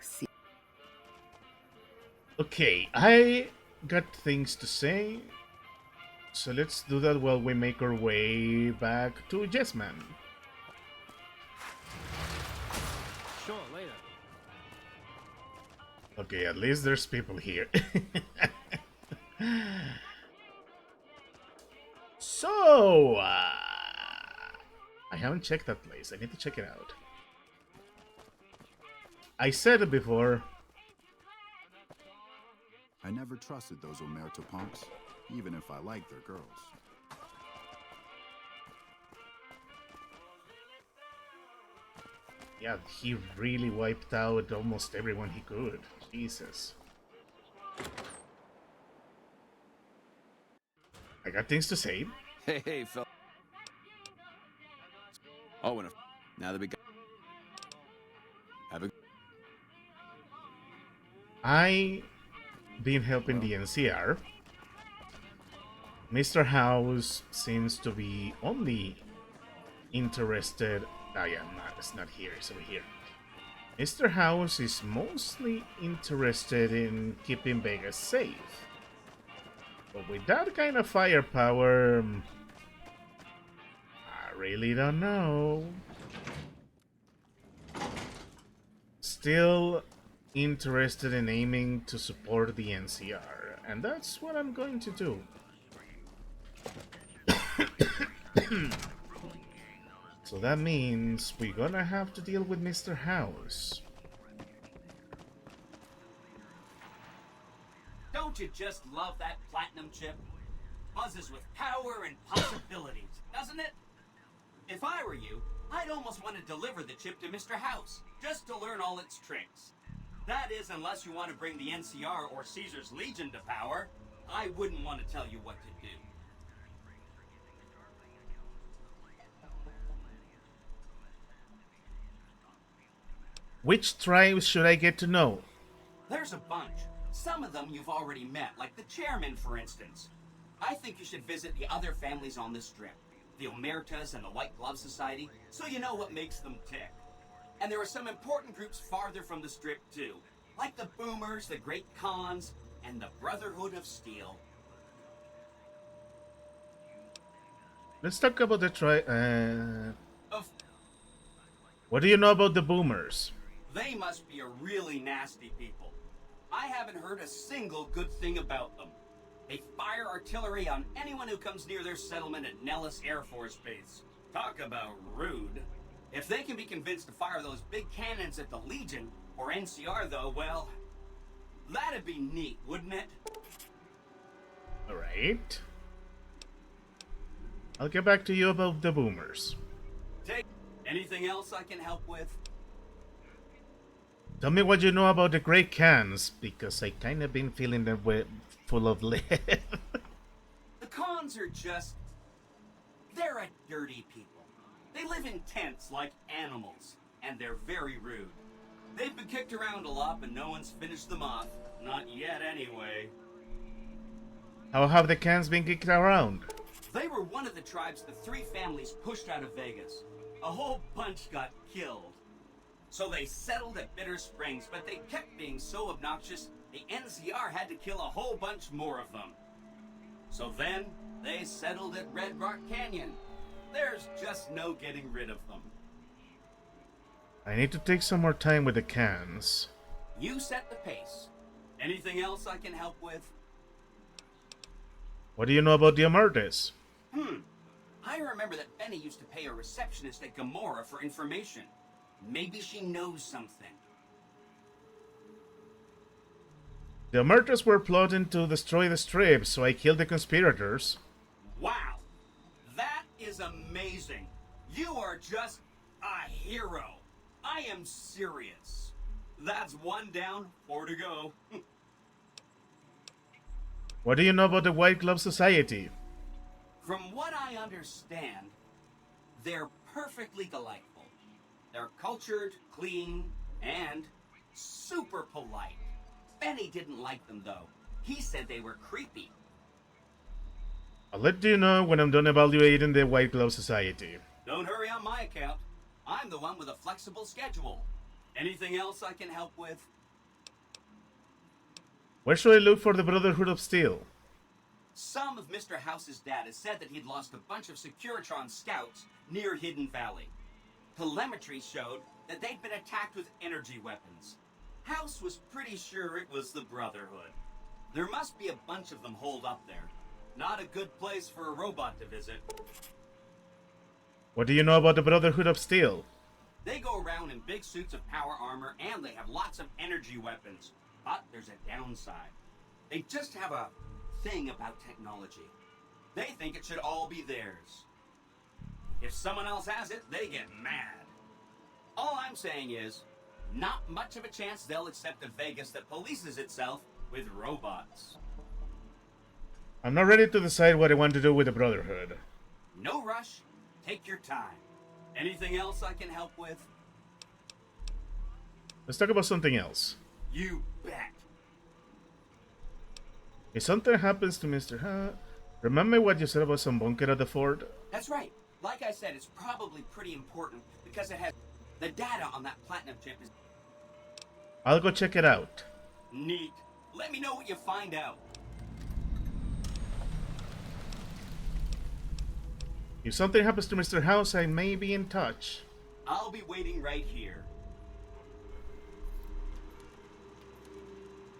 Okay, I got things to say. So let's do that while we make our way back to Yes Man. Sure, later. Okay, at least there's people here. So, I haven't checked that place. I need to check it out. I said it before. I never trusted those Omerta punks, even if I liked their girls. Yeah, he really wiped out almost everyone he could. Jesus. I got things to say. Hey, fella. Oh, and now that we got... Have a... I been helping the NCR. Mr. House seems to be only interested... Oh yeah, it's not here, it's over here. Mr. House is mostly interested in keeping Vegas safe. But with that kind of firepower, I really don't know. Still interested in aiming to support the NCR, and that's what I'm going to do. So that means we're gonna have to deal with Mr. House. Don't you just love that platinum chip? Buzzes with power and possibilities, doesn't it? If I were you, I'd almost want to deliver the chip to Mr. House, just to learn all its tricks. That is, unless you want to bring the NCR or Caesar's Legion to power. I wouldn't want to tell you what to do. Which tribes should I get to know? There's a bunch. Some of them you've already met, like the chairman, for instance. I think you should visit the other families on the Strip, the Omertas and the White Glove Society, so you know what makes them tick. And there are some important groups farther from the Strip, too, like the Boomers, the Great Khans, and the Brotherhood of Steel. Let's talk about the What do you know about the Boomers? They must be a really nasty people. I haven't heard a single good thing about them. They fire artillery on anyone who comes near their settlement at Nellis Air Force Base. Talk about rude. If they can be convinced to fire those big cannons at the Legion, or NCR though, well, that'd be neat, wouldn't it? Alright. I'll get back to you about the Boomers. Anything else I can help with? Tell me what you know about the Great Khans, because I kinda been feeling them full of lead. The Khans are just... they're a dirty people. They live in tents like animals, and they're very rude. They've been kicked around a lot, but no one's finished them off. Not yet, anyway. How have the Khans been kicked around? They were one of the tribes the three families pushed out of Vegas. A whole bunch got killed. So they settled at Bitter Springs, but they kept being so obnoxious, the NCR had to kill a whole bunch more of them. So then, they settled at Red Rock Canyon. There's just no getting rid of them. I need to take some more time with the Khans. You set the pace. Anything else I can help with? What do you know about the Omertas? I remember that Benny used to pay a receptionist at Gamora for information. Maybe she knows something. The murders were plotting to destroy the strip, so I killed the conspirators. Wow! That is amazing! You are just a hero! I am serious. That's 1 down, 4 to go. What do you know about the White Glove Society? From what I understand, they're perfectly delightful. They're cultured, clean, and super polite. Benny didn't like them, though. He said they were creepy. I'll let you know when I'm done evaluating the White Glove Society. Don't hurry on my account. I'm the one with a flexible schedule. Anything else I can help with? Where should I look for the Brotherhood of Steel? Some of Mr. House's data said that he'd lost a bunch of Securitron scouts near Hidden Valley. Telemetry showed that they'd been attacked with energy weapons. House was pretty sure it was the Brotherhood. There must be a bunch of them holed up there. Not a good place for a robot to visit. What do you know about the Brotherhood of Steel? They go around in big suits of power armor and they have lots of energy weapons. But there's a downside. They just have a thing about technology. They think it should all be theirs. If someone else has it, they get mad. All I'm saying is, not much of a chance they'll accept a Vegas that polices itself with robots. I'm not ready to decide what I want to do with the Brotherhood. No rush. Take your time. Anything else I can help with? Let's talk about something else. You bet. If something happens to Mr. Remember what you said about some bunker at the fort? That's right. Like I said, it's probably pretty important because it has the data on that platinum chip is I'll go check it out. neat. Let me know what you find out. If something happens to Mr. House, I may be in touch. I'll be waiting right here.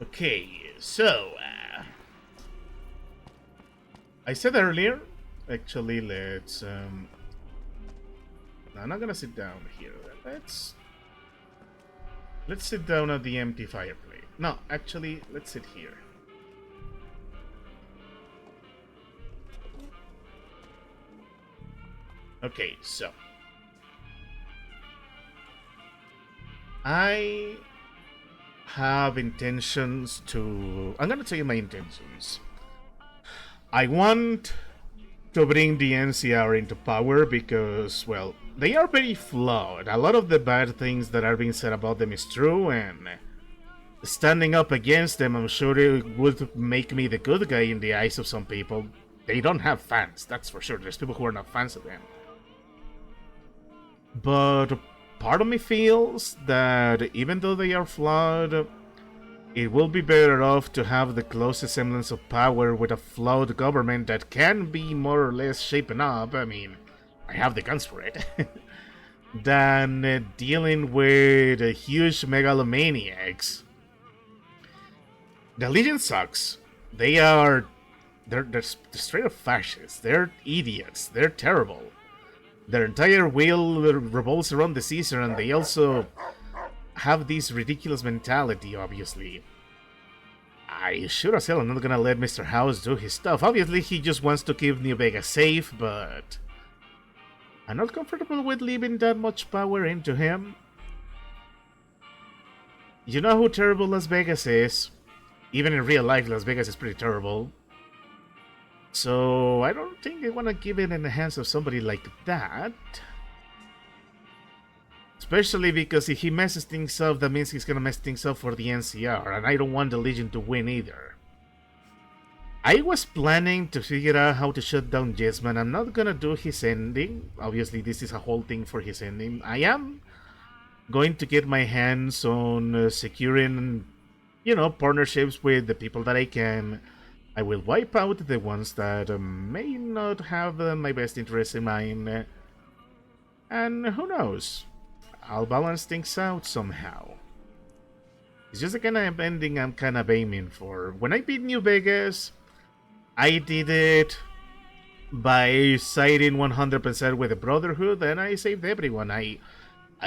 Okay, so, I said earlier, actually, let's, no, I'm not gonna sit down here. Let's sit down at the empty fireplace. No, actually, let's sit here. Okay, so I have intentions to... I'm gonna tell you my intentions. I want to bring the NCR into power because, well, they are very flawed. A lot of the bad things that are being said about them is true, and standing up against them, I'm sure it would make me the good guy in the eyes of some people. They don't have fans, that's for sure. There's people who are not fans of them. But part of me feels that even though they are flawed, it will be better off to have the closest semblance of power with a flawed government that can be more or less shapen up. I mean, I have the guns for it. Than dealing with huge megalomaniacs. The Legion sucks. They're straight up fascists. They're idiots. They're terrible. Their entire wheel revolves around the Caesar, and they also have this ridiculous mentality, obviously. I sure as hell am not gonna let Mr. House do his stuff. Obviously, he just wants to keep New Vegas safe, but I'm not comfortable with leaving that much power into him. You know how terrible Las Vegas is. Even in real life, Las Vegas is pretty terrible. So I don't think I want to give it in the hands of somebody like that. Especially because if he messes things up, that means he's gonna mess things up for the NCR, and I don't want the Legion to win either. I was planning to figure out how to shut down Jesman. I'm not gonna do his ending. Obviously, this is a whole thing for his ending. I am going to get my hands on securing, partnerships with the people that I can. I will wipe out the ones that may not have my best interests in mind. And who knows? I'll balance things out somehow. It's just the kind of ending I'm kind of aiming for. When I beat New Vegas, I did it by siding 100% with the Brotherhood, and I saved everyone. I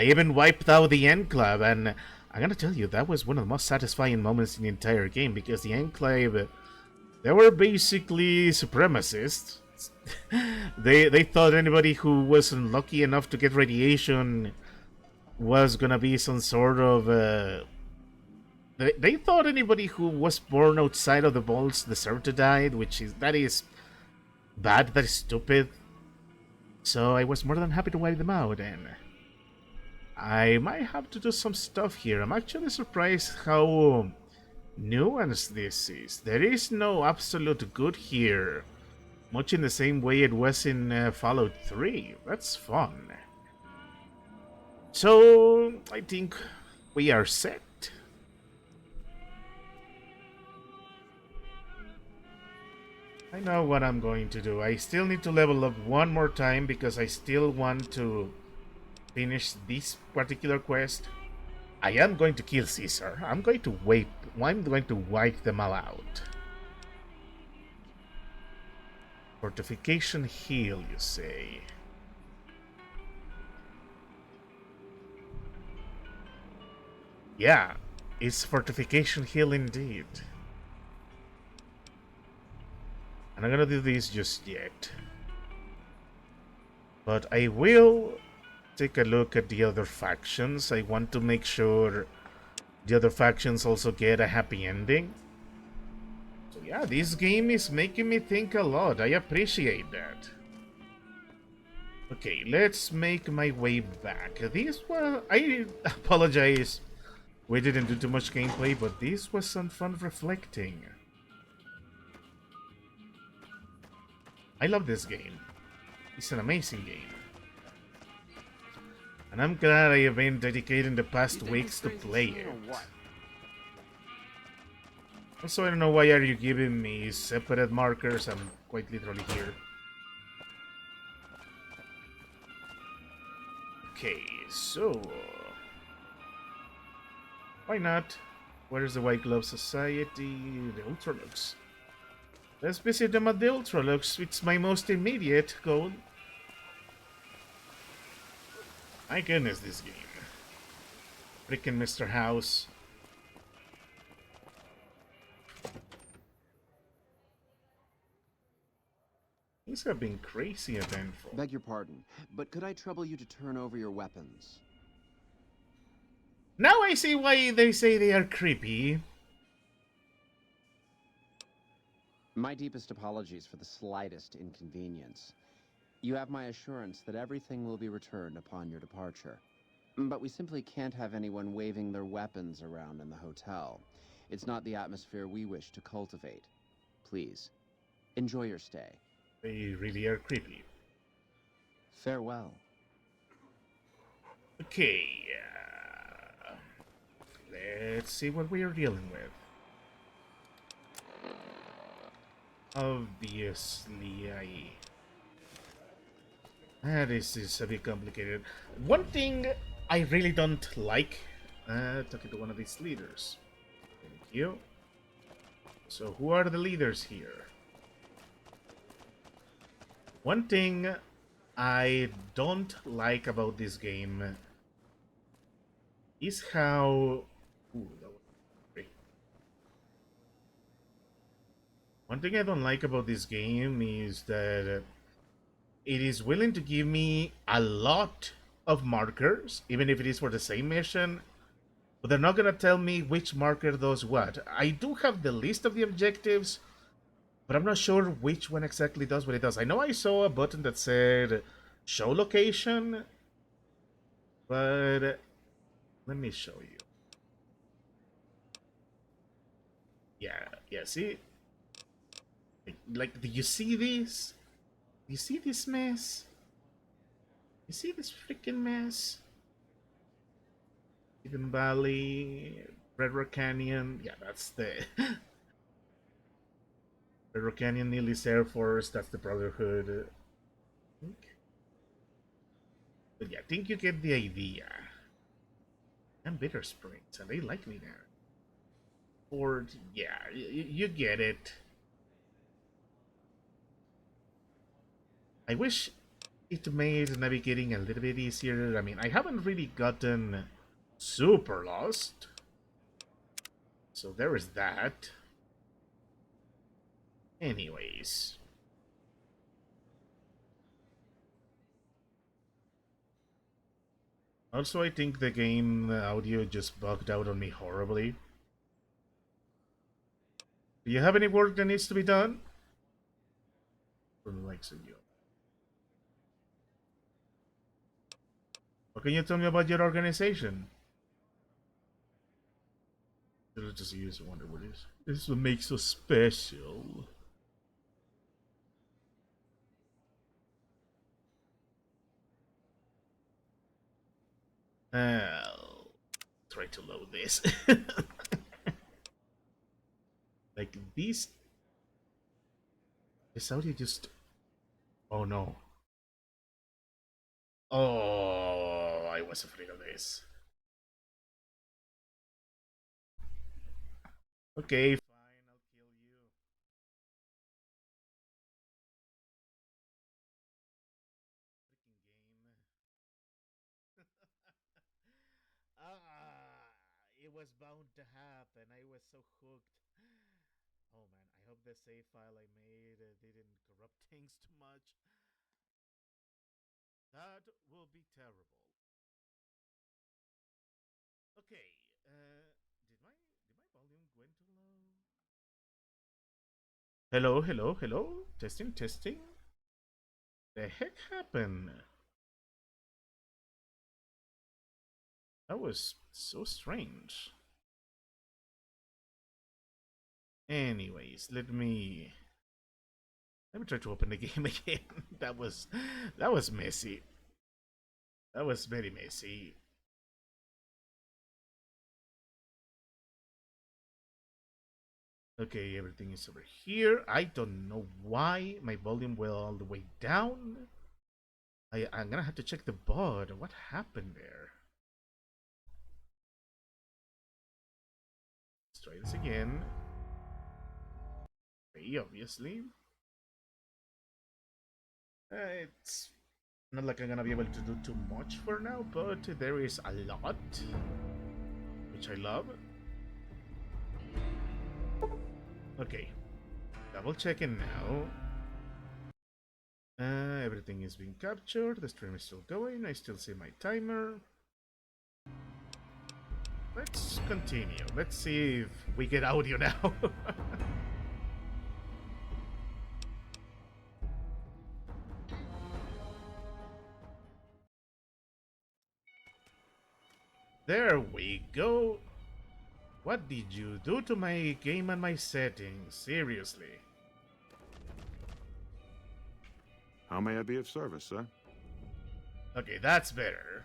even wiped out the Enclave, and I'm gonna tell you, that was one of the most satisfying moments in the entire game, because the Enclave, they were basically supremacists. They thought anybody who wasn't lucky enough to get radiation was gonna be some sort of they thought anybody who was born outside of the vaults deserved to die, that is bad, that is stupid. So I was more than happy to wipe them out, and I might have to do some stuff here. I'm actually surprised how nuanced this is. There is no absolute good here, much in the same way it was in Fallout 3. That's fun. So I think we are set. I know what I'm going to do. I still need to level up one more time because I still want to finish this particular quest. I am going to kill Caesar. I'm going to wipe them all out. Fortification heal, you say? Yeah, it's fortification heal indeed. I'm not gonna do this just yet. But I will take a look at the other factions. I want to make sure the other factions also get a happy ending. So yeah, this game is making me think a lot. I appreciate that. Okay, let's make my way back. This was... I apologize. We didn't do too much gameplay, but this was some fun reflecting. I love this game. It's an amazing game. And I'm glad I have been dedicating the past weeks to play it. Also, I don't know why are you giving me separate markers. I'm quite literally here. Okay, so... why not? Where's the White Glove Society? The Ultralux. Let's visit them at the Ultralux. It's my most immediate goal. My goodness, this game. Freaking Mr. House. Things have been crazy eventful. Beg your pardon, but could I trouble you to turn over your weapons? Now I see why they say they are creepy. My deepest apologies for the slightest inconvenience. You have my assurance that everything will be returned upon your departure. But we simply can't have anyone waving their weapons around in the hotel. It's not the atmosphere we wish to cultivate. Please, enjoy your stay. They really are creepy. Farewell. Okay, let's see what we are dealing with. Obviously, this is a bit complicated. One thing I really don't like, talking to one of these leaders. Thank you. So, who are the leaders here? One thing I don't like about this game is how... Ooh, that was great. One thing I don't like about this game is that it is willing to give me a lot of markers, even if it is for the same mission, but they're not gonna tell me which marker does what. I do have the list of the objectives, but I'm not sure which one exactly does what it does. I know I saw a button that said show location, but let me show you. Yeah, see? Like, do you see this? Do you see this mess? You see this freaking mess? Hidden Valley, Red Rock Canyon. Yeah, that's the Red Rock Canyon, Neely's Air Force. That's the Brotherhood. But yeah, I think you get the idea. And Bitter Springs, and they like me there. Ford, yeah, you get it. I wish it made navigating a little bit easier. I mean, I haven't really gotten super lost. So there is that. Anyways. Also, I think the game audio just bugged out on me horribly. Do you have any work that needs to be done? From the likes of you. What can you tell me about your organization? Let's just use wonder what is. This is what makes us special. I'll try to load this. Like these. This audio just. Oh no. Oh, I was afraid of this. Okay, fine, I'll kill you. Ah, it was bound to happen. I was so hooked. Oh man, I hope the save file I made didn't corrupt things too much. That will be terrible. Okay, did my volume went too low? Hello, hello, hello. Testing, testing. The heck happened? That was so strange. Anyways, let me try to open the game again. that was messy. That was very messy. Okay, everything is over here. I don't know why my volume went all the way down. I'm gonna have to check the board. What happened there? Let's try this again. Okay, obviously. It's not like I'm gonna be able to do too much for now, but there is a lot, which I love. Okay, double checking now. Everything is being captured. The stream is still going. I still see my timer. Let's continue. Let's see if we get audio now. There we go. What did you do to my game and my settings? Seriously. How may I be of service, sir? Okay, that's better.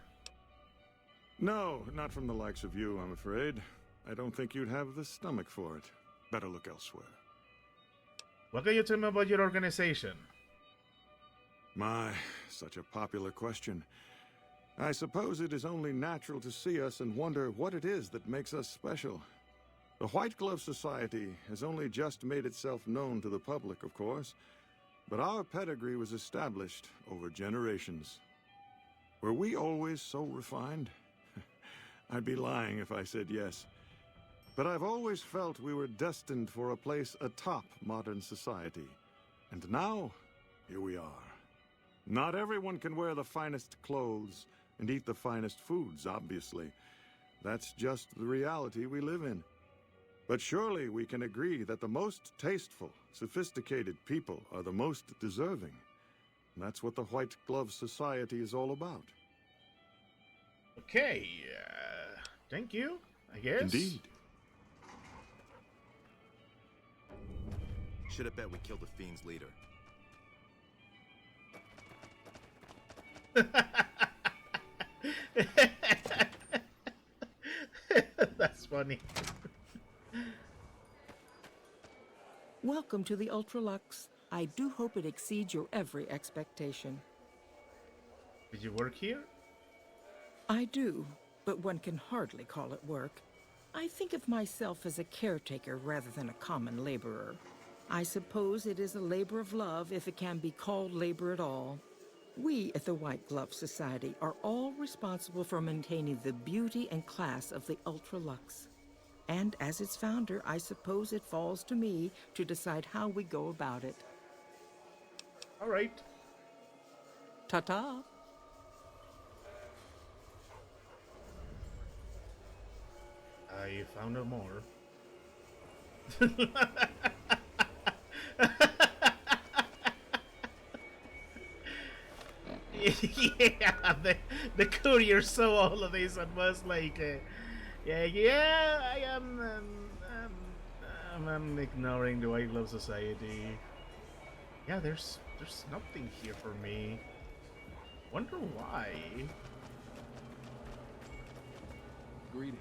No, not from the likes of you, I'm afraid. I don't think you'd have the stomach for it. Better look elsewhere. What can you tell me about your organization? My, such a popular question. I suppose it is only natural to see us and wonder what it is that makes us special. The White Glove Society has only just made itself known to the public, of course, but our pedigree was established over generations. Were we always so refined? I'd be lying if I said yes. But I've always felt we were destined for a place atop modern society. And now, here we are. Not everyone can wear the finest clothes and eat the finest foods, obviously. That's just the reality we live in. But surely we can agree that the most tasteful, sophisticated people are the most deserving. And that's what the White Glove Society is all about. Okay, thank you, I guess. Indeed. Should have bet we killed the Fiend's leader. That's funny. Welcome to the Ultralux. I do hope it exceeds your every expectation. Did you work here? I do, but one can hardly call it work. I think of myself as a caretaker rather than a common laborer. I suppose it is a labor of love if it can be called labor at all. We at the White Glove Society are all responsible for maintaining the beauty and class of the Ultralux. And as its founder, I suppose it falls to me to decide how we go about it. All right. Ta-ta. I found out more. Yeah, the courier saw all of this and was like, yeah, I am, I'm ignoring the White Glove Society. Yeah, there's nothing here for me. Wonder why. Greetings.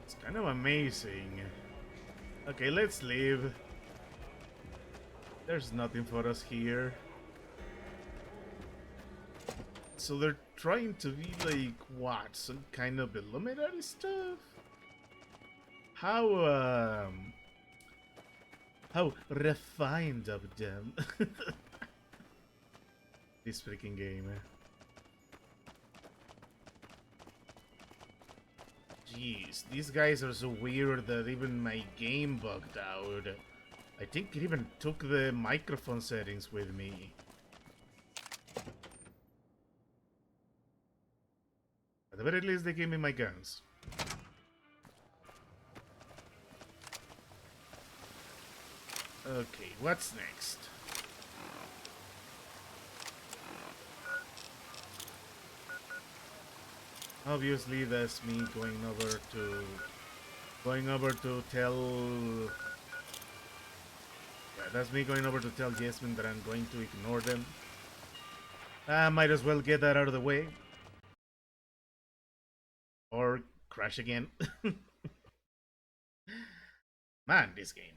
It's kind of amazing. Okay, let's leave. There's nothing for us here. So they're trying to be like, what, some kind of Illuminati stuff? How refined of them. This freaking game. Jeez, these guys are so weird that even my game bugged out. I think it even took the microphone settings with me. At the very least, they gave me my guns. Okay, what's next? Obviously, that's me going over to tell. Yeah, that's me going over to tell Jasmine that I'm going to ignore them. I might as well get that out of the way. Or crash again. Man, this game.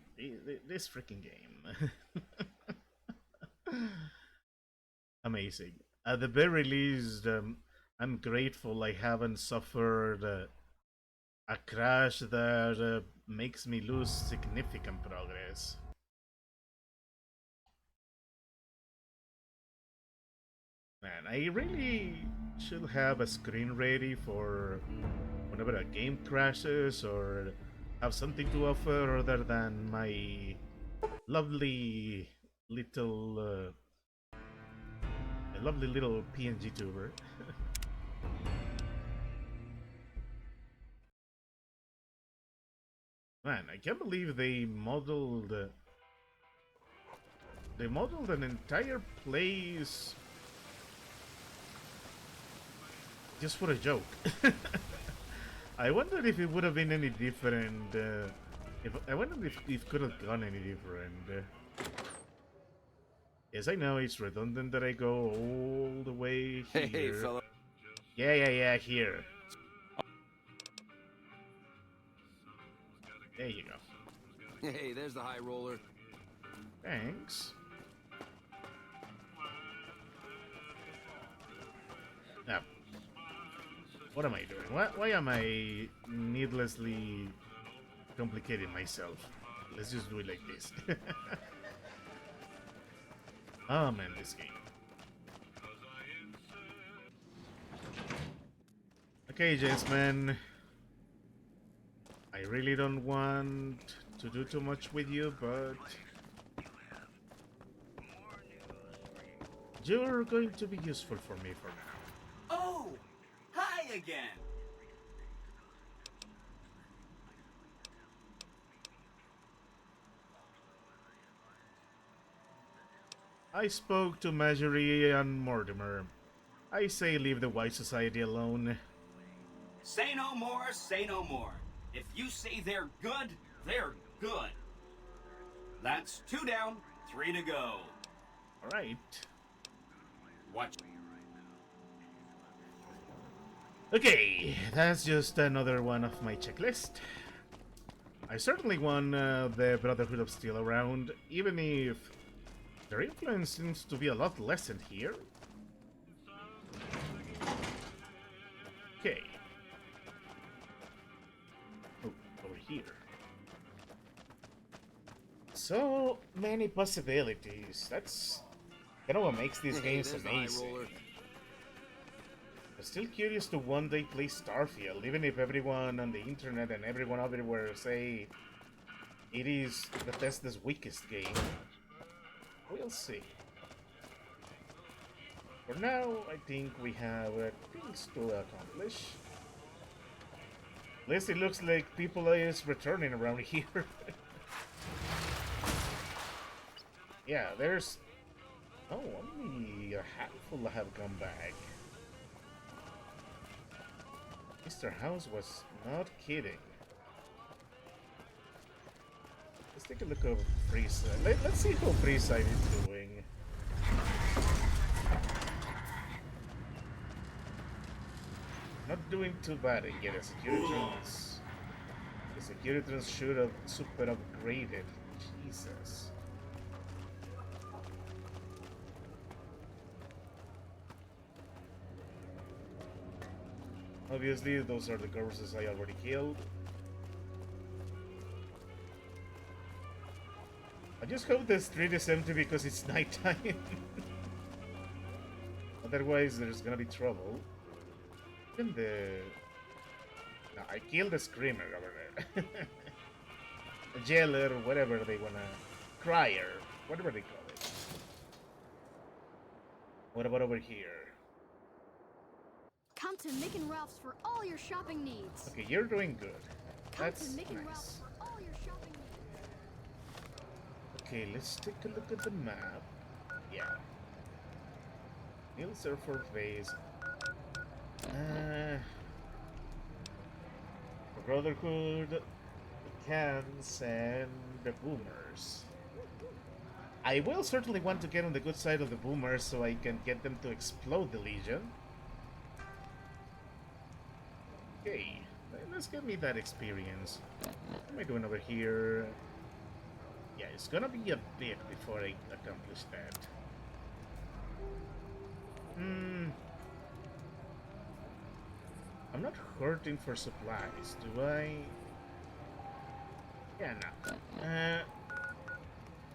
This freaking game. Amazing. At the very least, I'm grateful I haven't suffered a crash that makes me lose significant progress. Man, I really should have a screen ready for whenever a game crashes or have something to offer other than my lovely little PNG tuber. Man, I can't believe they modeled an entire place just for a joke. I wondered if it would have been any different. I wondered if it could have gone any different. Yes, I know it's redundant that I go all the way here. Hey, fella. Yeah, here. There you go. Hey, there's the high roller. Thanks. Now, what am I doing? Why am I needlessly complicating myself? Let's just do it like this. Oh man, this game. Okay, Jasmine. I really don't want to do too much with you, but you're going to be useful for me for now. Oh! Hi again! I spoke to Marjorie and Mortimer. I say leave the White Society alone. Say no more, say no more. If you say they're good, they're good. That's 2 down, 3 to go. Alright. Watch. Okay, that's just another one of my checklist. I certainly want the Brotherhood of Steel around, even if their influence seems to be a lot lessened here. Okay. Oh, over here. So many possibilities. That's kind of what makes these games there's the high amazing. roller. I'm still curious to one day play Starfield, even if everyone on the internet and everyone everywhere say it is Bethesda's weakest game. We'll see. For now, I think we have things to accomplish. At least it looks like people is returning around here. Yeah, there's... Oh, only a handful have come back. Mr. House was not kidding. Let's take a look at Freeside. Let's see how Freeside is doing. Not doing too bad in getting security trends. The security trends should have super upgraded. Jesus. Obviously, those are the corpses I already killed. I just hope the street is empty because it's nighttime. Otherwise, there's gonna be trouble. Even the... No, I killed the screamer over there. A jailer, whatever they wanna... Crier, whatever they call it. What about over here? Come to Mick and Ralph's for all your shopping needs. Okay, you're doing good. Come That's to Mick and nice. Ralph's for all your shopping needs. Okay, let's take a look at the map. Yeah. Neil Surfer phase. The Brotherhood, the Cans, and the Boomers. I will certainly want to get on the good side of the Boomers so I can get them to explode the Legion. Okay, let's give me that experience. What am I doing over here? Yeah, it's gonna be a bit before I accomplish that. I'm not hurting for supplies, do I? Yeah, no.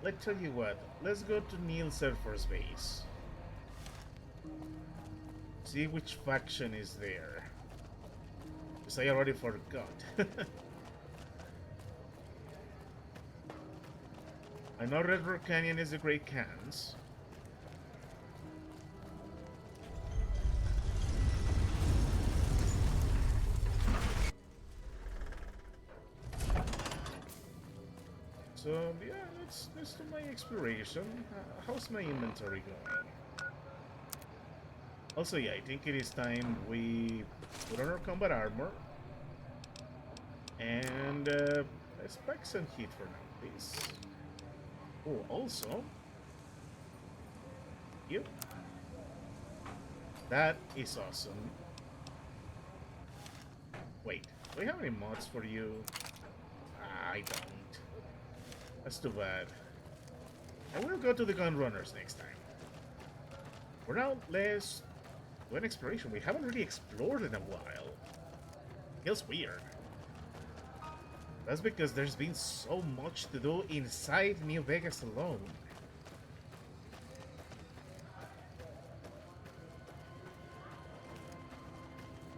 Let's tell you what. Let's go to Neil Surfer's base. See which faction is there. Because I already forgot. I know Red Rock Canyon is the Great Khans. So yeah, let's do my exploration. How's my inventory going? Also, yeah, I think it is time we put on our combat armor. And let's pack some heat for now, please. Oh, also... Yep. That is awesome. Wait, do I have any mods for you? I don't. That's too bad. I will go to the gun runners next time. For now, let's do an exploration. We haven't really explored in a while. Feels weird. That's because there's been so much to do inside New Vegas alone.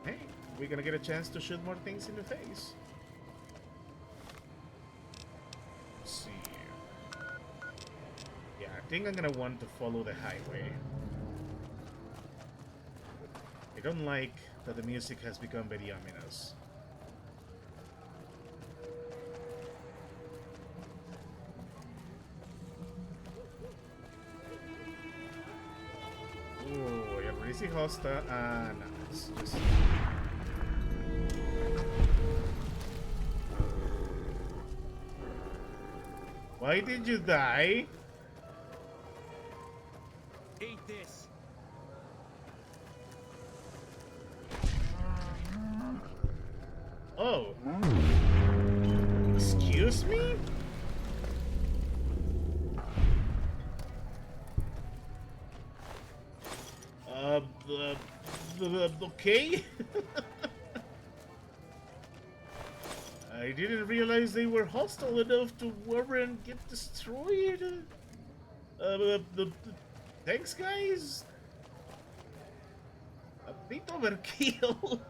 Hey, we're gonna get a chance to shoot more things in the face. Let's see. Yeah, I think I'm gonna want to follow the highway. I don't like that the music has become very ominous. Oh, I already see hostile. No, it's just... Why did you die? Eat this. Oh. Excuse me? Okay. I didn't realize they were hostile enough to over and get destroyed. Thanks, guys. A bit overkill.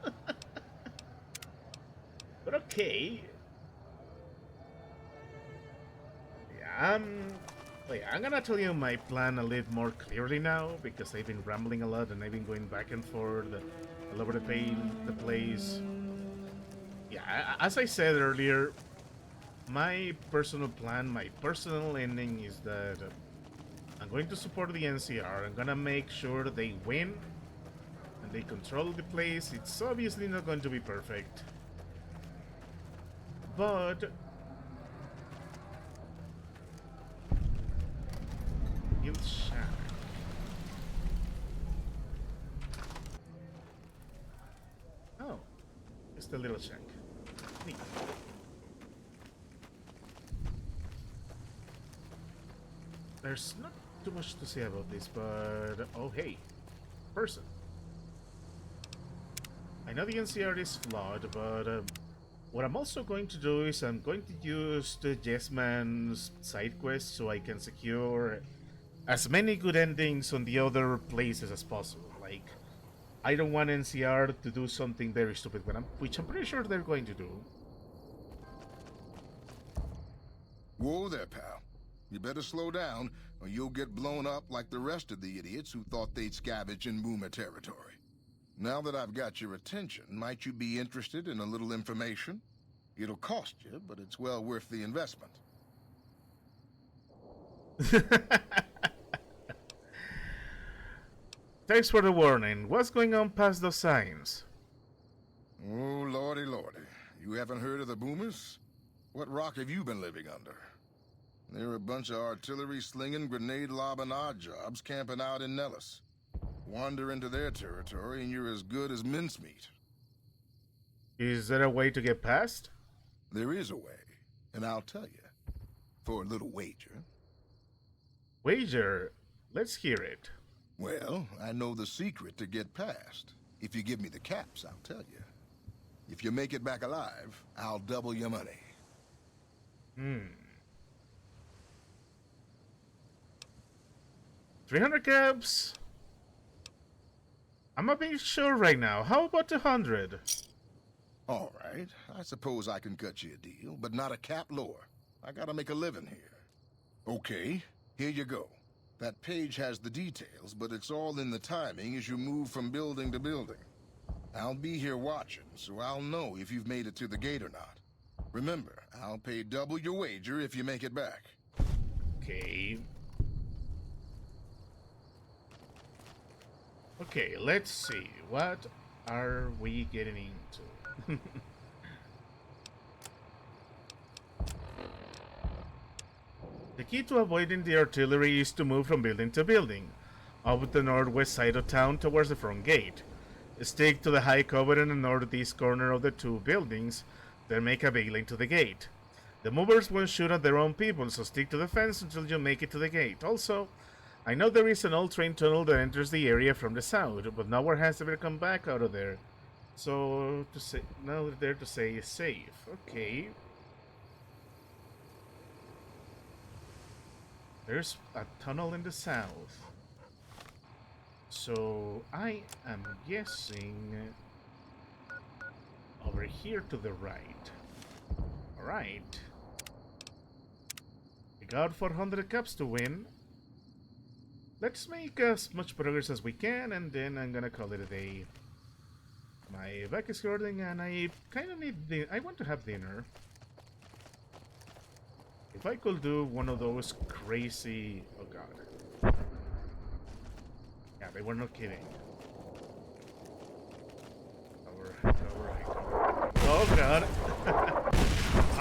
But okay. Yeah, I'm gonna tell you my plan a little more clearly now because I've been rambling a lot and I've been going back and forth all over the place. Yeah, as I said earlier, my personal plan, my personal ending is that I'm going to support the NCR. I'm gonna make sure they win and they control the place. It's obviously not going to be perfect, but Guild Shack. Oh, just a little shack. Neat. There's not too much to say about this, but oh hey, person. I know the NCR is flawed, but what I'm also going to do is I'm going to use the Yes Man's side quest so I can secure as many good endings on the other places as possible. Like, I don't want NCR to do something very stupid, which I'm pretty sure they're going to do. Whoa there, pal. You better slow down, or you'll get blown up like the rest of the idiots who thought they'd scavenge in Boomer territory. Now that I've got your attention, might you be interested in a little information? It'll cost you, but it's well worth the investment. Thanks for the warning. What's going on past those signs? Oh, lordy, lordy. You haven't heard of the Boomers? What rock have you been living under? They're a bunch of artillery-slinging, grenade-lobbing odd jobs camping out in Nellis. Wander into their territory and you're as good as mincemeat. Is there a way to get past? There is a way, and I'll tell you. For a little wager. Wager? Let's hear it. Well, I know the secret to get past. If you give me the caps, I'll tell you. If you make it back alive, I'll double your money. 300 caps? I'm a bit sure right now. How about 100? All right. I suppose I can cut you a deal, but not a cap lower. I gotta make a living here. Okay, here you go. That page has the details, but it's all in the timing as you move from building to building. I'll be here watching, so I'll know if you've made it to the gate or not. Remember, I'll pay double your wager if you make it back. Okay. Okay, let's see. What are we getting into? The key to avoiding the artillery is to move from building to building, up the northwest side of town towards the front gate. Stick to the high cover in the northeast corner of the two buildings, then make a big lane to the gate. The movers won't shoot at their own people, so stick to the fence until you make it to the gate. Also, I know there is an old train tunnel that enters the area from the south, but nowhere has ever come back out of there. So, now there to say is safe. Okay. There's a tunnel in the south. So, I am guessing over here to the right. Alright. We got 400 cups to win. Let's make as much progress as we can, and then I'm gonna call it a day. My back is hurting, and I kind of need I want to have dinner. If I could do one of those crazy... Oh god. Yeah, they were not kidding. Alright. Oh god.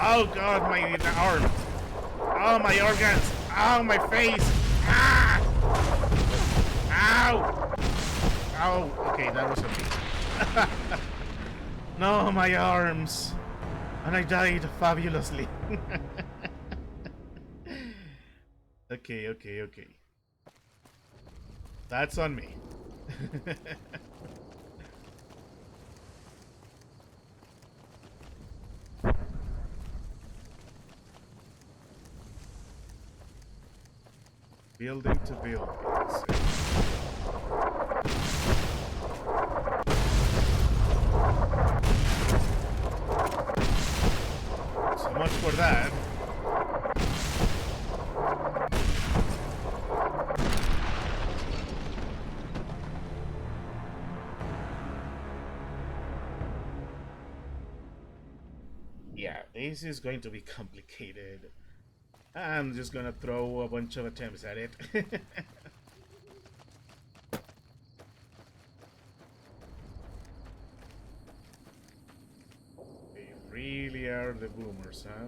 Oh god, my arm. Oh, my organs. Oh, my face. Ah! Ow! Oh, okay, that was a bit. No, my arms. And I died fabulously. Okay. That's on me. building to building. So much for that. Yeah, this is going to be complicated. I'm just gonna throw a bunch of attempts at it. They really are the boomers, huh?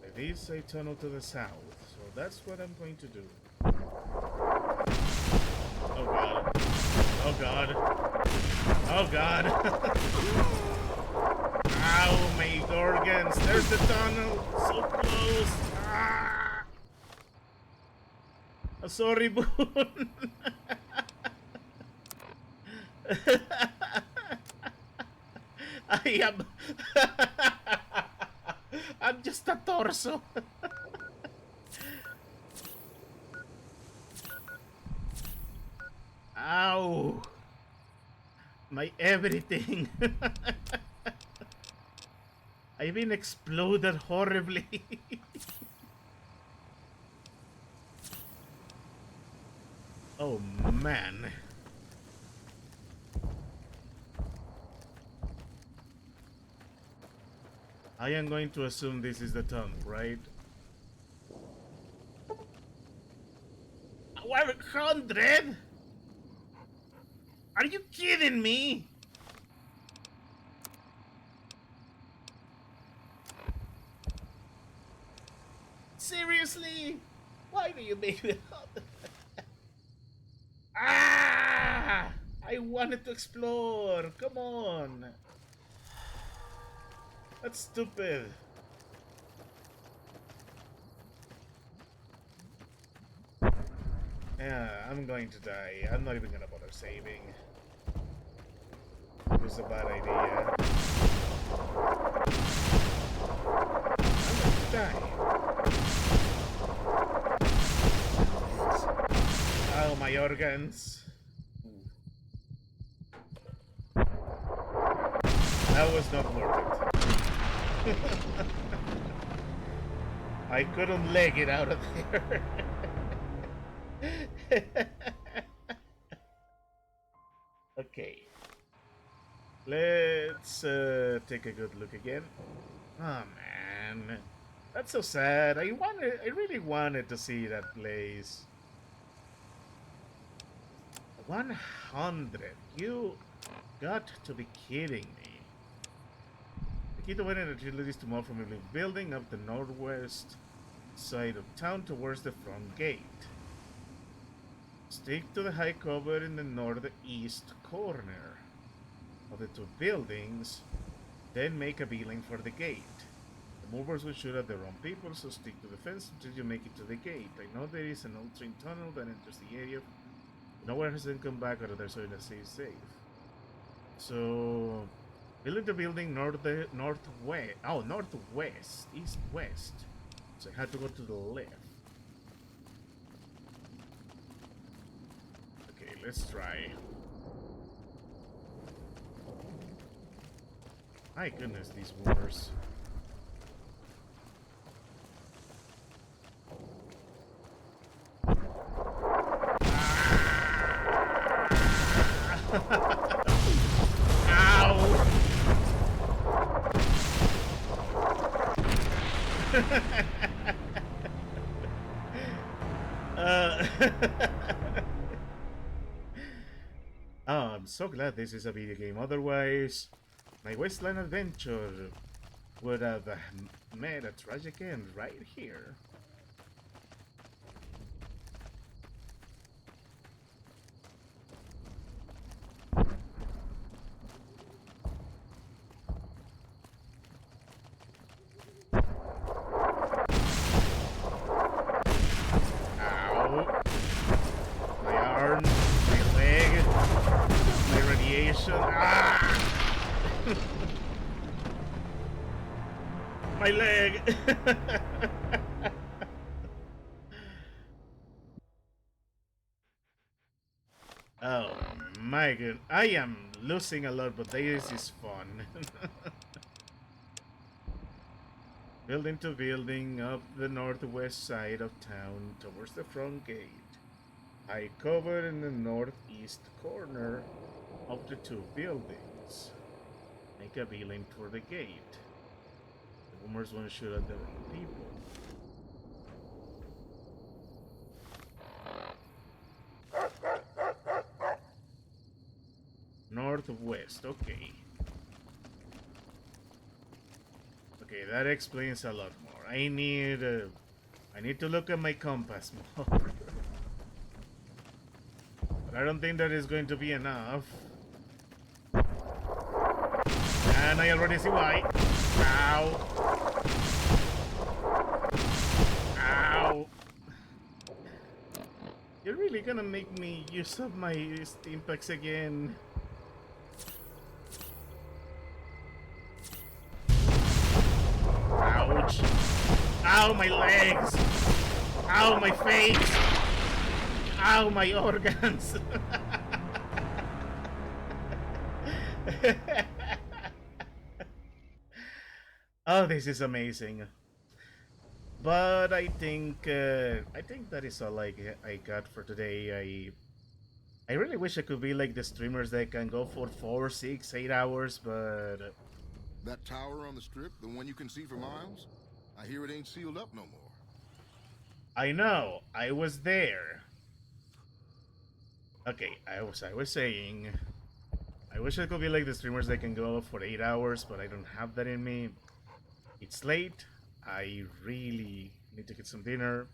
There is a tunnel to the south, so that's what I'm going to do. Oh god. Oh god. Oh god. Ow, my organs. There's the tunnel. So close. Ah. Oh, sorry, Boone. I am. I'm just a torso. Ow. My everything. I've been exploded horribly. Oh man. I am going to assume this is the tunnel, right? 100? Are you kidding me? Seriously? Why do you make me up? Ah! I wanted to explore. Come on. That's stupid. Yeah, I'm going to die. I'm not even gonna bother saving. It was a bad idea. I'm going to die. Oh, my organs. That was not worth it. I couldn't leg it out of there. Okay. Let's take a good look again. Oh man. That's so sad. I really wanted to see that place. 100. You got to be kidding me. The key to winning the utilities to move from a building up the northwest side of town towards the front gate. Stick to the high cover in the northeast corner of the two buildings, then make a beeline for the gate. The movers will shoot at their own people, so stick to the fence until you make it to the gate. I know there is an old train tunnel that enters the area. Nowhere has then come back out of there, so it stays safe. So, building the building northwest. Oh, northwest, east-west. So I had to go to the left. Okay, let's try. My goodness, these movers. Ow! Oh, I'm so glad this is a video game. Otherwise, my wasteland adventure would have made a tragic end right here. Ow. My arm, my leg, my radiation. Ah! My leg! Oh my god, I am losing a lot, but this is fun. Building to building up the northwest side of town towards the front gate. I cover in the northeast corner of the two buildings. Make a beeline toward the gate. The boomers want to shoot at the wrong people. Northwest, okay. Okay, that explains a lot more. I need to look at my compass more. But I don't think that is going to be enough. And I already see why. Ow. Ow. You're really gonna make me use up my steam packs again. Ouch. Ow, my legs. Ow, my face. Ow, my organs. Oh, this is amazing. But I think that is all I got for today. I really wish I could be like the streamers that can go for 4, 6, 8 hours, but That tower on the strip, the one you can see for miles? I hear it ain't sealed up no more. I know, I was there. Okay, I was saying, I wish I could be like the streamers that can go for 8 hours, but I don't have that in me. It's late. I really need to get some dinner.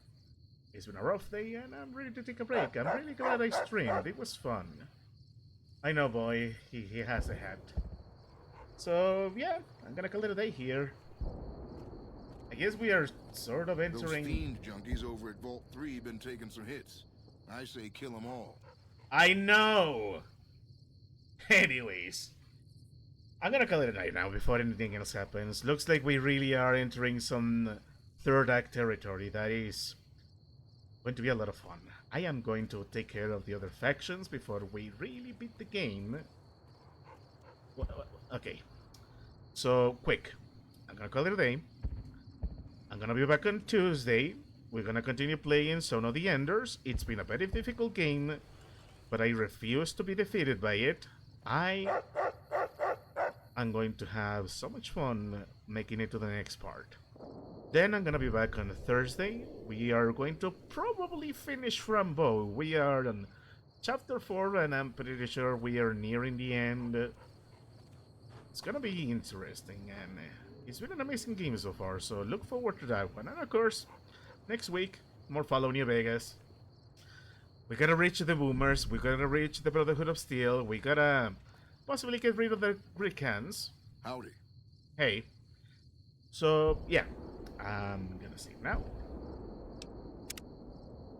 It's been a rough day, and I'm ready to take a break. I'm really glad I streamed. It was fun. I know, boy. He has a hat. So, yeah, I'm gonna call it a day here. I guess we are sort of entering... Those fiend junkies over at Vault 3 been taking some hits. I say kill them all. I know! Anyways, I'm gonna call it a night now before anything else happens. Looks like we really are entering some third act territory. That is going to be a lot of fun. I am going to take care of the other factions before we really beat the game. Okay. So, quick. I'm gonna call it a day. I'm gonna be back on Tuesday. We're gonna continue playing Son of the Enders. It's been a very difficult game, but I refuse to be defeated by it. I'm going to have so much fun making it to the next part. Then I'm gonna be back on Thursday. We are going to probably finish Rambo. We are on chapter 4, and I'm pretty sure we are nearing the end. It's gonna be interesting, and it's been an amazing game so far, so look forward to that one. And of course, next week, more Follow New Vegas. We gotta reach the Boomers, we gotta reach the Brotherhood of Steel, we gotta possibly get rid of the Rickans. Howdy. Hey. So, yeah. I'm gonna save now.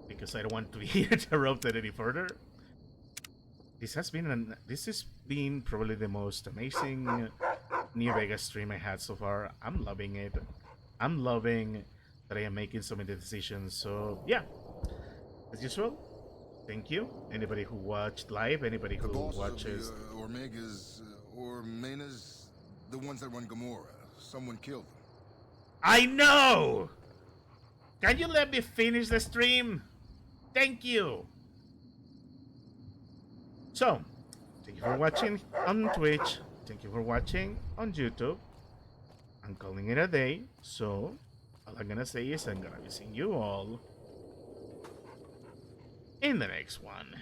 Because I don't want to be interrupted any further. This has been probably the most amazing New Vegas stream I had so far. I'm loving it. I'm loving that I am making so many decisions. So, yeah. As usual, thank you. Anybody who watched live, anybody who watches... The Omegas, or Menas, the ones that run Gamora. Someone killed them. I know! Can you let me finish the stream? Thank you! So, thank you for watching on Twitch. Thank you for watching on YouTube. I'm calling it a day, so all I'm gonna say is I'm gonna be seeing you all in the next one.